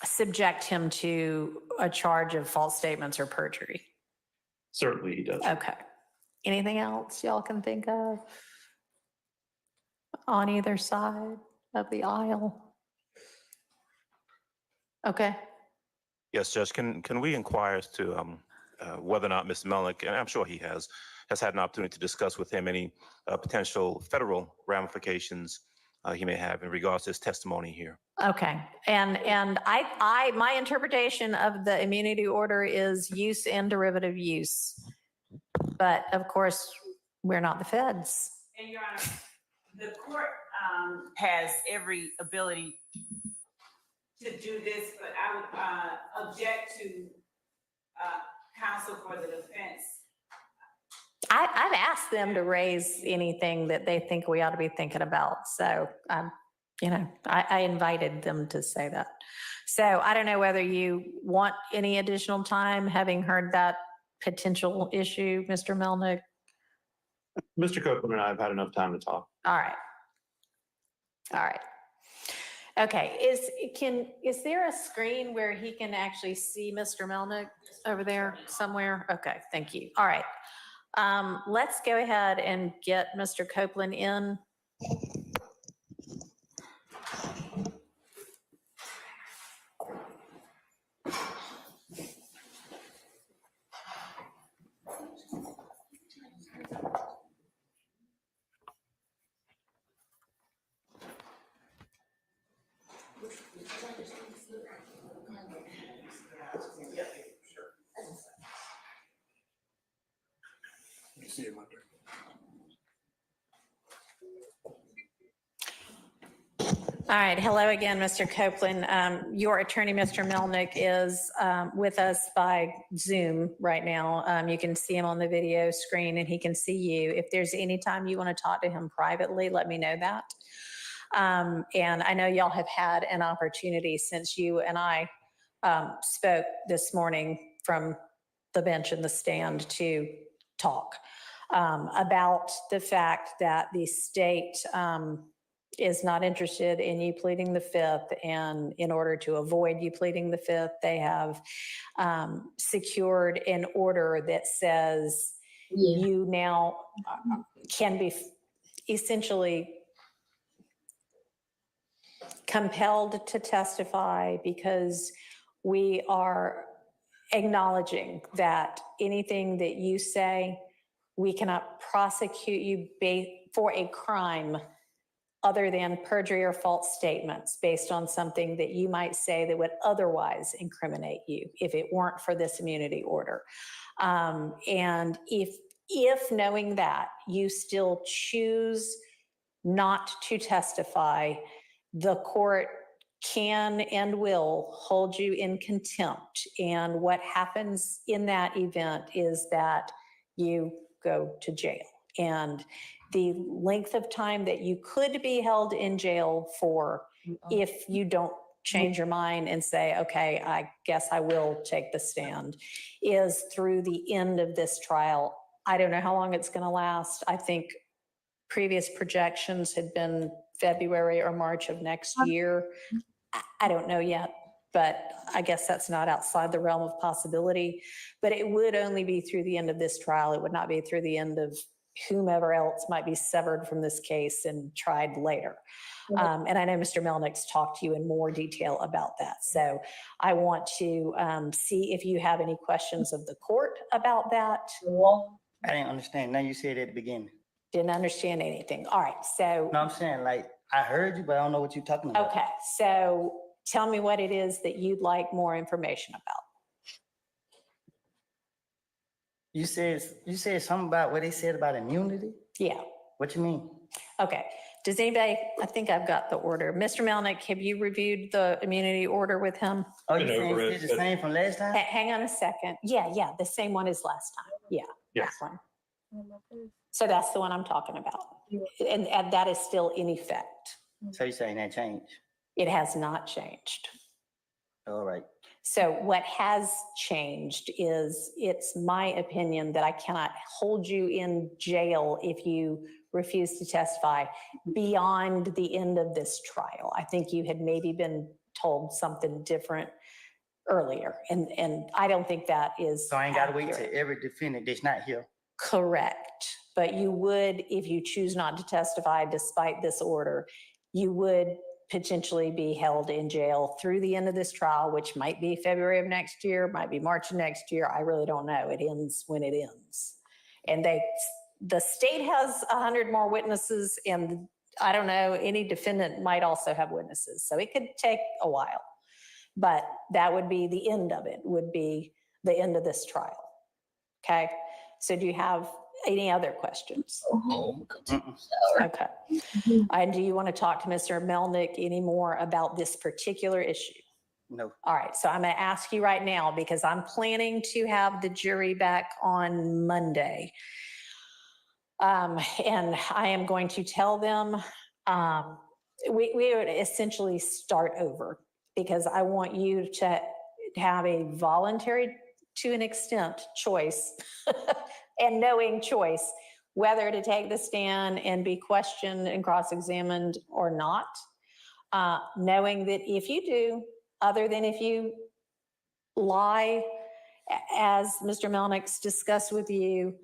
subject him to a charge of false statements or perjury? Certainly he does. Okay. Anything else y'all can think of on either side of the aisle? Okay. Yes, Judge, can we inquire as to whether or not Mr. Melnick, and I'm sure he has had an opportunity to discuss with him any potential federal ramifications he may have in regards to his testimony here? Okay. And I my interpretation of the immunity order is use and derivative use. But of course, we're not the feds. And Your Honor, the court has every ability to do this, but I would object to counsel for the defense. I've asked them to raise anything that they think we ought to be thinking about. So, I invited them to say that. So I don't know whether you want any additional time, having heard that potential issue, Mr. Melnick. Mr. Copeland and I have had enough time to talk. All right. Okay, is there a screen where he can actually see Mr. Melnick over there somewhere? Okay, thank you. All right. Let's go ahead and get Mr. Copeland in. All right. Hello again, Mr. Copeland. Your attorney, Mr. Melnick, is with us by Zoom right now. You can see him on the video screen and he can see you. If there's any time you want to talk to him privately, let me know that. And I know y'all have had an opportunity since you and I spoke this morning from the bench and the stand to talk about the fact that the state is not interested in you pleading the fifth, and in order to avoid you pleading the fifth, they have secured an order that says you now can be essentially compelled to testify because we are acknowledging that anything that you say, we cannot prosecute you for a crime other than perjury or false statements based on something that you might say that would otherwise incriminate you if it weren't for this immunity order. And if knowing that you still choose not to testify, the court can and will hold you in contempt. And what happens in that event is that you go to jail. And the length of time that you could be held in jail for if you don't change your mind and say, okay, I guess I will take the stand, is through the end of this trial. I don't know how long it's going to last. I think previous projections had been February or March of next year. I don't know yet, but I guess that's not outside the realm of possibility. But it would only be through the end of this trial. It would not be through the end of whomever else might be severed from this case and tried later. And I know Mr. Melnick's talked to you in more detail about that. So I want to see if you have any questions of the court about that. I didn't understand. Now you said at the beginning. Didn't understand anything. All right, so. No, I'm saying like, I heard you, but I don't know what you're talking about. Okay, so tell me what it is that you'd like more information about. You said something about what they said about immunity? Yeah. What you mean? Okay. Does anybody, I think I've got the order. Mr. Melnick, have you reviewed the immunity order with him? Oh, you saying it's the same from last time? Hang on a second. Yeah, the same one as last time. Yeah, Yes. that one. So that's the one I'm talking about. And that is still in effect. So you're saying that changed? It has not changed. All right. So what has changed is it's my opinion that I cannot hold you in jail if you refuse to testify beyond the end of this trial. I think you had maybe been told something different earlier, and I don't think that is So I ain't got to wait accurate. till every defendant that's not here. Correct. But you would, if you choose not to testify despite this order, you would potentially be held in jail through the end of this trial, which might be February of next year, might be March of next year. I really don't know. It ends when it ends. And the state has 100 more witnesses, and I don't know, any defendant might also have witnesses. So it could take a while, but that would be the end of it, would be the end of this trial. Okay. So do you have any other questions? Okay. And do you want to talk to Mr. Melnick any more about this particular issue? No. All right. So I'm going to ask you right now, because I'm planning to have the jury back on Monday. And I am going to tell them we would essentially start over, because I want you to have a voluntary, to an extent, choice and knowing choice whether to take the stand and be questioned and cross-examined or not, knowing that if you do, other than if you lie, as Mr. Melnick's discussed with you,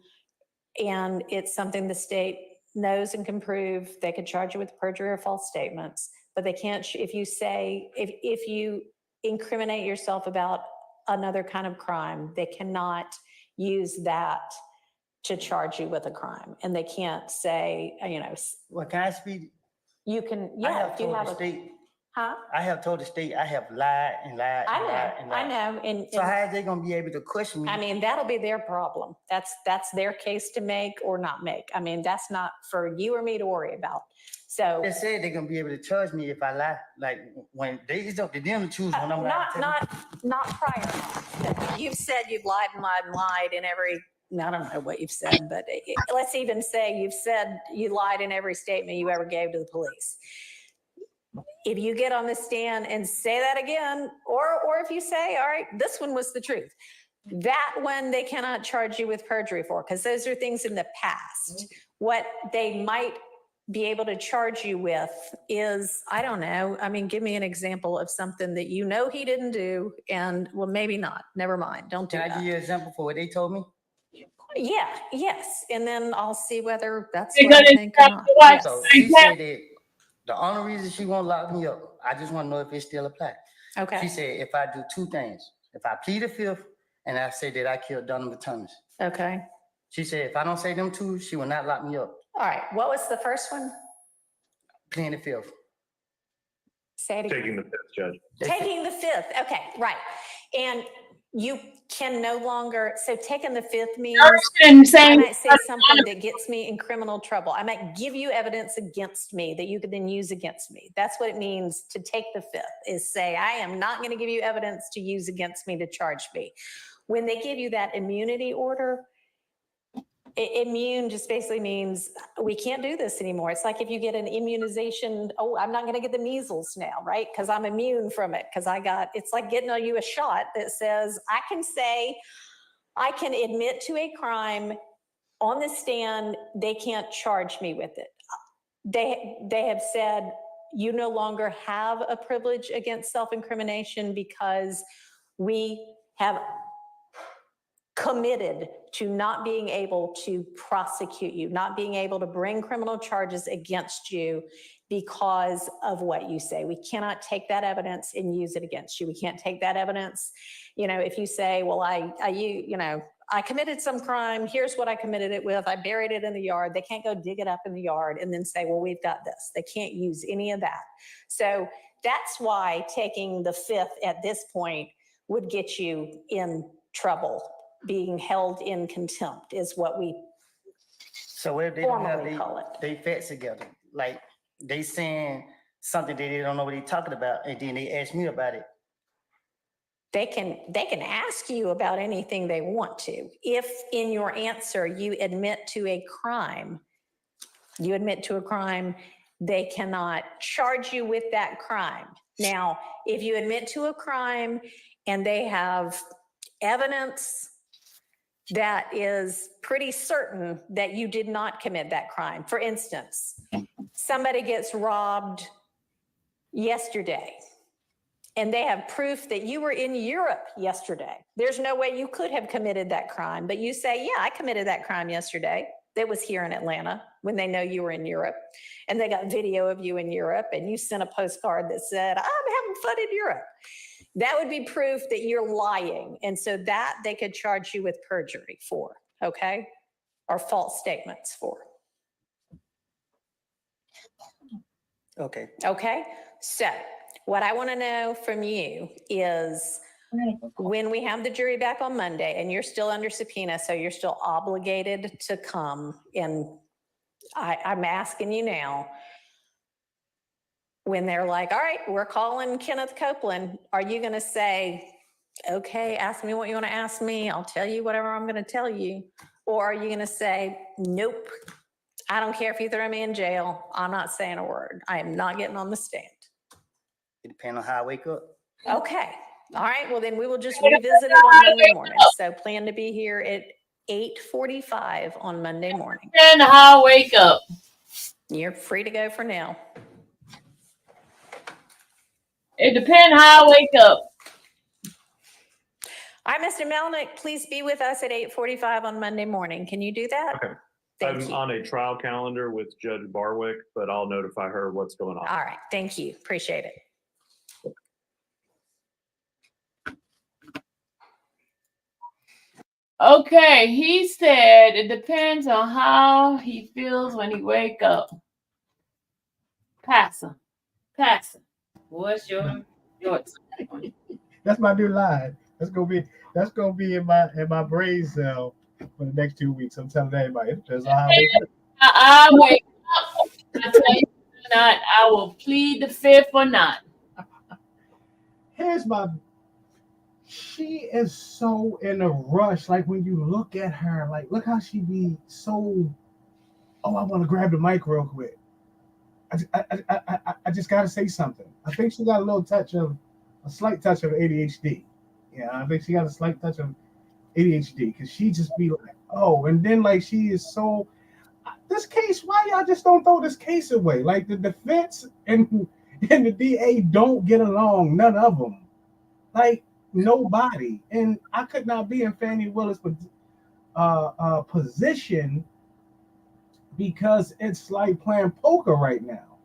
and it's something the state knows and can prove, they could charge you with perjury or false statements, but they can't, if you incriminate yourself about another kind of crime, they cannot use that to charge you with a crime. And they can't say, Well, can I speak? You can, I yeah, have if you told have the a, state, huh? I have told the state I have lied and lied I and lied and know, I lied. know. And So how is they gonna be able to question me? I mean, that'll be their problem. That's their case to make or not make. I mean, that's not for you or me to worry about. So They said they're gonna be able to charge me if I lie. Like when it's up to them to choose when I'm not prior. You've said you've lied and lied and lied in every, I don't know what you've said, but let's even say you've said you lied in every statement you ever gave to the police. If you get on the stand and say that again, or if you say, all right, this one was the truth, that one they cannot charge you with perjury for, because those are things in the past. What they might be able to charge you with is, I don't know, I mean, give me an example of something that you know he didn't do, and well, maybe not, never mind, don't do Can I that. give you an example for what they told me? Yeah, yes, and then I'll see whether that's You're what I gonna think or not. Yes. Yes. So she said that the only reason she won't lock me up, I just want to know if it still applies. Okay. She said if I do two things, if I plead the fifth and I say that I killed Donovan Thomas. Okay. She said if I don't say them two, she will not lock me up. All right, what was the first one? Pleading the fifth. Say it again. Taking the fifth, Judge. Taking the fifth, okay, right. And you can no longer, so taking the fifth means Person saying- I might say something that gets me in criminal trouble. I might give you evidence against me that you could then use against me. That's what it means to take the fifth, is say, I am not going to give you evidence to use against me to charge me. When they give you that immunity order, immune just basically means we can't do this anymore. It's like if you get an immunization, oh, I'm not going to get the measles now, right? Because I'm immune from it. Because it's like getting you a shot that says, I can say, I can admit to a crime on the stand, they can't charge me with it. They have said, you no longer have a privilege against self-incrimination because we have committed to not being able to prosecute you, not being able to bring criminal charges against you because of what you say. We cannot take that evidence and use it against you. We can't take that evidence. If you say, well, I committed some crime, here's what I committed it with, I buried it in the yard. They can't go dig it up in the yard and then say, well, we've got this. They can't use any of that. So that's why taking the fifth at this point would get you in trouble. Being held in contempt is what we So what if they don't have formally call it. they facts together? Like they saying something that they don't know what they're talking about, and then they ask me about it. They can ask you about anything they want to. If in your answer you admit to a crime, they cannot charge you with that crime. Now, if you admit to a crime and they have evidence that is pretty certain that you did not commit that crime. For instance, somebody gets robbed yesterday and they have proof that you were in Europe yesterday. There's no way you could have committed that crime, but you say, yeah, I committed that crime yesterday. That was here in Atlanta when they know you were in Europe, and they got video of you in Europe and you sent a postcard that said, I'm having fun in Europe. That would be proof that you're lying. And so that they could charge you with perjury for, okay? Or false statements for. Okay. Okay? So what I want to know from you is when we have the jury back on Monday and you're still under subpoena, so you're still obligated to come, and I'm asking you now, when they're like, all right, we're calling Kenneth Copeland, are you going to say, okay, ask me what you want to ask me, I'll tell you whatever I'm going to tell you? Or are you going to say, nope, I don't care if you throw me in jail, I'm not saying a word, I am not getting on the stand? It depends on how I wake up. Okay, all right, well then we will just revisit it on Monday morning. So plan to be here at 8:45 on Monday morning. And how I wake up. You're free to go for now. It depends how I wake up. All right, Mr. Melnick, please be with us at 8:45 on Monday morning. Can you do that? Okay. Thank I'm you. on a trial calendar with Judge Barwick, but I'll notify her what's going on. All right, thank you. Appreciate it. Okay, he said it depends on how he feels when he wake up. Pastor. What's your That's my new line. That's gonna be in my brain cell for the next 2 weeks. I'm telling everybody. It depends on how I wake up. I wake up. I tell you not, I will plead the fifth or not. She is so in a rush. Like when you look at her, like look how she be so. Oh, I want to grab the mic real quick. I just got to say something. I think she got a slight touch of ADHD. Yeah, I think she got a slight touch of ADHD because she just be like, oh, and then like she is so. This case, why y'all just don't throw this case away? Like the defense and the DA don't get along. None of them. Like nobody. And I could not be in Fannie Willis' position because it's like playing poker right now.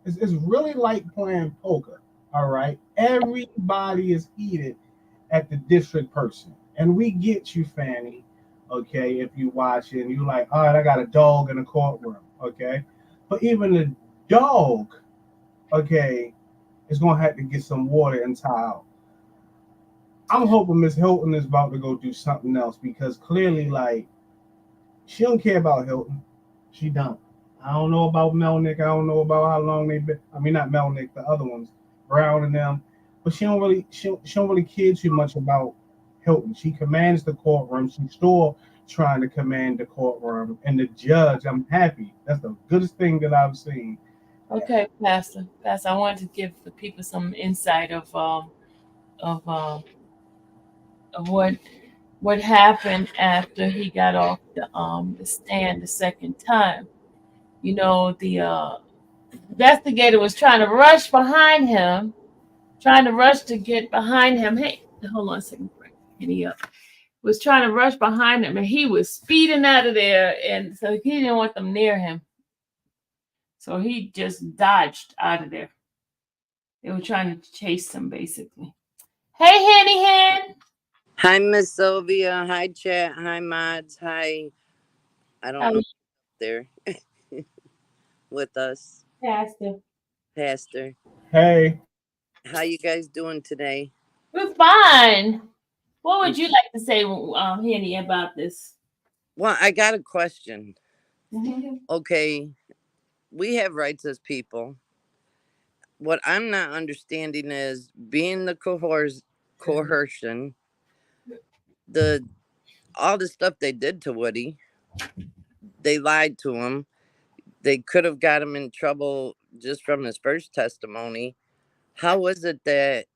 It's really like playing poker. All right. Everybody is heated at the district person. And we get you, Fannie. Okay, if you watch it and you like, all right, I got a dog in the courtroom. Okay. But even the dog, okay, is gonna have to get some water and towel. I'm hoping Miss Hilton is about to go do something else because clearly, like, she don't care about Hilton. She don't. I don't know about Melnick. I don't know about how long they've been. I mean, not Melnick, the other ones, Brown and them. But she don't really care too much about Hilton. She commands the courtroom. She's still trying to command the courtroom. And the judge, I'm happy. That's the goodest thing that I've seen. Okay, Pastor, I wanted to give the people some insight of what happened after he got off the stand the second time. You know, the investigator was trying to rush behind him, to get behind him. Hey, hold on a second, Kenny up. Was trying to rush behind him, and he was speeding out of there, and so he didn't want them near him. So he just dodged out of there. They were trying to chase him, basically. Hey, Henny Hen. Hi, Miss Sylvia. Hi, chat. Hi, mods. Hi. I don't know there with us. Pastor. Hey. How you guys doing today? We're fine. What would you like to say, Henny, about this? Well, I got a question. Okay, we have rights as people. What I'm not understanding is being the coercion, all the stuff they did to Woody. They lied to him. They could have got him in trouble just from his first testimony. How is it that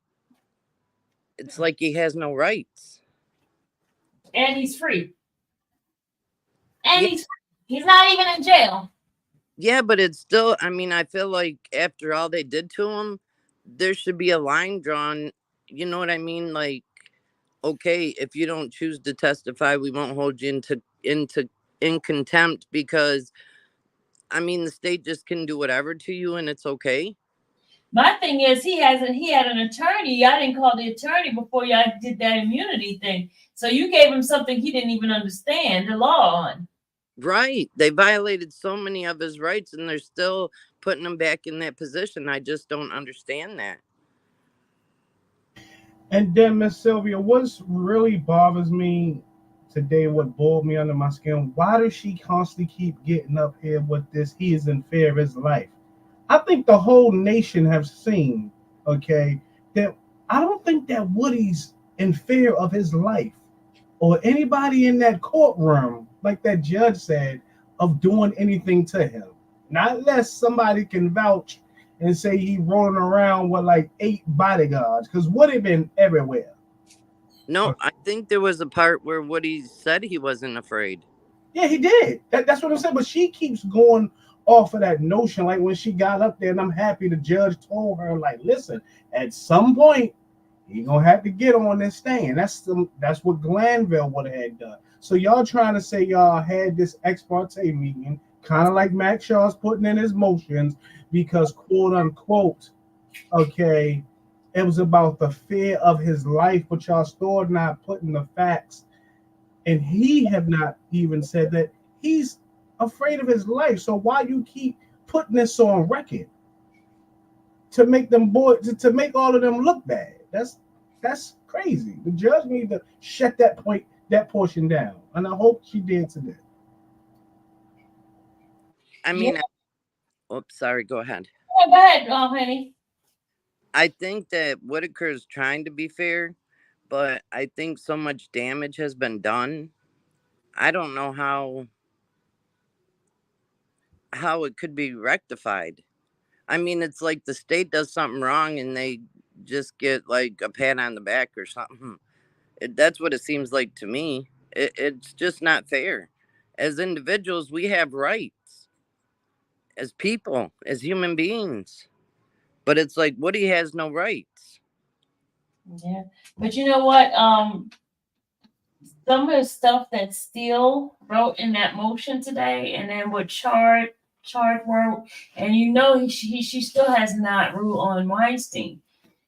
it's like he has no rights? And he's free. And he's not even in jail. Yeah, but it's still, I mean, I feel like after all they did to him, there should be a line drawn. You know what I mean? Like, okay, if you don't choose to testify, we won't hold you in contempt because, I mean, the state just can do whatever to you and it's okay. My thing is he had an attorney. I didn't call the attorney before y'all did that immunity thing. So you gave him something he didn't even understand the law on. Right. They violated so many of his rights and they're still putting him back in that position. I just don't understand that. And then, Miss Sylvia, what really bothers me today, what boiled me under my skin, why does she constantly keep getting up here with this? He is in fear of his life. I think the whole nation have seen, okay, that I don't think that Woody's in fear of his life or anybody in that courtroom, like that judge said, of doing anything to him. Not unless somebody can vouch and say he rolling around with like 8 bodyguards, because Woody been everywhere. No, I think there was a part where Woody said he wasn't afraid. Yeah, he did. That's what I'm saying. But she keeps going off of that notion, like when she got up there, and I'm happy the judge told her, like, listen, at some point, He gonna have to get on this stand. That's what Glanville would have had done. So y'all trying to say y'all had this ex parte meeting, kind of like Max Shaw's putting in his motions, because quote unquote, okay, it was about the fear of his life, but y'all still not putting the facts. And he have not even said that he's afraid of his life. So why you keep putting this on record to make them to make all of them look bad? That's crazy. The judge need to shut that portion down, and I hope she did today. I mean, oops, sorry. Go ahead. Oh, go ahead, honey. I think that Whitaker is trying to be fair, but I think so much damage has been done. I don't know how it could be rectified. I mean, it's like the state does something wrong and they just get like a pat on the back or something. That's what it seems like to me. It's just not fair. As individuals, we have rights as people, as human beings. But it's like Woody has no rights. Yeah, but you know what? Some of the stuff that Steele wrote in that motion today, and then what Chard wrote, and you know she still has not ruled on Weinstein.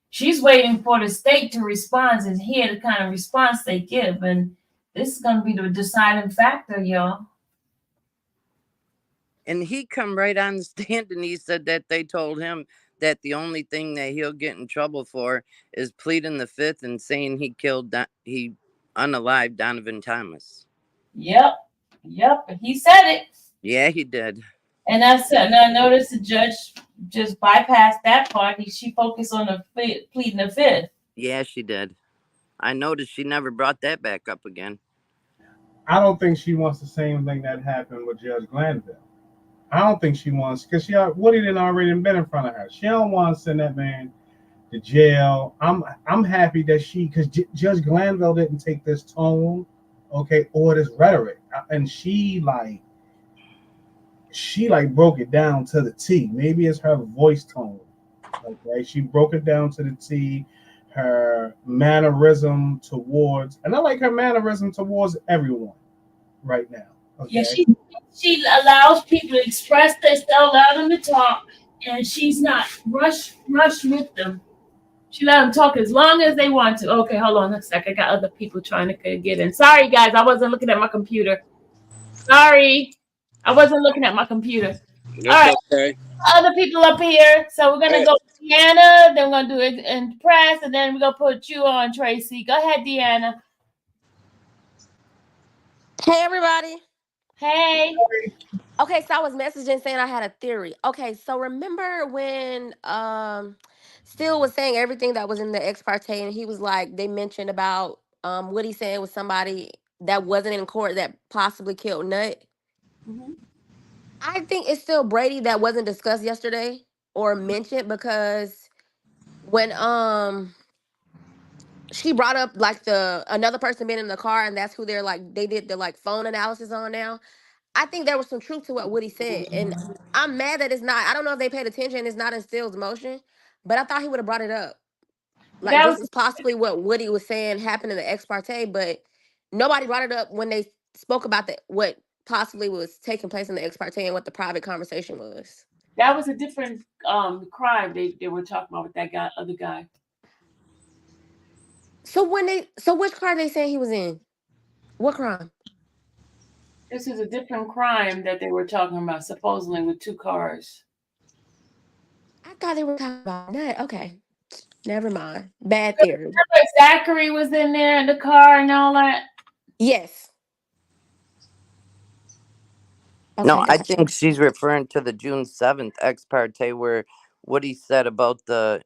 She's waiting for the state to respond and hear the kind of response they give, and this is going to be the deciding factor, y'all. And he come right on the stand and he said that they told him that the only thing that he'll get in trouble for is pleading the fifth and saying he unalived Donovan Thomas. Yep. He said it. Yeah, he did. And I noticed the judge just bypassed that part. She focused on the pleading the fifth. Yeah, she did. I noticed she never brought that back up again. I don't think she wants the same thing that happened with Judge Glanville. I don't think she wants, because Woody didn't already been in front of her. She don't want to send that man to jail. I'm happy that because Judge Glanville didn't take this tone, okay, or this rhetoric, and she broke it down to the T. Maybe it's her voice tone, okay. She broke it down to the T. Her mannerism towards, and I like her mannerism towards everyone right now. Okay? Yeah, she allows people to express themselves, allow them to talk, and she's not rush with them. She let them talk as long as they want to. Okay, hold on a sec. I got other people trying to get in. Sorry, guys, I wasn't looking at my computer. Sorry, I wasn't looking at my computer. That's all right, okay. Other people up here. So we're gonna go to Deanna, then we're gonna do it in press, and then we're gonna put you on, Tracy. Go ahead, Deanna. Hey, everybody. Hey. Okay, so I was messaging saying I had a theory. Okay, so remember when Steele was saying everything that was in the ex parte, and he was like, they mentioned about what he said was somebody that wasn't in court that possibly killed Nut. Mm-hmm. I think it's still Brady that wasn't discussed yesterday or mentioned, because when she brought up like another person being in the car, and that's who they did the like phone analysis on now. I think there was some truth to what Woody said, and I'm mad that it's not. I don't know if they paid attention. It's not in Steele's motion, but I thought he would have brought it up. Like, this is possibly what Woody was saying happened in the ex parte, but nobody brought it up when they spoke about what possibly was taking place in the ex parte and what the private conversation was. That was a different crime they were talking about with that other guy. So which car are they saying he was in? What crime? This is a different crime that they were talking about, supposedly with two cars. I thought they were talking about that. Okay. Never mind. Bad theory. Remember Zachary was in there in the car and all that? Yes. Okay, no, I think she's referring to the June 7th ex parte where Woody said about not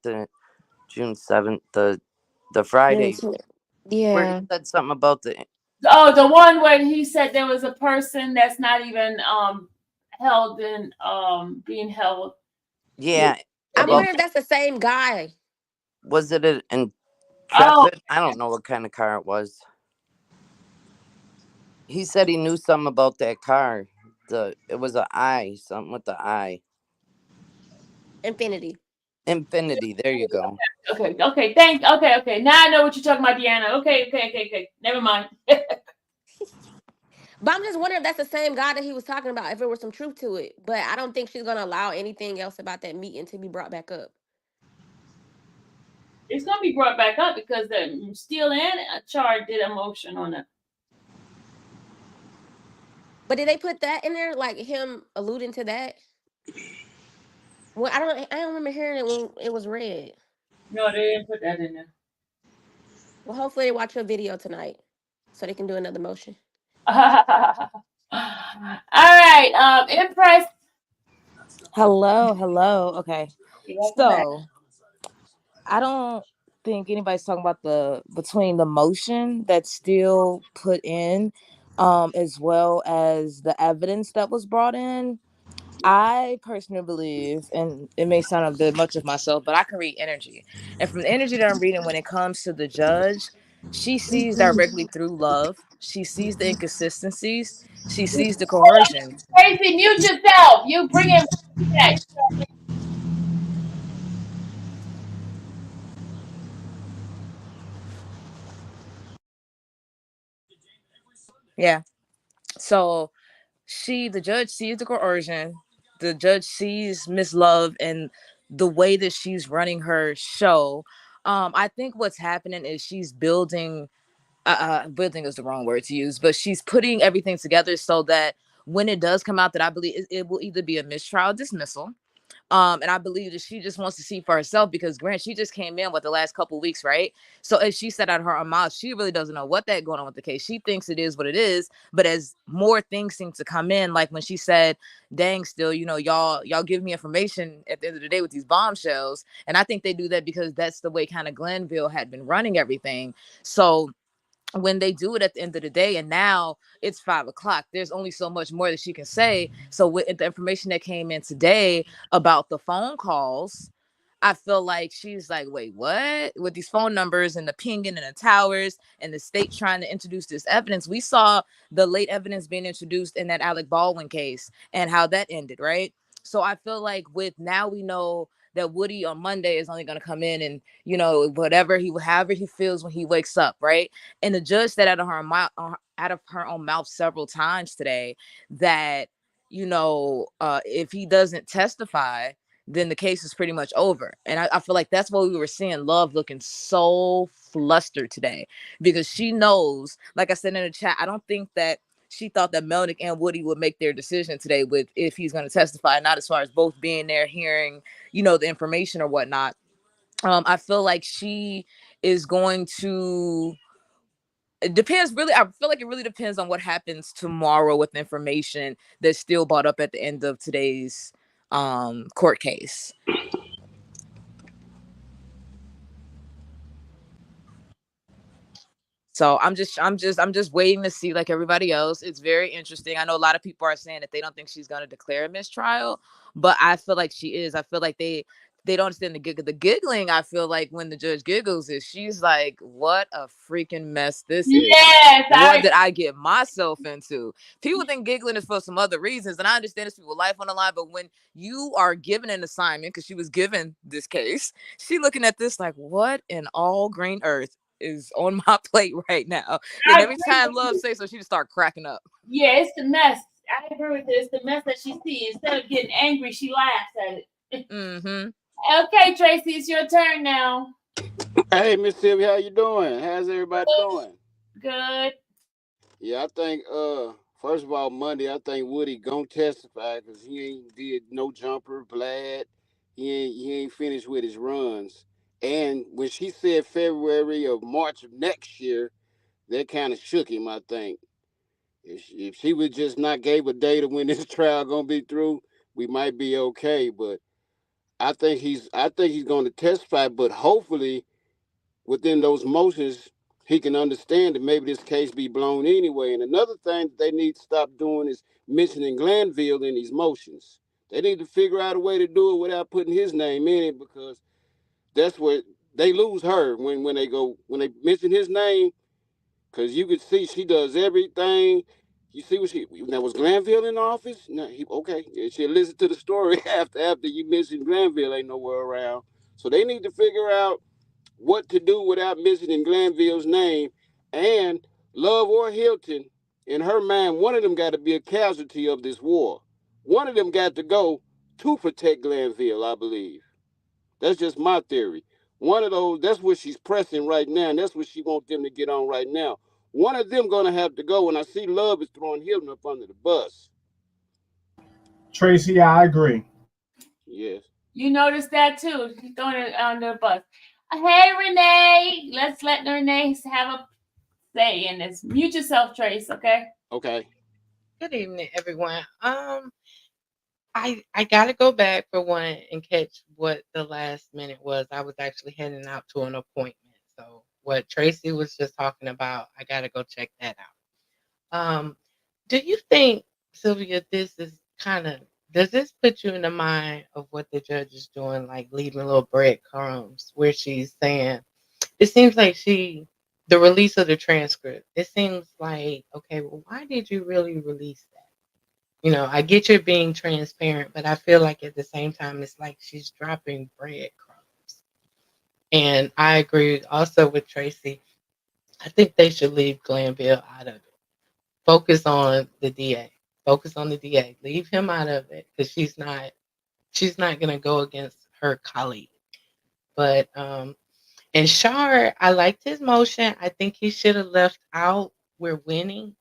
the June 7th, the Friday. Yeah. Where he said something about the one where he said there was a person that's not even held in being held. Yeah. I wonder if that's the same guy. Was it an Intrepid? I don't know what kind of car it was. He said he knew something about that car. It was something with the I. Infinity. Infinity. There you go. Okay. Okay. Okay. Now I know what you're talking about, Deanna. Okay. Never mind. But I'm just wondering if that's the same guy that he was talking about, if there was some truth to it. But I don't think she's going to allow anything else about that meeting to be brought back up. It's going to be brought back up because the Steele and Char did a motion on it. But did they put that in there, like him alluding to that? Well, I don't remember hearing it when it was read. No, they didn't put that in there. Well, hopefully they watch your video tonight so they can do another motion. All right, Empress. Hello. Okay. Welcome back. So I don't think anybody's talking about between the motion that's still put in, as well as the evidence that was brought in. I personally believe, and it may sound a bit much of myself, but I can read energy. And from the energy that I'm reading, when it comes to the judge, she sees directly through love. She sees the inconsistencies. She sees the coercion. Tracy, mute yourself. You bring it back. Yeah. So the judge sees the coercion. The judge sees Miss Love and the way that she's running her show. I think what's happening is she's building is the wrong word to use, but she's putting everything together so that when it does come out, that I believe it will either be a mistrial dismissal. And I believe that she just wants to see for herself, because Grant, she just came in with the last couple of weeks, right? So as she said out of her own mouth, she really doesn't know what that going on with the case. She thinks it is what it is, but as more things seem to come in, like when she said, dang, still, y'all give me information at the end of the day with these bombshells. And I think they do that because that's the way kind of Glenville had been running everything. So when they do it at the end of the day, and now it's 5 o'clock, there's only so much more that she can say. So with the information that came in today about the phone calls, I feel like she's like, wait, what? With these phone numbers and the pinging and the towers and the state trying to introduce this evidence. We saw the late evidence being introduced in that Alec Baldwin case and how that ended, right? So I feel like now we know that Woody on Monday is only going to come in and, however he feels when he wakes up, right? And the judge said out of her own mouth several times today that, if he doesn't testify, then the case is pretty much over. And I feel like that's why we were seeing Love looking so flustered today, because she knows, like I said in the chat, I don't think that she thought that Melnick and Woody would make their decision today with if he's going to testify, not as far as both being there hearing, the information or whatnot. I feel like she is going to. It depends, really. I feel like it really depends on what happens tomorrow with information that's still brought up at the end of today's court case. So I'm just waiting to see, like everybody else. It's very interesting. I know a lot of people are saying that they don't think she's going to declare a mistrial, but I feel like she is. I feel like they don't understand the giggling. I feel like when the judge giggles, she's like, what a freaking mess this is. Yes, what did I get myself into? People think giggling is for some other reasons, and I understand there's people's life on the line, but when you are given an assignment, because she was given this case, she looking at this like, what in all green earth is on my plate right now? And every time Love says so, she just start cracking up. Yeah, it's the mess. I agree with this. The mess that she sees. Instead of getting angry, she laughs at it. Mm-hmm. Okay, Tracy, it's your turn now. Hey, Miss Sylvia, how you doing? How's everybody doing? Good. Yeah, I think first of all, Monday, I think Woody gonna testify because he ain't did no jumper, Vlad. He ain't finished with his runs. And when she said February or March of next year, that kind of shook him, I think. If she would just not gave a date of when this trial gonna be through, we might be okay. But I think he's going to testify, but hopefully within those motions, he can understand that maybe this case be blown anyway. And another thing that they need to stop doing is mentioning Glanville in these motions. They need to figure out a way to do it without putting his name in it, because that's where they lose her when they mention his name, because you can see she does everything. You see what now was Glanville in office? No, okay. She'll listen to the story after you mentioned Glanville ain't nowhere around. So they need to figure out what to do without mentioning Glanville's name. And Love or Hilton, in her mind, one of them got to be a casualty of this war. One of them got to go to protect Glanville, I believe. That's just my theory. One of those, that's what she's pressing right now, and that's what she wants them to get on right now. One of them gonna have to go, and I see Love is throwing Hilton up under the bus. Tracy, I agree. Yes. You noticed that too. She's throwing it under the bus. Hey, Renee. Let's let Renee have a say in this. Mute yourself, Trace, okay? Okay. Good evening, everyone. I gotta go back for one and catch what the last minute was. I was actually heading out to an appointment. So what Tracy was just talking about, I gotta go check that out. Do you think, Sylvia, this is does this put you in the mind of what the judge is doing, like leaving little breadcrumbs where she's saying, it seems like the release of the transcript, it seems like, okay, well, why did you really release that? You know, I get you're being transparent, but I feel like at the same time, it's like she's dropping breadcrumbs. And I agree also with Tracy. I think they should leave Glanville out of it. Focus on the DA. Focus on the DA. Leave him out of it because she's not going to go against her colleague. But, and Shar, I liked his motion. I think he should have left out, we're winning.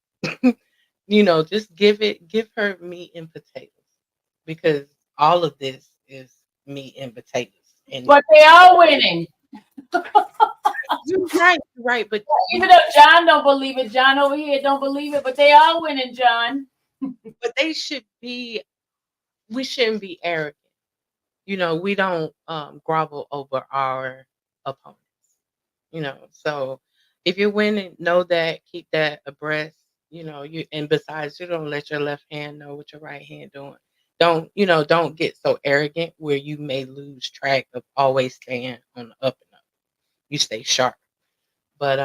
You know, just give her meat and potatoes, because all of this is meat and potatoes. And but they are winning. Right. But even though John don't believe it, John over here don't believe it, but they are winning, John. But we shouldn't be arrogant. You know, we don't grovel over our opponents. You know, so if you're winning, know that, keep that abreast. You know, and besides, you don't let your left hand know what your right hand doing. Don't get so arrogant where you may lose track of always staying on the up and up. You stay sharp. But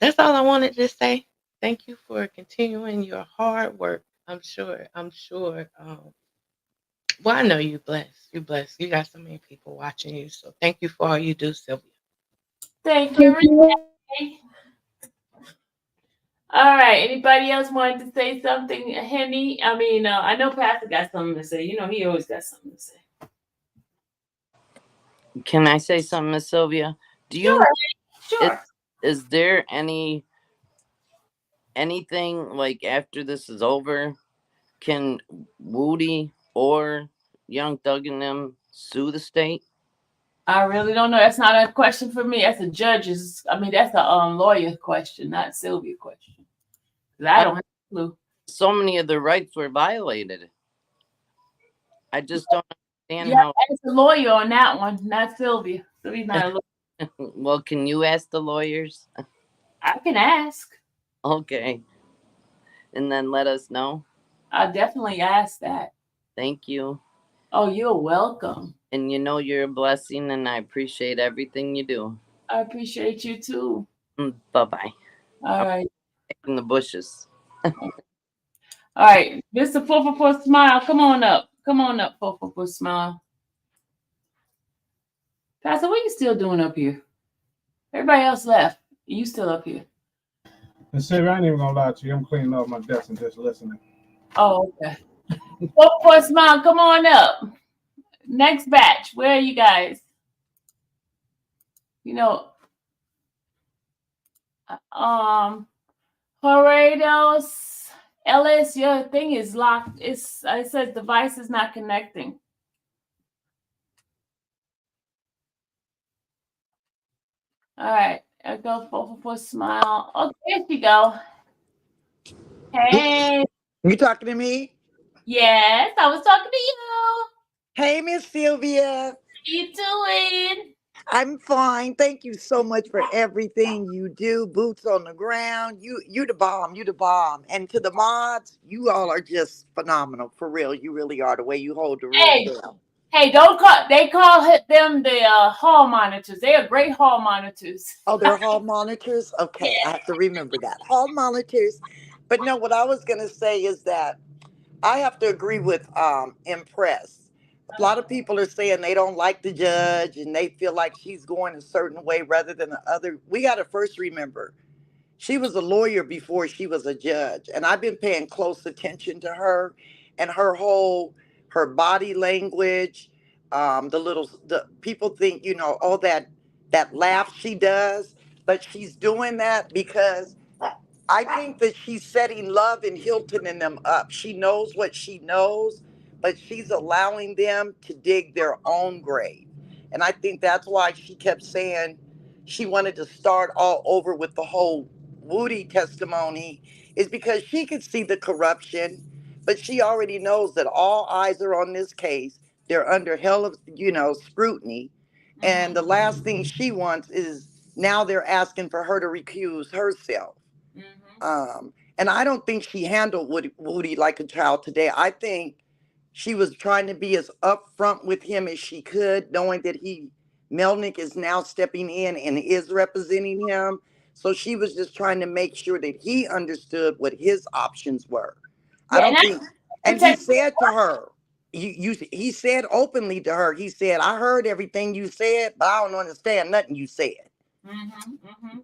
that's all I wanted to say. Thank you for continuing your hard work. I'm sure. Well, I know you're blessed. You're blessed. You got so many people watching you. So thank you for all you do, Sylvia. Thank you, Renee. All right. Anybody else wanted to say something? Henny? I know Pastor got something to say. You know, he always got something to say. Can I say something, Miss Sylvia? Do you? Sure. Is there anything like after this is over? Can Woody or Young Thug and them sue the state? I really don't know. That's not a question for me. That's a judge's. That's a lawyer question, not Sylvia question. I don't have a clue. So many of their rights were violated. I just don't understand Yeah, how. it's a lawyer on that one, not Sylvia. Sylvia's not a lawyer. Well, can you ask the lawyers? I can ask. Okay. And then let us know. I'll definitely ask that. Thank you. Oh, you're welcome. And you know you're a blessing, and I appreciate everything you do. I appreciate you too. Bye-bye. All right. In the bushes. All right. Mr. 444 Smile, come on up. Come on up, 444 Smile. Pastor, what are you still doing up here? Everybody else left. You still up here. And Sarah, I ain't even gonna lie to you. I'm cleaning up my desk and just listening. Oh, okay. 444 Smile, come on up. Next batch. Where are you guys? You know, Horados, Ellis, your thing is locked. It says device is not connecting. All right, I go 444 Smile. Oh, there you go. Hey. You talking to me? Yes, I was talking to you. Hey, Miss Sylvia. How you doing? I'm fine. Thank you so much for everything you do. Boots on the ground. You the bomb. You the bomb. And to the mods, you all are just phenomenal. For real. You really are. The way you hold the room down. Hey, don't call. They call them the hall monitors. They are great hall monitors. Oh, they're hall monitors? Okay, I have to remember that. Hall monitors. But no, what I was going to say is that I have to agree with Impress. A lot of people are saying they don't like the judge and they feel like she's going a certain way rather than the other. We got to first remember she was a lawyer before she was a judge, and I've been paying close attention to her and her body language. The people think, oh, that laugh she does, but she's doing that because I think that she's setting Love and Hilton and them up. She knows what she knows, but she's allowing them to dig their own grave. And I think that's why she kept saying she wanted to start all over with the whole Woody testimony, is because she could see the corruption, but she already knows that all eyes are on this case. They're under hell of, scrutiny. And the last thing she wants is now they're asking for her to recuse herself. And I don't think she handled Woody like a child today. I think she was trying to be as upfront with him as she could, knowing that Melnick is now stepping in and is representing him. So she was just trying to make sure that he understood what his options were. I don't think, and he said to her, he said openly to her, he said, I heard everything you said, but I don't understand nothing you said.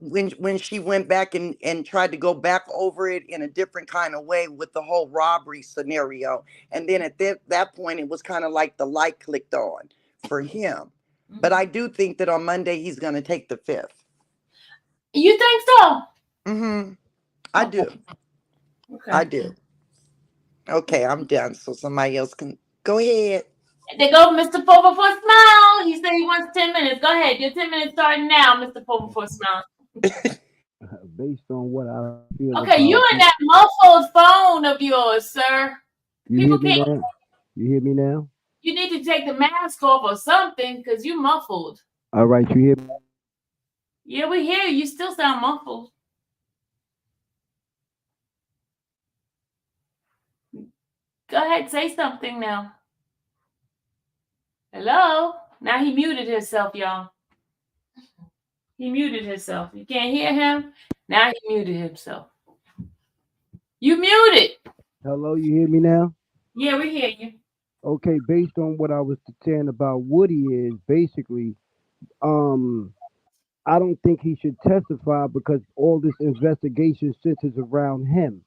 When she went back and tried to go back over it in a different kind of way with the whole robbery scenario. And then at that point, it was kind of like the light clicked on for him. But I do think that on Monday, he's going to take the fifth. You think so? I do. Okay. I do. Okay, I'm done. So somebody else can go ahead. They go, Mr. 444 Smile. He said he wants 10 minutes. Go ahead. Your 10 minutes starting now, Mr. 444 Smile. Based on what I feel. Okay, you and that muffled phone of yours, sir. You hear me now? You need to take the mask off or something because you muffled. All right, you hear me? Yeah, we hear you. You still sound muffled. Go ahead, say something now. Hello? Now he muted himself, y'all. He muted himself. You can't hear him? Now he muted himself. You muted. Hello, you hear me now? Yeah, we hear you. Okay, based on what I was saying about Woody is basically, I don't think he should testify because all this investigation centers around him.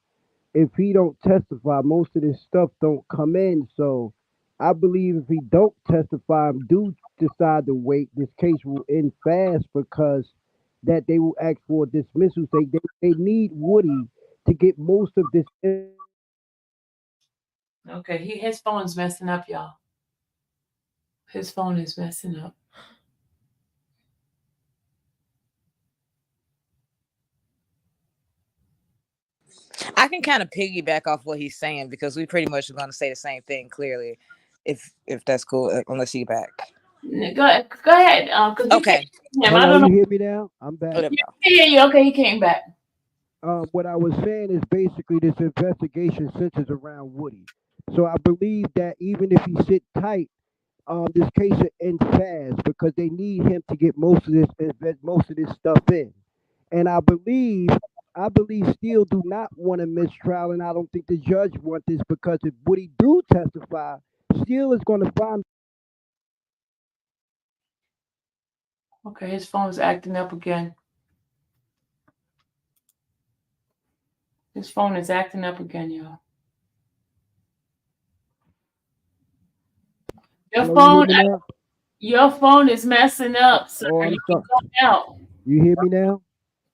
If he don't testify, most of this stuff don't come in. So I believe if he don't testify and do decide to wait, this case will end fast because that they will ask for dismissal. They need Woody to get most of this. Okay, his phone's messing up, y'all. His phone is messing up. I can kind of piggyback off what he's saying because we pretty much are going to say the same thing clearly, if that's cool. Unless you back. Go ahead. Okay. I don't know. You hear me now? I'm back. I hear you. Okay, he came back. What I was saying is basically this investigation centers around Woody. So I believe that even if he sit tight, this case will end fast because they need him to get most of this stuff in. And I believe Steele do not want a mistrial, and I don't think the judge want this because if Woody do testify, Steele is going to find. Okay, his phone's acting up again. His phone is acting up again, y'all. Your phone is messing up, sir. You can go out. You hear me now?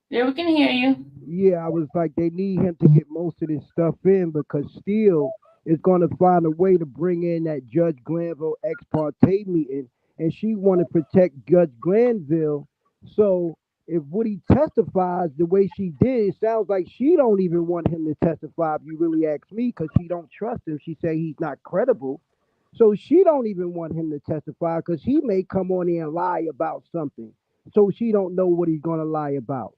Yeah, we can hear you. Yeah, I was like, they need him to get most of this stuff in because Steele is going to find a way to bring in that Judge Glanville ex parte meeting, and she want to protect Judge Glanville. So if Woody testifies the way she did, it sounds like she don't even want him to testify, if you really ask me, because she don't trust him. She say he's not credible. So she don't even want him to testify because he may come on here and lie about something. So she don't know what he's going to lie about.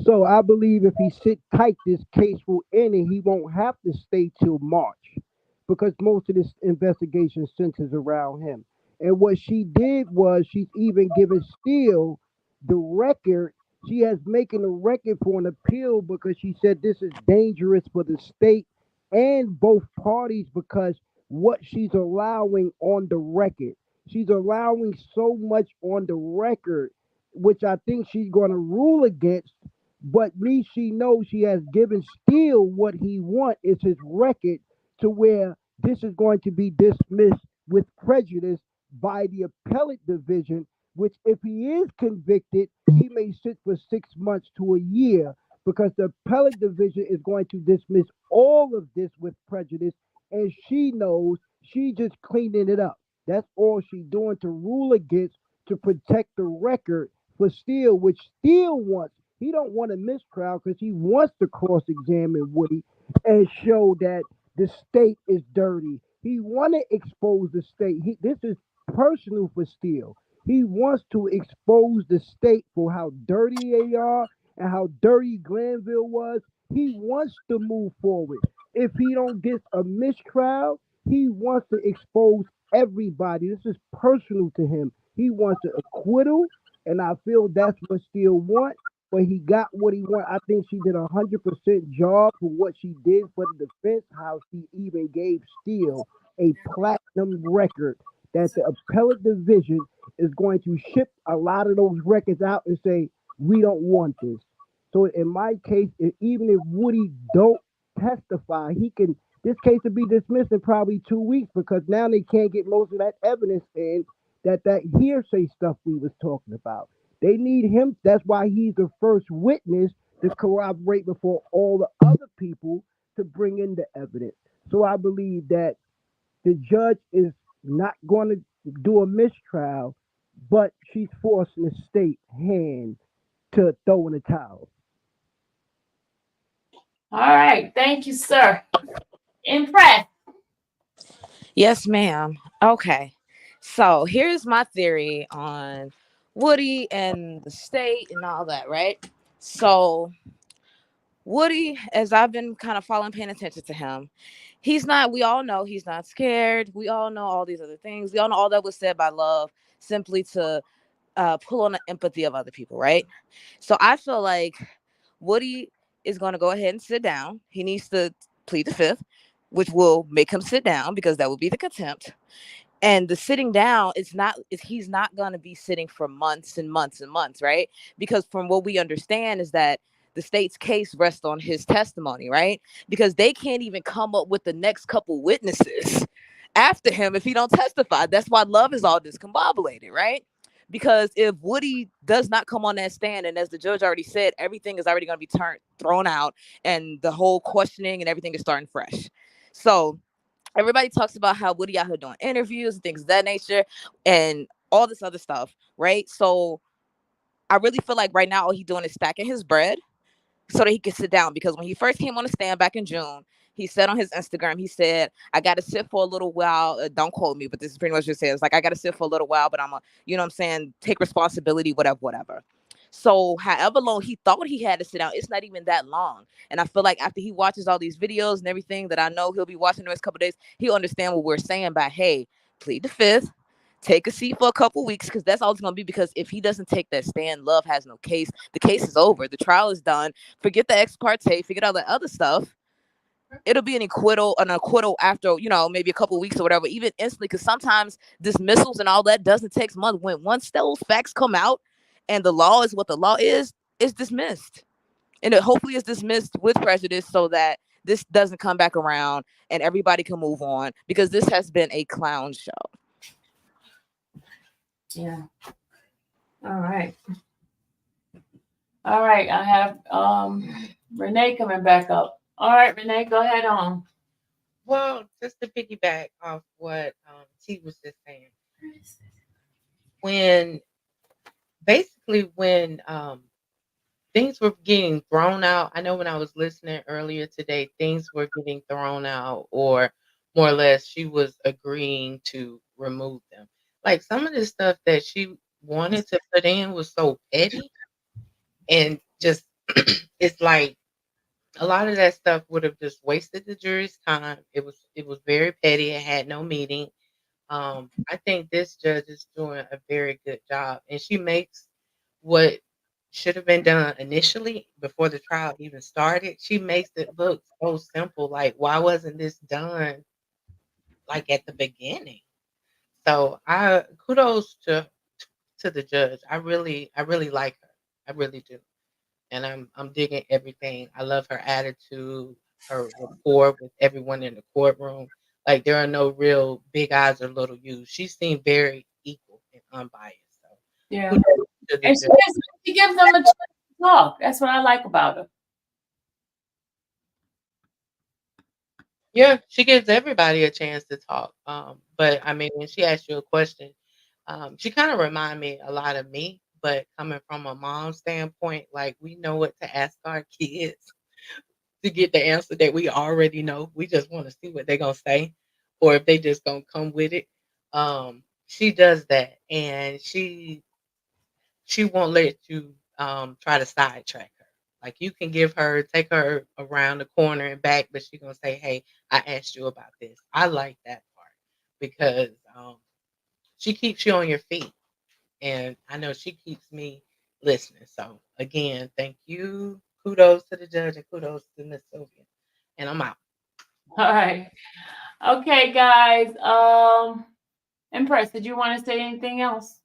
So I believe if he sit tight, this case will end and he won't have to stay till March because most of this investigation centers around him. And what she did was she's even given Steele the record. She has making a record for an appeal because she said this is dangerous for the state and both parties because what she's allowing on the record. She's allowing so much on the record, which I think she's going to rule against. But at least she knows she has given Steele what he wants is his record, to where this is going to be dismissed with prejudice by the appellate division, which if he is convicted, he may sit for 6 months to a year, because the appellate division is going to dismiss all of this with prejudice, and she knows she just cleaning it up. That's all she's doing to rule against, to protect the record for Steele, which Steele wants. He don't want a mistrial because he wants to cross-examine Woody and show that the state is dirty. He want to expose the state. This is personal for Steele. He wants to expose the state for how dirty they are and how dirty Glanville was. He wants to move forward. If he don't get a mistrial, he wants to expose everybody. This is personal to him. He wants an acquittal, and I feel that's what Steele wants. But he got what he wanted. I think she did 100% job for what she did for the defense, how she even gave Steele a platinum record that the appellate division is going to ship a lot of those records out and say, we don't want this. So in my case, even if Woody don't testify, this case will be dismissed in probably 2 weeks, because now they can't get most of that evidence in, that hearsay stuff we was talking about. They need him. That's why he's the first witness to corroborate before all the other people to bring in the evidence. So I believe that the judge is not going to do a mistrial, but she's forcing the state hand to throw in the towel. All right. Thank you, sir. Impressed. Yes, ma'am. Okay. So here's my theory on Woody and the state and all that, right? So Woody, as I've been kind of paying attention to him, we all know he's not scared. We all know all these other things. We all know all that was said by Love simply to pull on the empathy of other people, right? So I feel like Woody is going to go ahead and sit down. He needs to plead the fifth, which will make him sit down, because that would be the contempt. And the sitting down he's not going to be sitting for months and months and months, right? Because from what we understand is that the state's case rests on his testimony, right? Because they can't even come up with the next couple witnesses after him if he don't testify. That's why Love is all discombobulated, right? Because if Woody does not come on that stand, and as the judge already said, everything is already going to be thrown out, and the whole questioning and everything is starting fresh. So everybody talks about how Woody out here doing interviews and things of that nature and all this other stuff, right? So I really feel like right now all he's doing is stacking his bread so that he can sit down. Because when he first came on the stand back in June, he said on his Instagram, he said, I got to sit for a little while. Don't quote me, but this is pretty much what it says. Like, I got to sit for a little while, but I'm take responsibility, whatever. So however long he thought he had to sit down, it's not even that long. And I feel like after he watches all these videos and everything that I know he'll be watching the next couple of days, he'll understand what we're saying by, hey, plead the fifth, take a seat for a couple weeks, because that's all it's going to be. Because if he doesn't take that stand, Love has no case. The case is over. The trial is done. Forget the ex parte, forget all that other stuff. It'll be an acquittal after, maybe a couple of weeks or whatever, even instantly, because sometimes dismissals and all that doesn't take months. Once those facts come out, and the law is what the law is, it's dismissed. And it hopefully is dismissed with prejudice so that this doesn't come back around and everybody can move on, because this has been a clown show. Yeah. All right. I have Renee coming back up. All right, Renee, go ahead on. Well, just to piggyback off what T was just saying. When things were getting thrown out, I know when I was listening earlier today, things were getting thrown out, or more or less she was agreeing to remove them. Like, some of the stuff that she wanted to put in was so petty, and just it's like a lot of that stuff would have just wasted the jury's time. It was very petty. It had no meaning. I think this judge is doing a very good job, and she makes what should have been done initially before the trial even started. She makes it look so simple. Like, why wasn't this done like at the beginning. So I kudos to the judge. I really like her. I really do. And I'm digging everything. I love her attitude, her rapport with everyone in the courtroom. Like there are no real big eyes or little U's. She seemed very equal and unbiased. So Yeah. kudos to the And judge. she gives them a chance to talk. That's what I like about her. Yeah, she gives everybody a chance to talk. But I mean, when she asks you a question, she kind of remind me a lot of me, but coming from a mom standpoint, like we know what to ask our kids to get the answer that we already know. We just want to see what they're gonna say, or if they just gonna come with it. She does that, and she won't let you try to sidetrack her. Like you can take her around the corner and back, but she's gonna say, "Hey, I asked you about this." I like that part because she keeps you on your feet, and I know she keeps me listening. So again, thank you. Kudos to the judge and kudos to Miss Sylvia. And I'm out. All right. Okay, guys. Empress, did you want to say anything else?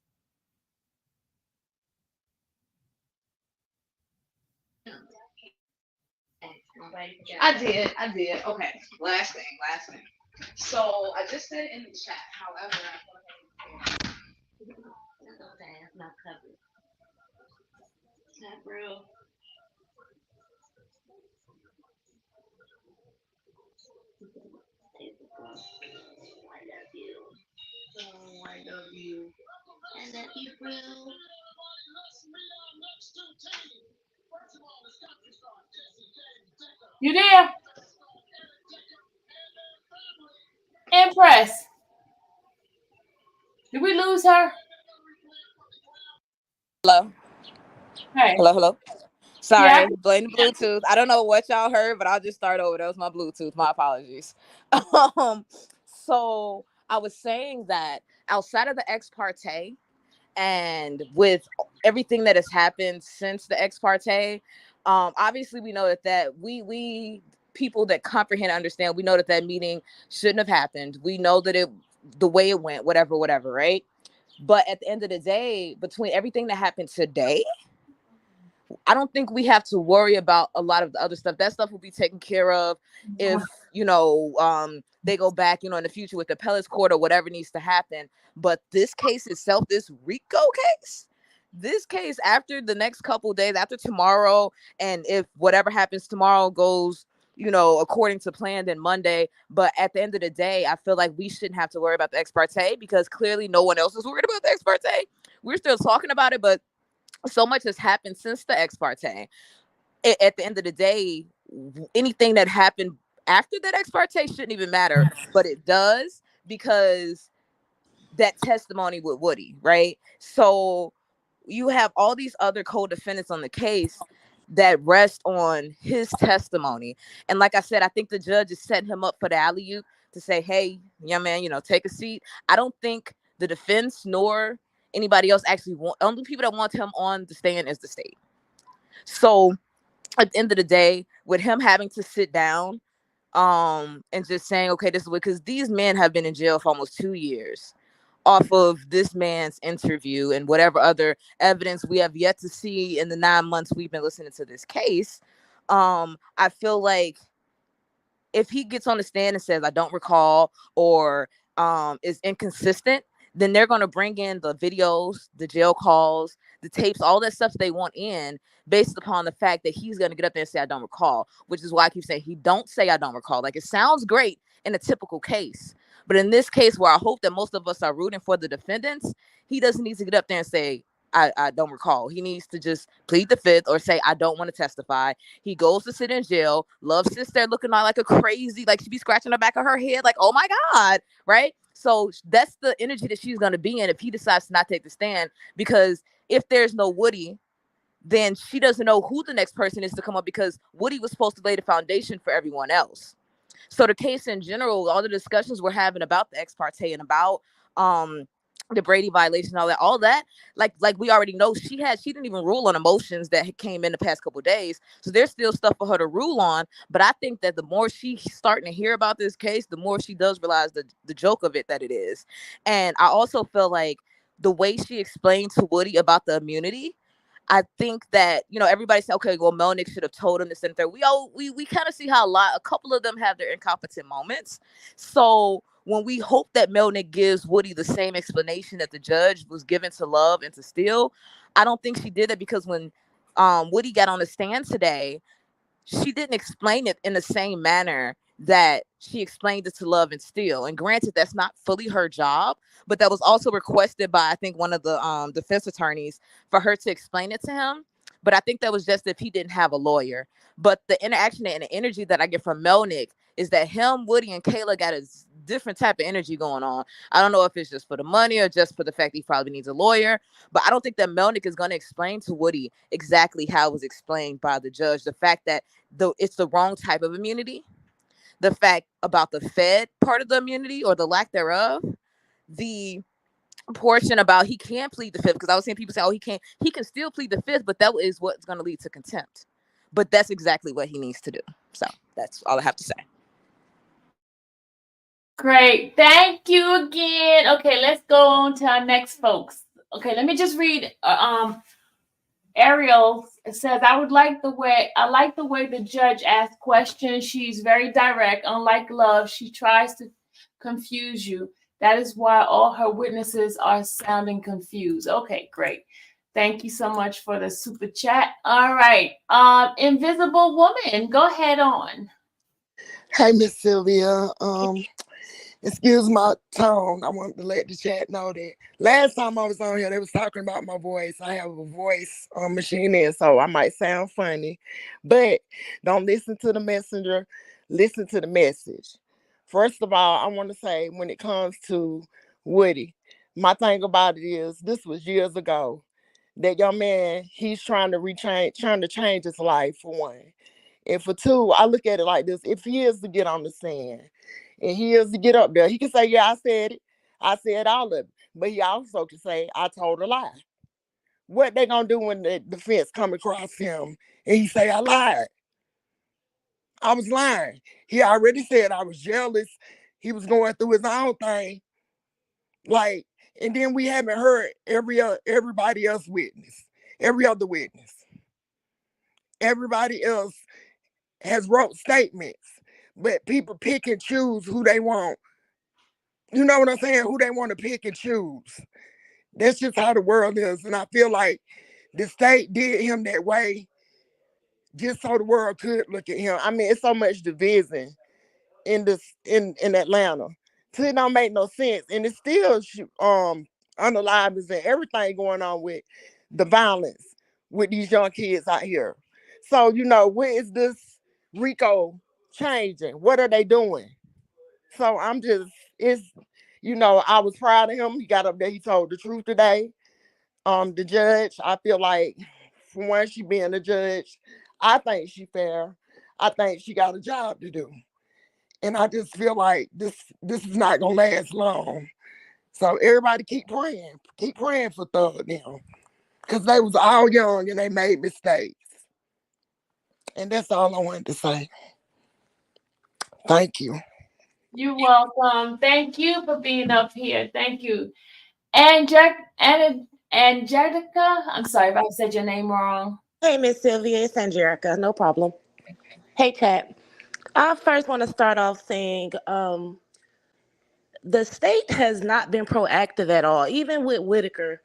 I did. Okay, last thing. So I just said in the chat, however, that's not covered. It's not real. I love you. And that you will. You there? Empress. Did we lose her? Hello. Hey. Hello. Sorry, Yeah. blame the Bluetooth. I don't know what y'all heard, but I'll just start over. That was my Bluetooth. My apologies. So I was saying that outside of the ex parte, and with everything that has happened since the ex parte, obviously we know that we people that comprehend and understand, we know that meeting shouldn't have happened. We know that the way it went, whatever, right? But at the end of the day, between everything that happened today, I don't think we have to worry about a lot of the other stuff. That stuff will be taken care of if, they go back, in the future with the appellate's court or whatever needs to happen. But this case itself, this RICO case, after the next couple of days, after tomorrow, and if whatever happens tomorrow goes, according to plan, then Monday. But at the end of the day, I feel like we shouldn't have to worry about the ex parte because clearly no one else is worried about the ex parte. We're still talking about it, but so much has happened since the ex parte. At the end of the day, anything that happened after that ex parte shouldn't even matter, but it does because that testimony with Woody, right? So you have all these other co-defendants on the case that rest on his testimony. And like I said, I think the judge is setting him up for the alley-oop to say, hey, young man, take a seat. I don't think the defense nor anybody else actually only people that want him on the stand is the state. So at the end of the day, with him having to sit down and just saying, okay, this is because these men have been in jail for almost 2 years off of this man's interview and whatever other evidence we have yet to see in the 9 months we've been listening to this case. I feel like if he gets on the stand and says, I don't recall, or is inconsistent, then they're going to bring in the videos, the jail calls, the tapes, all that stuff they want in based upon the fact that he's going to get up there and say, I don't recall, which is why I keep saying he don't say I don't recall. Like, it sounds great in a typical case. But in this case, where I hope that most of us are rooting for the defendants, he doesn't need to get up there and say, I don't recall. He needs to just plead the fifth or say, I don't want to testify. He goes to sit in jail. Love sits there looking like a crazy, like she be scratching the back of her head, like, oh my God, right? So that's the energy that she's going to be in if he decides to not take the stand. Because if there's no Woody, then she doesn't know who the next person is to come up, because Woody was supposed to lay the foundation for everyone else. So the case in general, all the discussions we're having about the ex parte and about the Brady violation, all that, like we already know, she didn't even rule on emotions that came in the past couple of days. So there's still stuff for her to rule on. But I think that the more she's starting to hear about this case, the more she does realize the joke of it that it is. And I also feel like the way she explained to Woody about the immunity, I think that, everybody said, okay, well, Melnick should have told him this and that. We kind of see how a couple of them have their incompetent moments. So when we hope that Melnick gives Woody the same explanation that the judge was given to Love and to Steele, I don't think she did it, because when Woody got on the stand today, she didn't explain it in the same manner that she explained it to Love and Steele. And granted, that's not fully her job, but that was also requested by, I think, one of the defense attorneys for her to explain it to him. But I think that was just if he didn't have a lawyer. But the interaction and the energy that I get from Melnick is that him, Woody, and Kayla got a different type of energy going on. I don't know if it's just for the money or just for the fact that he probably needs a lawyer, but I don't think that Melnick is going to explain to Woody exactly how it was explained by the judge. The fact that it's the wrong type of immunity, the fact about the Fed part of the immunity or the lack thereof, the portion about he can't plead the fifth, because I was seeing people say, oh, he can still plead the fifth, but that is what's going to lead to contempt. But that's exactly what he needs to do. So that's all I have to say. Great. Thank you again. Okay, let's go on to our next folks. Okay, let me just read. Ariel says, I like the way the judge asks questions. She's very direct. Unlike Love, she tries to confuse you. That is why all her witnesses are sounding confused. Okay, great. Thank you so much for the super chat. All right. Invisible Woman, go ahead on. Hey, Miss Sylvia. Excuse my tone. I want to let the chat know that last time I was on here, they was talking about my voice. I have a voice machine in, so I might sound funny. But don't listen to the messenger. Listen to the message. First of all, I want to say, when it comes to Woody, my thing about it is, this was years ago. That young man, he's trying to change his life, for one. And for two, I look at it like this. If he is to get on the stand and he is to get up there, he can say, yeah, I said it. I said all of it. But he also can say, I told a lie. What they going to do when the defense come across him and he say, I lied? I was lying. He already said I was jealous. He was going through his own thing. And then we haven't heard everybody else witness, every other witness. Everybody else has wrote statements, but people pick and choose who they want. You know what I'm saying? Who they want to pick and choose. That's just how the world is. And I feel like the state did him that way just so the world could look at him. I mean, it's so much division in Atlanta. So it don't make no sense. And it's still unaliveness and everything going on with the violence with these young kids out here. So, where is this RICO changing? What are they doing? So I was proud of him. He got up there, he told the truth today. The judge, I feel like, from where she being a judge, I think she fair. I think she got a job to do. And I just feel like this is not gonna last long. So everybody keep praying for Thug now, because they was all young and they made mistakes. And that's all I wanted to say. Thank you. You're welcome. Thank you for being up here. Thank you. Angelica, I'm sorry if I said your name wrong. Hey, Miss Sylvia, it's Angelica. No problem. Hey, chat. I first want to start off saying the state has not been proactive at all. Even with Whitaker,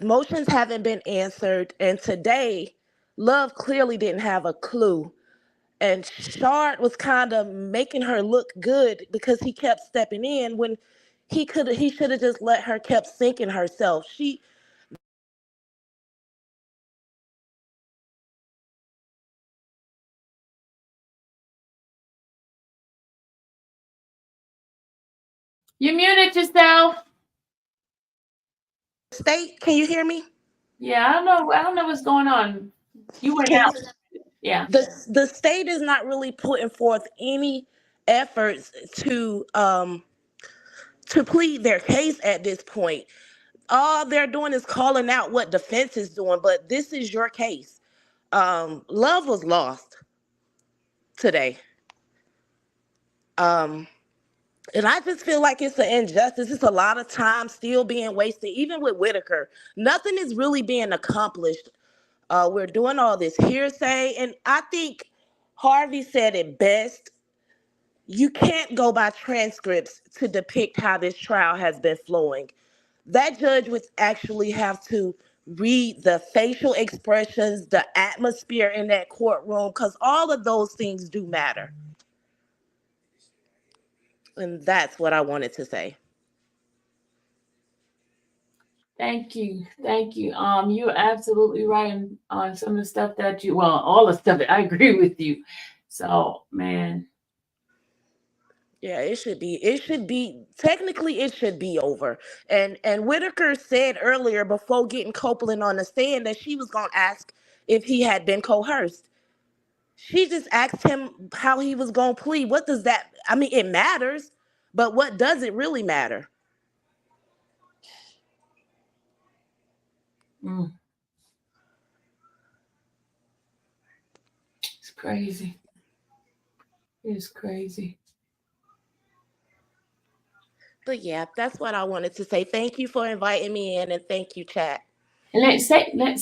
motions haven't been answered. And today, Love clearly didn't have a clue. And Shard was kind of making her look good because he kept stepping in when he should have just let her kept sinking herself. You muted yourself. State, can you hear me? Yeah, I don't know what's going on. You went out. Yeah. The state is not really putting forth any efforts to to plead their case at this point. All they're doing is calling out what defense is doing, but this is your case. Love was lost today. And I just feel like it's an injustice. It's a lot of time still being wasted, even with Whitaker. Nothing is really being accomplished. We're doing all this hearsay, and I think Harvey said it best. You can't go by transcripts to depict how this trial has been flowing. That judge would actually have to read the facial expressions, the atmosphere in that courtroom, because all of those things do matter. And that's what I wanted to say. Thank you. Thank you. You're absolutely right on some of the stuff that all the stuff that I agree with you. So, man. Yeah, it should be technically it should be over. And Whitaker said earlier before getting Copeland on the stand that she was gonna ask if he had been coerced. She just asked him how he was gonna plead. What does that it matters, but what does it really matter? It's crazy. It's crazy. But yeah, that's what I wanted to say. Thank you for inviting me in, and thank you, chat. And let's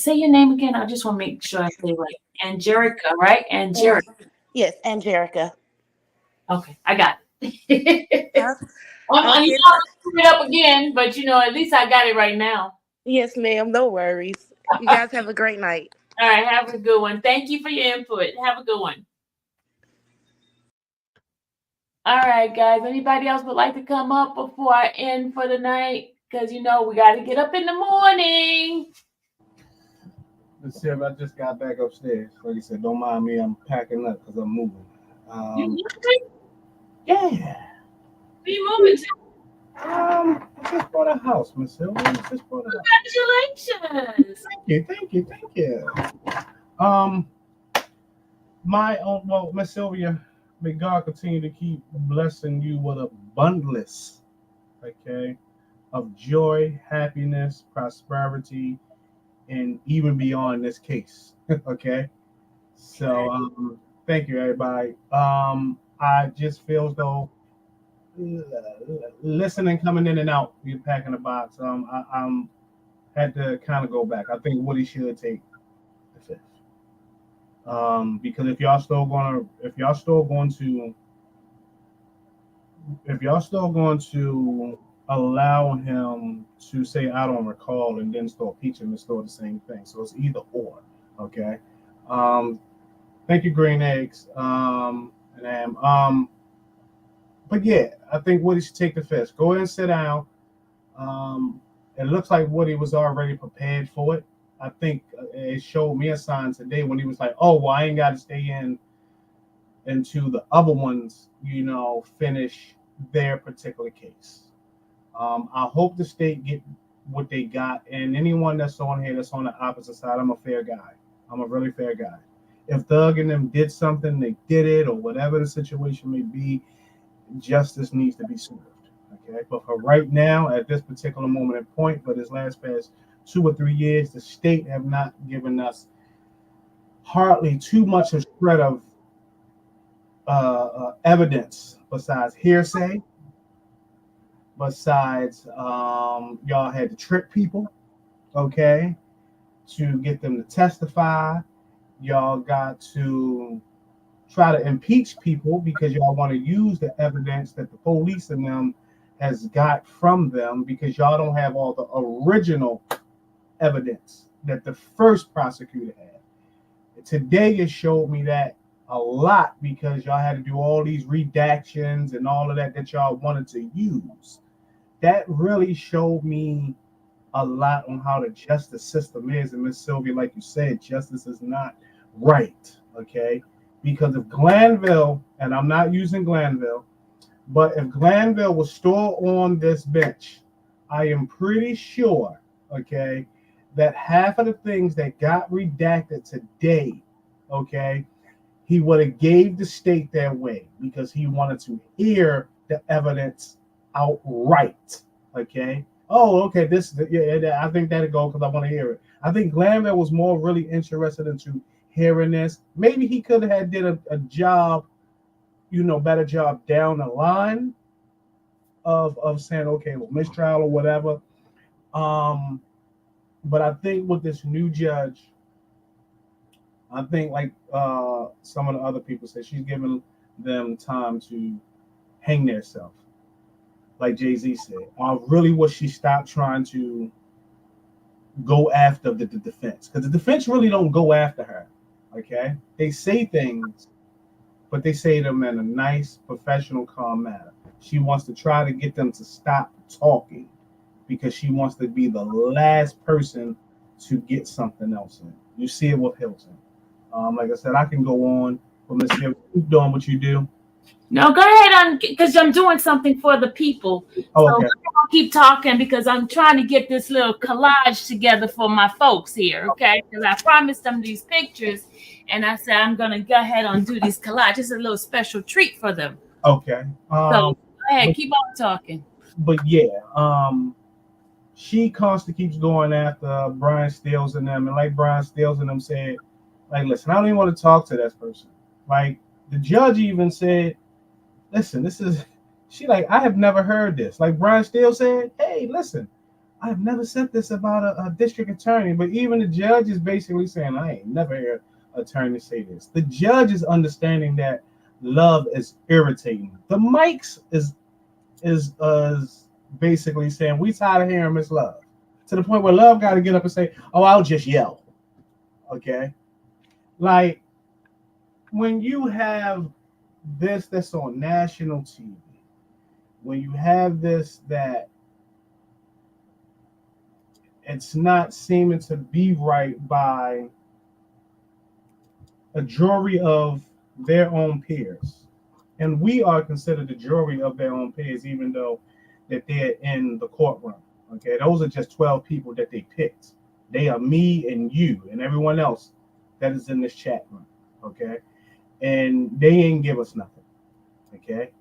say your name again. I just want to make sure I say it right. Angelica, right? Angelica. Yes, Angelica. Okay, I got it. I'll you know, screw it up again, but at least I got it right now. Yes, ma'am. No worries. You guys have a great night. All right, have a good one. Thank you for your input. Have a good one. All right, guys. Anybody else would like to come up before I end for the night? Because we got to get up in the morning. Let's see if I just got back upstairs. Like you said, don't mind me. I'm packing up because I'm moving. You moving? Yeah. Where you moving to? I just bought a house, Miss Hill. Congratulations. Thank you. Miss Sylvia, may God continue to keep blessing you with abundance, okay, of joy, happiness, prosperity, and even beyond this case, okay? So, thank you, everybody. I just feel as though listening, coming in and out, you're packing the box. I had to kind of go back. I think Woody should take the fifth. Because if y'all still going to allow him to say I don't recall and then start teaching and start the same thing. So it's either or. Okay. Thank you, Green Eggs. But yeah, I think Woody should take the fifth. Go ahead and sit down. It looks like Woody was already prepared for it. I think it showed me a sign today when he was like, oh, well, I ain't got to stay into the other ones, finish their particular case. I hope the state get what they got. And anyone that's on here that's on the opposite side, I'm a fair guy. I'm a really fair guy. If Thug and them did something, they did it, or whatever the situation may be, justice needs to be served. Okay, but for right now, at this particular moment and point, for this past 2 or 3 years, the state have not given us hardly too much a shred of evidence besides hearsay. Besides, y'all had to trick people, okay, to get them to testify. Y'all got to try to impeach people because y'all want to use the evidence that the police and them has got from them because y'all don't have all the original evidence that the first prosecutor had. Today it showed me that a lot because y'all had to do all these redactions and all of that y'all wanted to use. That really showed me a lot on how the justice system is. And Miss Sylvia, like you said, justice is not right, okay? Because if Glanville, and I'm not using Glanville, but if Glanville was still on this bench, I am pretty sure, okay, that half of the things that got redacted today, okay, he would have gave the state their way because he wanted to hear the evidence outright. Okay. Oh, okay. I think that'll go because I want to hear it. I think Glanville was more really interested into hearing this. Maybe he could have did a job, better job down the line of saying, okay, well, mistrial or whatever. But I think with this new judge, I think like some of the other people said, she's giving them time to hang themselves. Like Jay-Z said, I really wish she stopped trying to go after the defense, because the defense really don't go after her. Okay, they say things, but they say them in a nice, professional, calm manner. She wants to try to get them to stop talking because she wants to be the last person to get something else in. You see it with Hilton. Like I said, I can go on, but Miss Hill, keep doing what you do. No, go ahead because I'm doing something for the people. Oh, so okay. I'll keep talking because I'm trying to get this little collage together for my folks here, okay? Because I promised them these pictures, and I said I'm gonna go ahead and do these collages. It's a little special treat for them. Okay. So go ahead, keep on talking. But yeah, she constantly keeps going after Brian Stills and them, and like Brian Stills and them said, like, listen, I don't even want to talk to that person. Like the judge even said, listen, I have never heard this. Like Brian Steele said, hey, listen, I have never said this about a district attorney. But even the judge is basically saying, I ain't never heard an attorney say this. The judge is understanding that Love is irritating. The mics is basically saying, we tired of hearing Miss Love. To the point where Love got to get up and say, oh, I'll just yell. Okay? Like, when you have this that's on national TV, when you have this that it's not seeming to be right by a jury of their own peers, and we are considered the jury of their own peers, even though that they're in the courtroom. Okay, those are just 12 people that they picked. They are me and you and everyone else that is in this chat room. Okay. And they ain't give us nothing. Okay.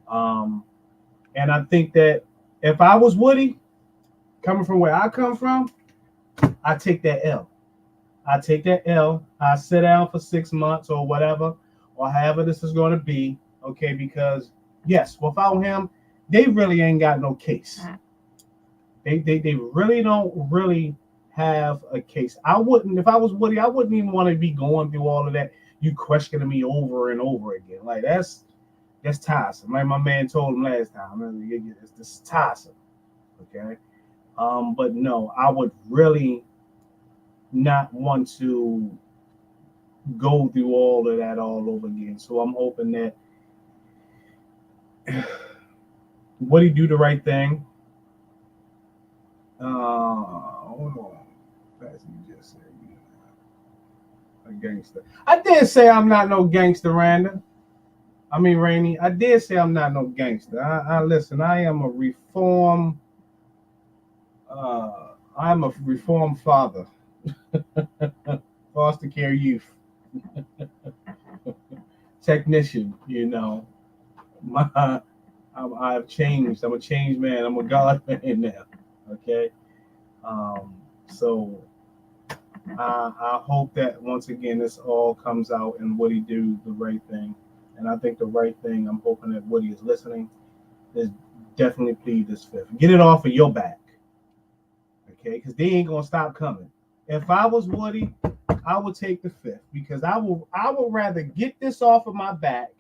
And I think that if I was Woody, coming from where I come from, I take that L. I take that L. I sit down for 6 months or whatever, or however this is going to be. Okay. Because yes, without him, they really ain't got no case. They really don't really have a case. I wouldn't, if I was Woody, I wouldn't even want to be going through all of that. You questioning me over and over again. Like that's tiresome. Like my man told him last time, it's tiresome. Okay. But no, I would really not want to go through all of that all over again. So I'm hoping that Woody do the right thing. Hold on. You just said a gangster. I did say I'm not no gangster, Randa. I mean, Rainey. I did say I'm not no gangster. I listen. I am a reform. I'm a reform father, foster care youth, technician. You know, I've changed. I'm a changed man. I'm a God man now. Okay. So I hope that once again this all comes out and Woody do the right thing. And I think the right thing, I'm hoping that Woody is listening, is definitely plead this fifth. Get it off of your back. Okay, because they ain't gonna stop coming. If I was Woody, I would take the fifth because I would rather get this off of my back,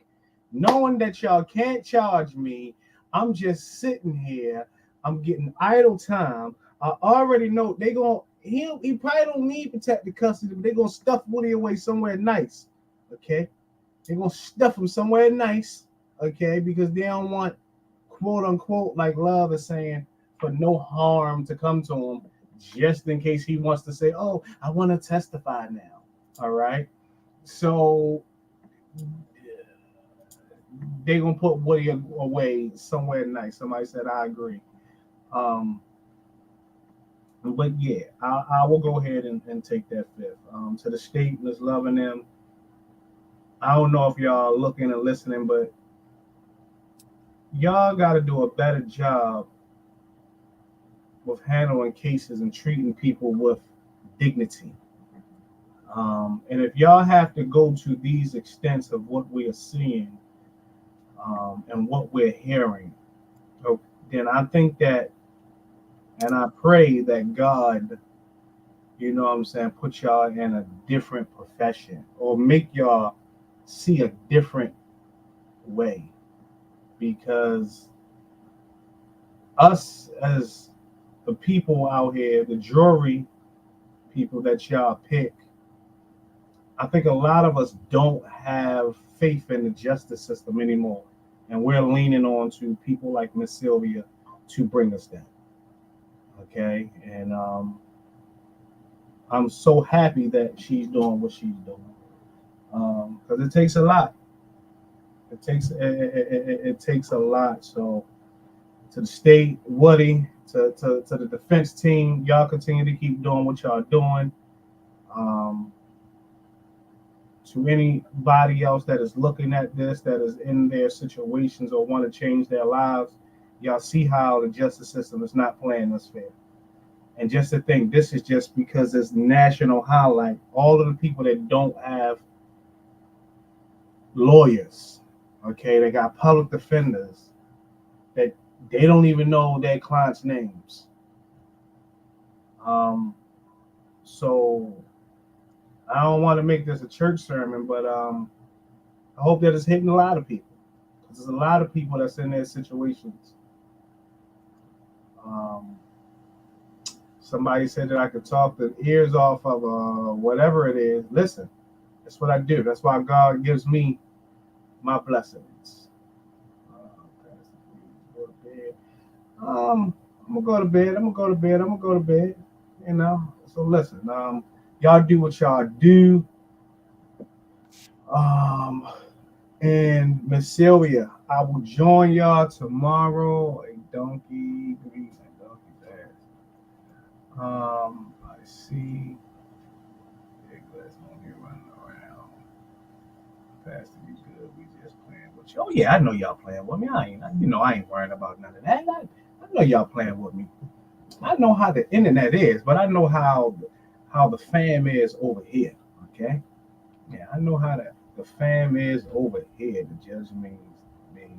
knowing that y'all can't charge me. I'm just sitting here. I'm getting idle time. I already know he probably don't need protected custody, but they're gonna stuff Woody away somewhere nice. Okay, they're gonna stuff him somewhere nice. Okay, because they don't want, quote unquote, like Love is saying, for no harm to come to him, just in case he wants to say, "Oh, I want to testify now." All right, so they're gonna put Woody away somewhere nice. Somebody said, I agree. But yeah, I will go ahead and take that fifth. To the state, Ms. Love and them. I don't know if y'all are looking and listening, but y'all got to do a better job with handling cases and treating people with dignity. And if y'all have to go to these extents of what we are seeing and what we're hearing, then I think that, and I pray that God, you know what I'm saying, put y'all in a different profession or make y'all see a different way. Because us as the people out here, the jury people that y'all pick, I think a lot of us don't have faith in the justice system anymore. And we're leaning on to people like Miss Sylvia to bring us down. Okay? And I'm so happy that she's doing what she's doing. Because it takes a lot. It takes a lot. So to the state, Woody, to the defense team, y'all continue to keep doing what y'all doing. To anybody else that is looking at this, that is in their situations or want to change their lives, y'all see how the justice system is not playing us fair. And just to think, this is just because it's national highlight. All of the people that don't have lawyers, okay, they got public defenders, that they don't even know their clients' names. So I don't want to make this a church sermon, but I hope that it's hitting a lot of people. Because there's a lot of people that's in their situations. Somebody said that I could talk the ears off of whatever it is. Listen, that's what I do. That's why God gives me my blessings. I'm gonna go to bed. You know. So listen, y'all do what y'all do. And Miss Sylvia, I will join y'all tomorrow. A donkey grease and donkey dash. I see. Big glass on here running around. Pastor, you good? We just playing with you. Oh yeah, I know y'all playing with me. I ain't worrying about none of that. I know y'all playing with me. I know how the internet is, but I know how the fam is over here. Okay? Yeah, I know how the fam is over here. The judge means me.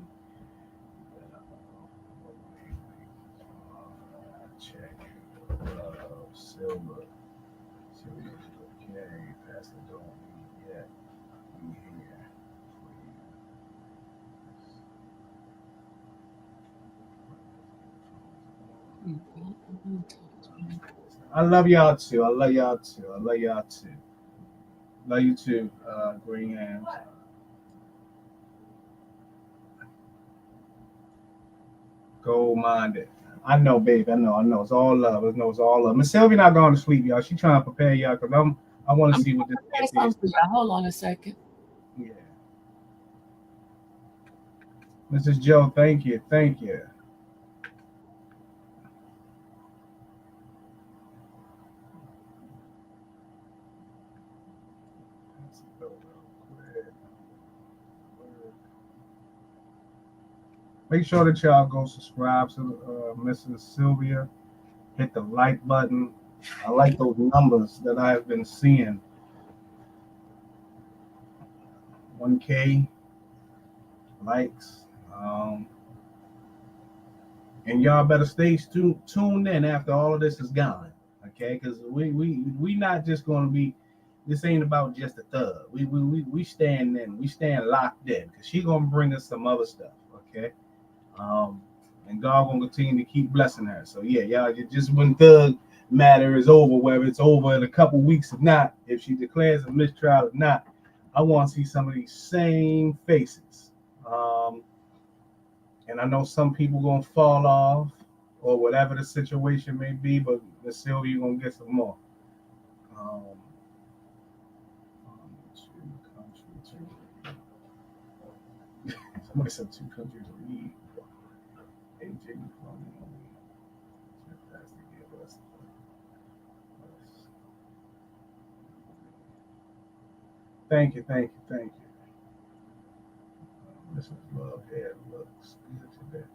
Check. Silver. Okay. Pastor don't need yet. We here. I love y'all too. Love you too, Green Hands. Gold minded. I know, babe. I know. It's all love. It's all love. Miss Sylvia not going to sleep, y'all. She trying to prepare y'all because I want to see what this is. Hold on a second. Yeah. Mrs. Joe, thank you. Make sure that y'all go subscribe to Mrs. Sylvia. Hit the like button. I like those numbers that I have been seeing. 1K likes. And y'all better stay tuned in after all of this is gone. Okay? Because we not just gonna be, this ain't about just a thug. We stand in, we stand locked in. Because she gonna bring us some other stuff. Okay. And God gonna continue to keep blessing her. So yeah, y'all, just when thug matter is over, whether it's over in a couple weeks or not, if she declares a mistrial or not, I want to see some of these same faces. And I know some people gonna fall off or whatever the situation may be, but Miss Sylvia, you're gonna get some more. Somebody said 2 countries a week. AJ, Thank you. Mrs. Love hair looks good today.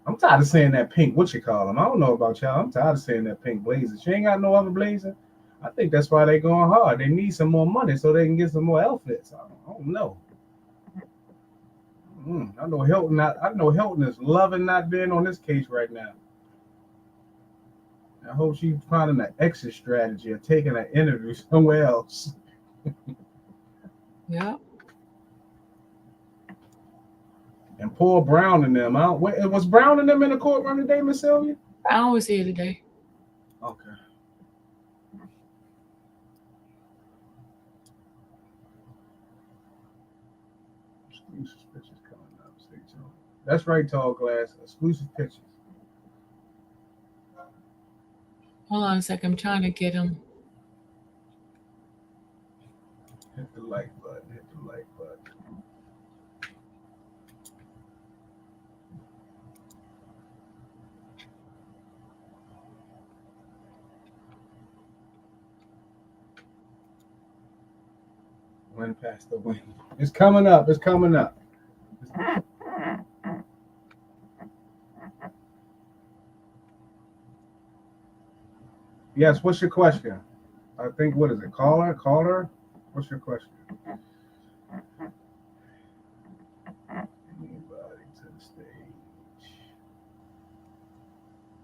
I'm tired of saying that pink, what you call them? I don't know about y'all. I'm tired of saying that pink blazer. She ain't got no other blazer. I think that's why they going hard. They need some more money so they can get some more outfits. I don't know. I know Hilton is loving not being on this case right now. I hope she's finding an exit strategy of taking an interview somewhere else. Yeah. And poor Brown and them. Was Brown and them in the courtroom today, Miss Sylvia? Brown was here today. Okay. Exclusive pictures coming up. Stay tuned. That's right, Tall Glass. Exclusive pictures. Hold on a second. I'm trying to get him. Hit the like button. Hit the like button. Win past the win. It's coming up. It's coming up. Yes, what's your question? I think, what is it? Caller? What's your question? Anybody to the stage.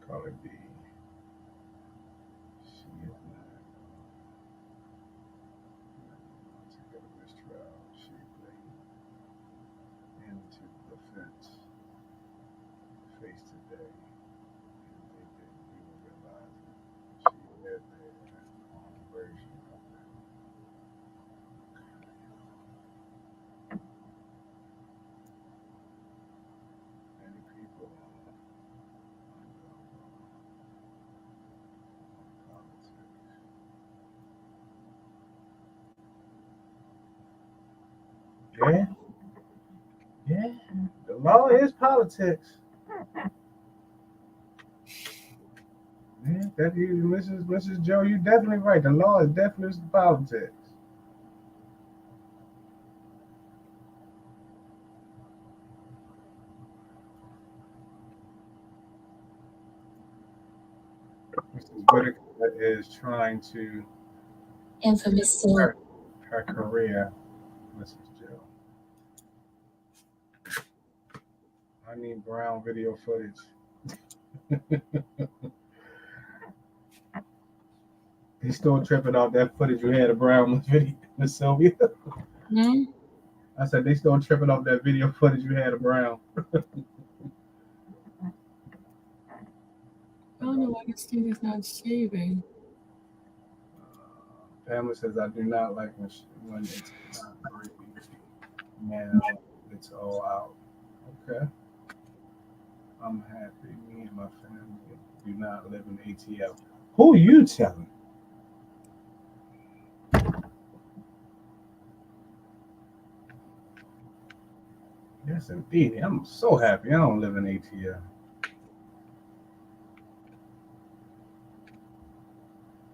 Caller B. She is not. Together this trial. She played into the fence. Face today. And they didn't even realize it. She had their own version of it. Many people Yeah. Yeah. The law is politics. Yeah, that you, Mrs. Joe, you're definitely right. The law is definitely politics. Mrs. Whitaker is trying to Infamous. her career, Mrs. Joe. I need Brown video footage. He's still tripping off that footage you had of Brown video, Miss Sylvia. I said they still tripping off that video footage you had of Brown. I don't know why this thing is not saving. Pamela says, I do not like when it's not free. Now it's all out. Okay. I'm happy. Me and my family do not live in ATL. Who you telling? Yes, indeed. I'm so happy I don't live in ATL.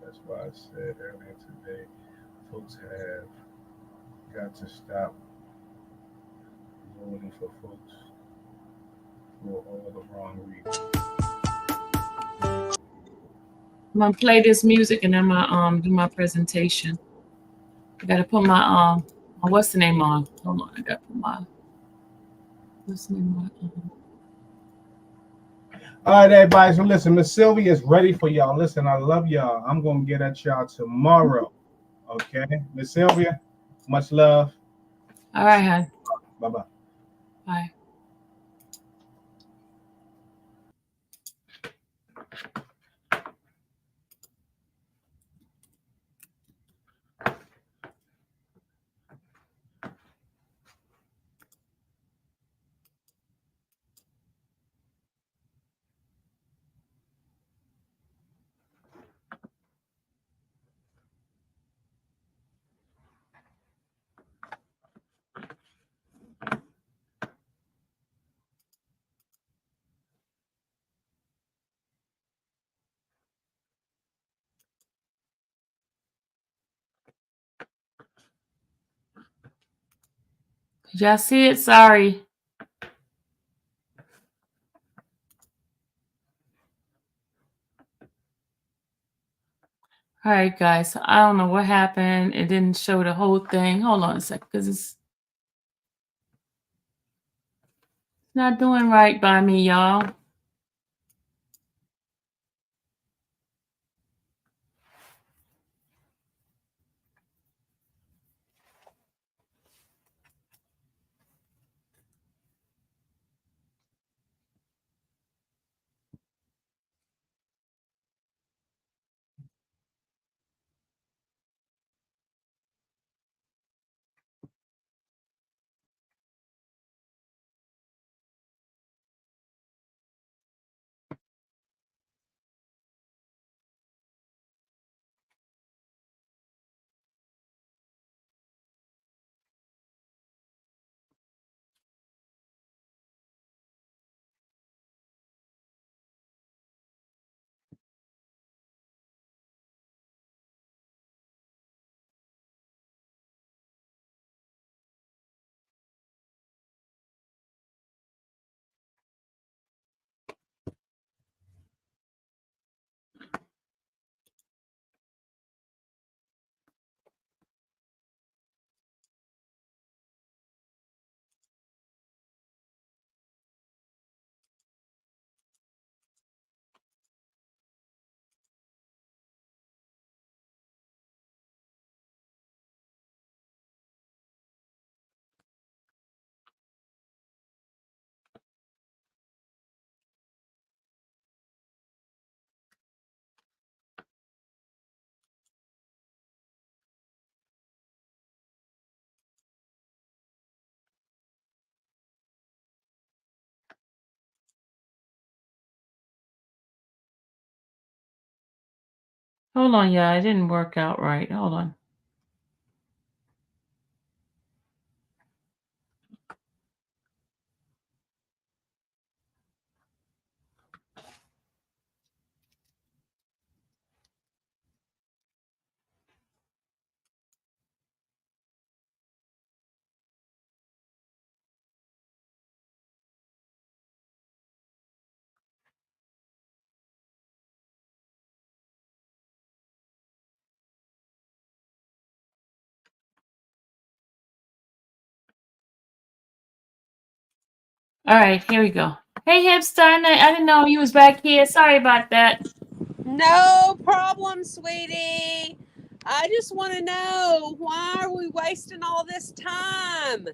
That's why I said earlier today, folks have got to stop voting for folks for all the wrong reasons. I'm gonna play this music and then do my presentation. I gotta put my what's the name on? Hold on, I gotta put my what's the name on? All right, everybody. So listen, Miss Sylvia is ready for y'all. Listen, I love y'all. I'm gonna get at y'all tomorrow. Okay, Miss Sylvia, much love. All right, hon. Bye-bye. Bye. Y'all see it? Sorry. All right, guys. I don't know what happened. It didn't show the whole thing. Hold on a second, because it's not doing right by me, y'all. Hold on, y'all. It didn't work out right. Hold on. All right, here we go. Hey, Hipster, I didn't know you was back here. Sorry about that. No problem, sweetie. I just want to know, why are we wasting all this time?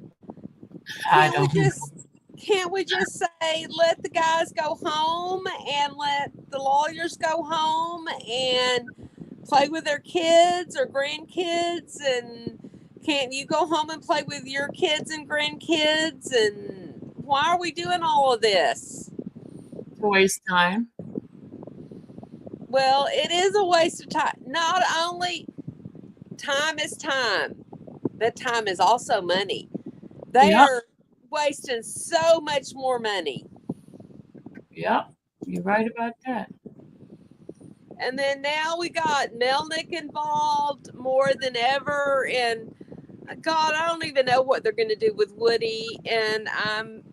Can't we just say, let the guys go home and let the lawyers go home and play with their kids or grandkids? And can't you go home and play with your kids and grandkids? And why are we doing all of this? To waste time. Well, it is a waste of time. Not only time is time, but time is also money. They are wasting so much more money. Yep, you're right about that. And then now we got Melnick involved more than ever. And God, I don't even know what they're going to do with Woody. And I'm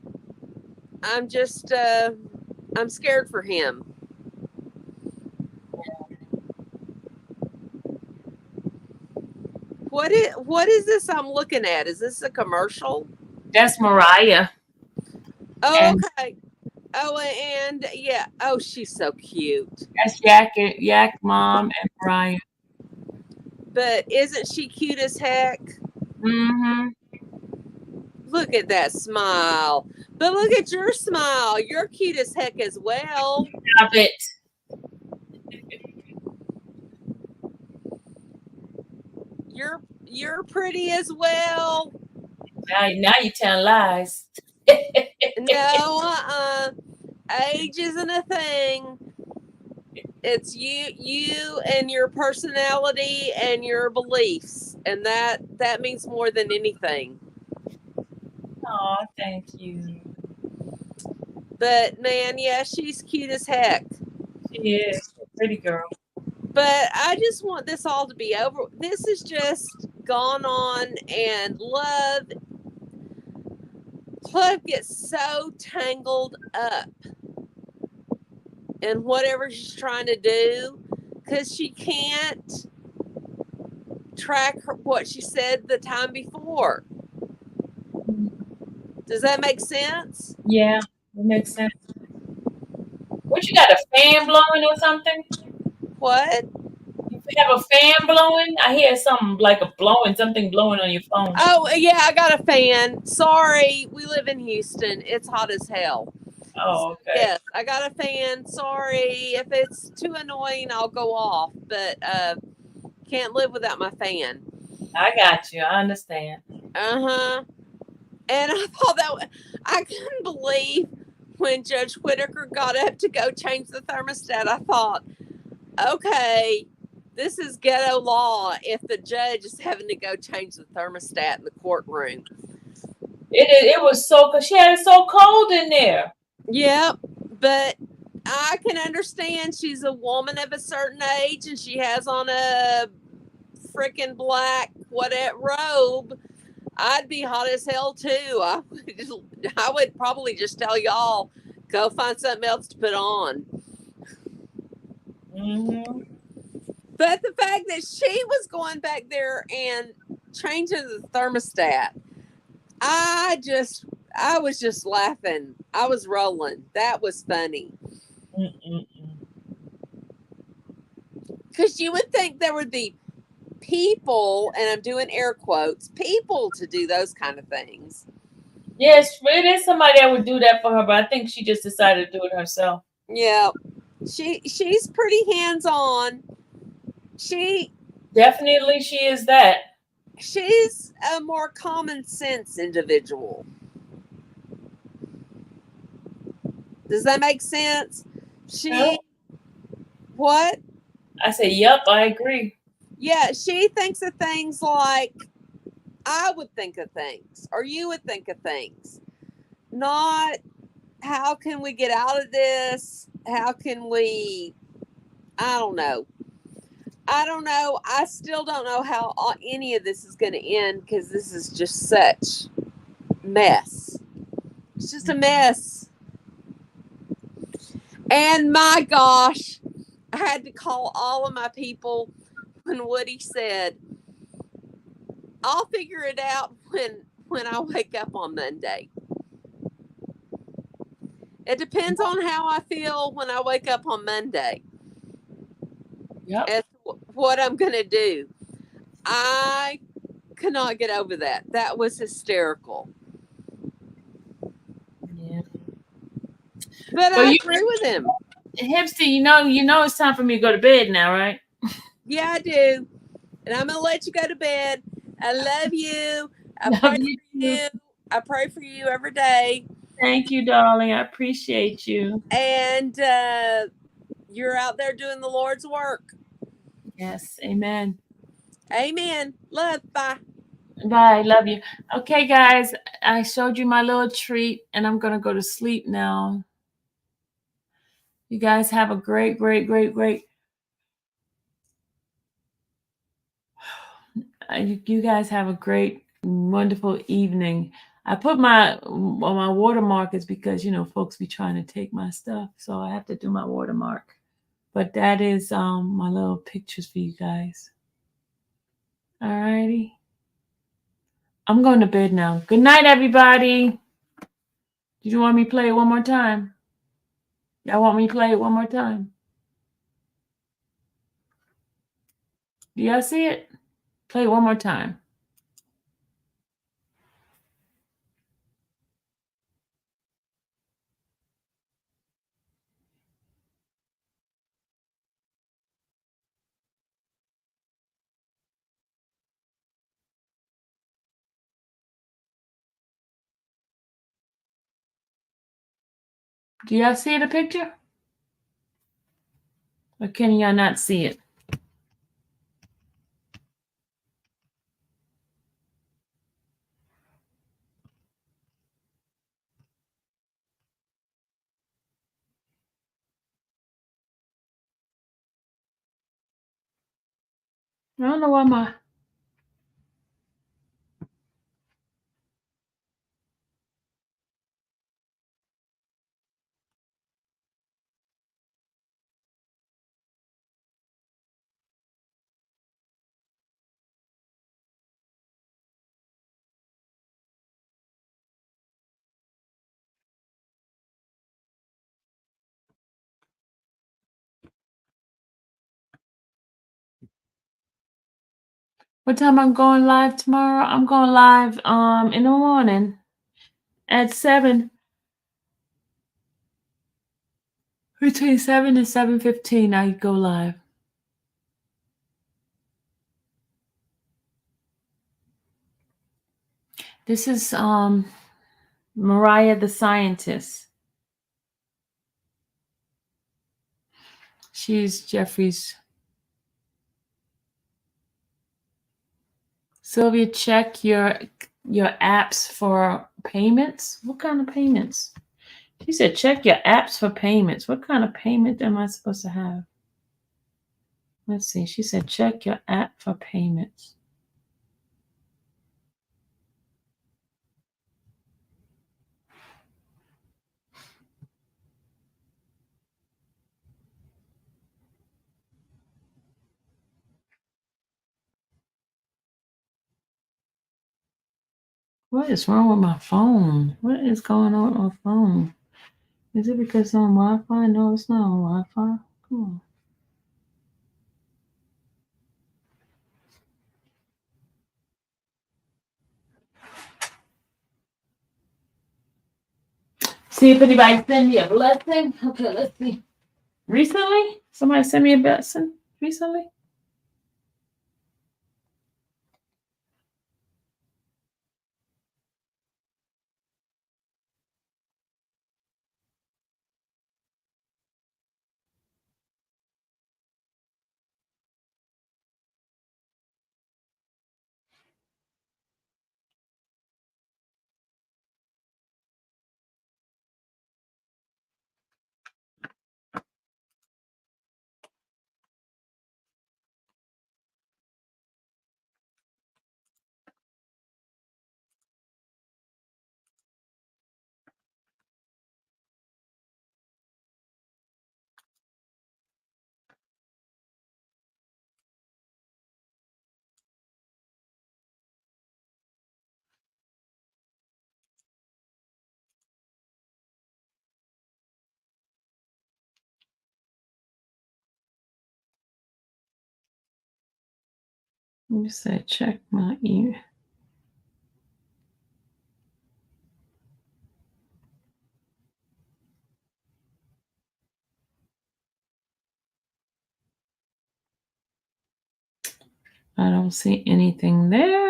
just, I'm scared for him. What is this I'm looking at? Is this a commercial? That's Mariah. Oh, okay. Oh, and yeah. Oh, she's so cute. That's Yak Mom and Mariah. But isn't she cute as heck? Mm-hmm. Look at that smile. But look at your smile. You're cute as heck as well. Stop it. You're pretty as well. Now you tell lies. No, age isn't a thing. It's you and your personality and your beliefs, and that means more than anything. Oh, thank you. But man, yeah, she's cute as heck. She is a pretty girl. But I just want this all to be over. This has just gone on, and love Club gets so tangled up in whatever she's trying to do because she can't track what she said the time before. Does that make sense? Yeah, it makes sense. What, you got a fan blowing or something? What? You have a fan blowing? I hear something like something blowing on your phone. Oh, yeah, I got a fan. Sorry, we live in Houston. It's hot as hell. Oh, okay. Yes, I got a fan. Sorry. If it's too annoying, I'll go off. But can't live without my fan. I got you. I understand. Uh-huh. And I thought I couldn't believe when Judge Whitaker got up to go change the thermostat. I thought, okay, this is ghetto law if the judge is having to go change the thermostat in the courtroom. It was so, because she had it so cold in there. Yep, but I can understand she's a woman of a certain age and she has on a freaking black robe. I'd be hot as hell too. I would probably just tell y'all, go find something else to put on. Mm-hmm. But the fact that she was going back there and changing the thermostat, I was just laughing. I was rolling. That was funny. Because you would think there would be people, and I'm doing air quotes, people to do those kind of things. Yes, it is somebody that would do that for her, but I think she just decided to do it herself. Yeah. She's pretty hands-on. She is that. She's a more common sense individual. Does that make sense? What? I say, yep, I agree. Yeah, she thinks of things like I would think of things, or you would think of things. Not how can we get out of this? How can we, I don't know. I still don't know how any of this is going to end because this is just such mess. It's just a mess. And my gosh, I had to call all of my people when Woody said, I'll figure it out when I wake up on Monday. It depends on how I feel when I wake up on Monday. Yep. As to what I'm going to do. I cannot get over that. That was hysterical. Yeah. But well, I agree with him. Hipster, you know it's time for me to go to bed now, right? Yeah, I do. And I'm going to let you go to bed. I love you. I Love pray you for you. I pray for you every day. Thank you, darling. I appreciate you. And you're out there doing the Lord's work. Yes. Amen. Amen. Love. Bye. Bye. Love you. Okay, guys. I showed you my little treat, and I'm going to go to sleep now. You guys have a great, great, great, great. You guys have a great, wonderful evening. I put my watermark is because, folks be trying to take my stuff. So I have to do my watermark. But that is my little pictures for you guys. All righty. I'm going to bed now. Good night, everybody. Did you want me to play it one more time? Y'all want me to play it one more time? Do y'all see it? Play it one more time. Do y'all see the picture? Or can y'all not see it? I don't know why my What time I'm going live tomorrow? I'm going live in the morning at 7. Between 7 and 7:15, I go live. This is Mariah the scientist. She's Jeffrey's. Sylvia, check your apps for payments. What kind of payments? She said, check your apps for payments. What kind of payment am I supposed to have? Let's see. She said, check your app for payments. What is wrong with my phone? What is going on with my phone? Is it because it's on Wi-Fi? No, it's not on Wi-Fi. Come on. See if anybody sent me a blessing. Okay, let's see. Recently? Somebody sent me a blessing recently? Let me say, check my email. I don't see anything there.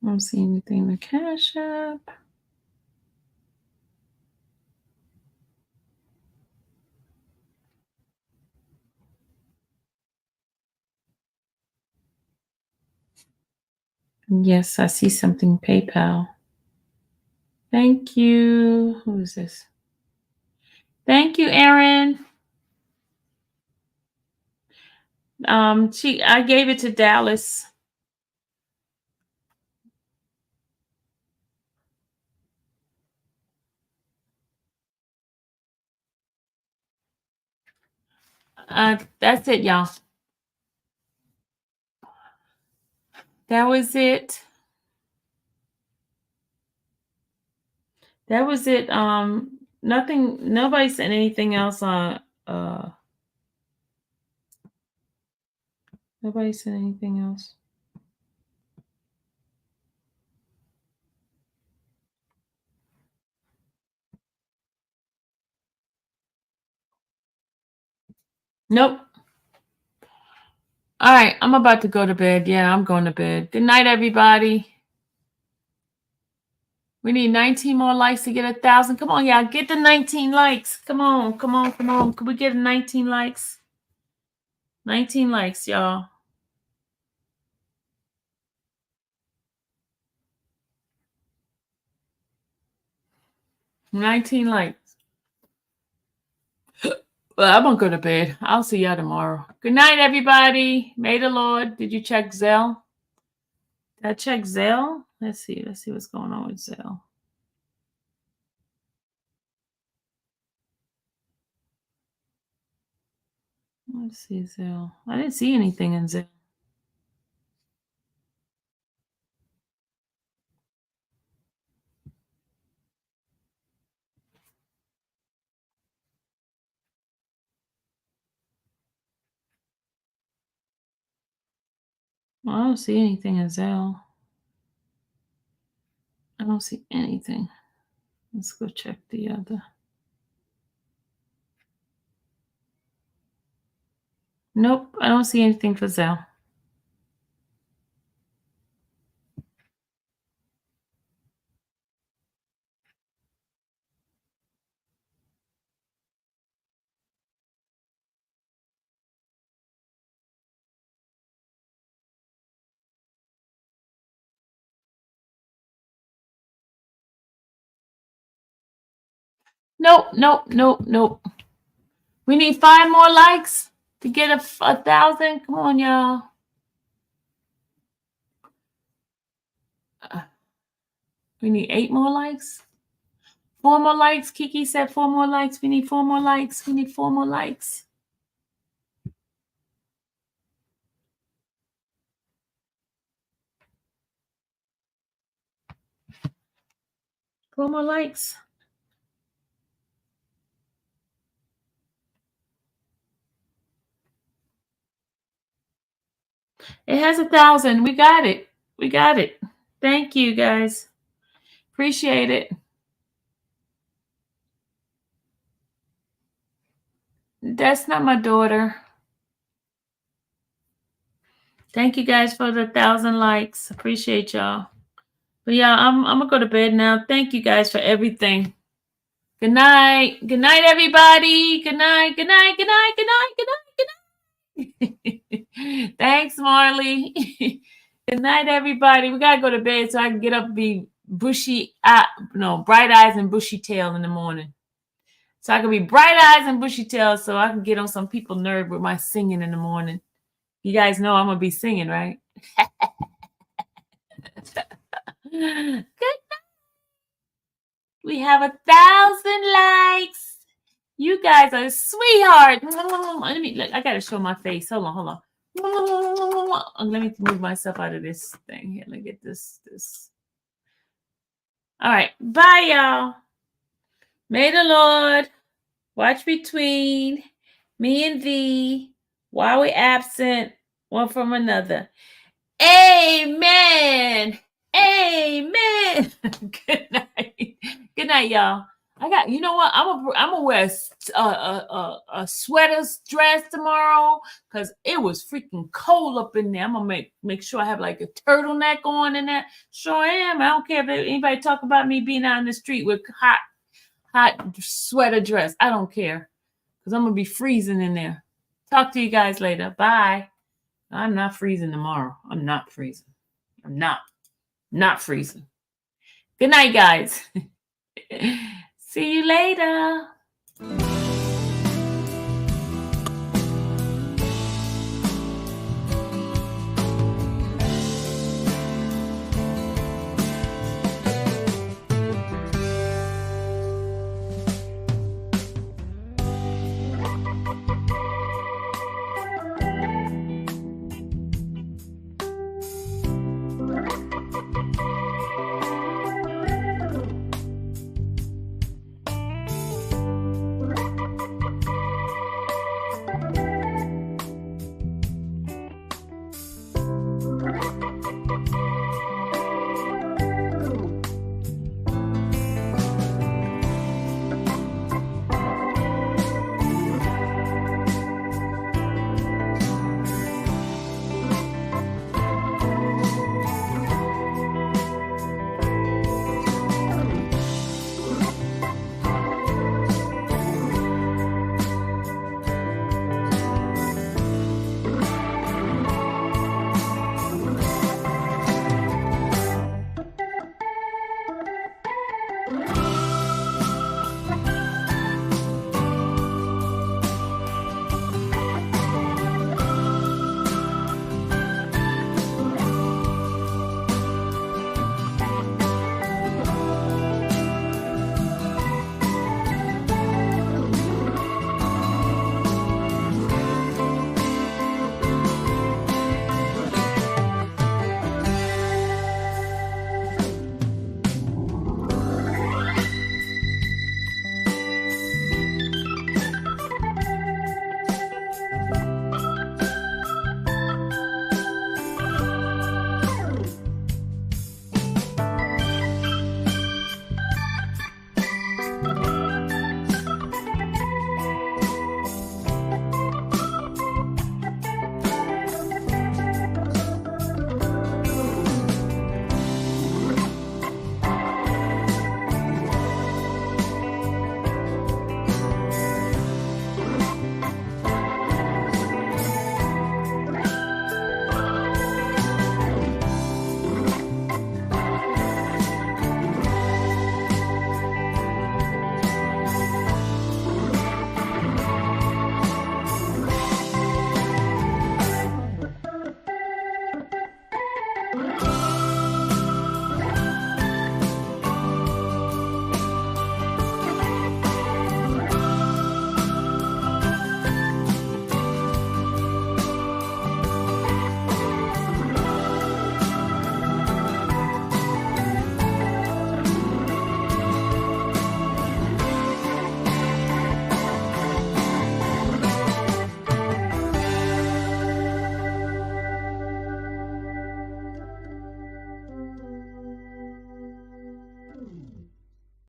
I don't see anything in the Cash App. Yes, I see something PayPal. Thank you. Who is this? Thank you, Erin. I gave it to Dallas. That's it, y'all. That was it. That was it. Nobody said anything else on nobody said anything else. Nope. All right, I'm about to go to bed. Yeah, I'm going to bed. Good night, everybody. We need 19 more likes to get 1,000. Come on, y'all. Get the 19 likes. Come on, come on, come on. Could we get 19 likes? 19 likes, y'all. $19 likes. Well, I'm going to go to bed. I'll see y'all tomorrow. Good night, everybody. May the Lord. Did you check Zelle? Did I check Zelle? Let's see. Let's see what's going on with Zelle. Let's see Zelle. I didn't see anything in Zelle. Well, I don't see anything in Zelle. I don't see anything. Let's go check the other. Nope, I don't see anything for Zelle. Nope. We need 5 more likes to get 1,000. Come on, y'all. We need 8 more likes. 4 more likes. Kiki said 4 more likes. We need 4 more likes. We need 4 more likes. 4 more likes. It has 1,000. We got it. We got it. Thank you, guys. Appreciate it. That's not my daughter. Thank you guys for the 1,000 likes. Appreciate y'all. But yeah, I'm gonna go to bed now. Thank you guys for everything. Good night. Good night, everybody. Good night. Good night. Good night. Good night. Good night. Good night. Thanks, Marley. Good night, everybody. We gotta go to bed so I can get up and be bright eyes and bushy tail in the morning. So I can be bright eyes and bushy tail so I can get on some people's nerve with my singing in the morning. You guys know I'm gonna be singing, right? Good night. We have 1,000 likes. You guys are sweetheart. I gotta show my face. Hold on. Let me move myself out of this thing here. Let me get this. All right. Bye, y'all. May the Lord watch between me and thee while we're absent one from another. Amen. Amen. Good night. Good night, y'all. You know what? I'm gonna wear a sweater dress tomorrow because it was freaking cold up in there. I'm gonna make sure I have like a turtleneck on and that. Sure am. I don't care if anybody talk about me being out in the street with hot sweater dress. I don't care because I'm gonna be freezing in there. Talk to you guys later. Bye. I'm not freezing tomorrow. I'm not freezing. I'm not freezing. Good night, guys. See you later.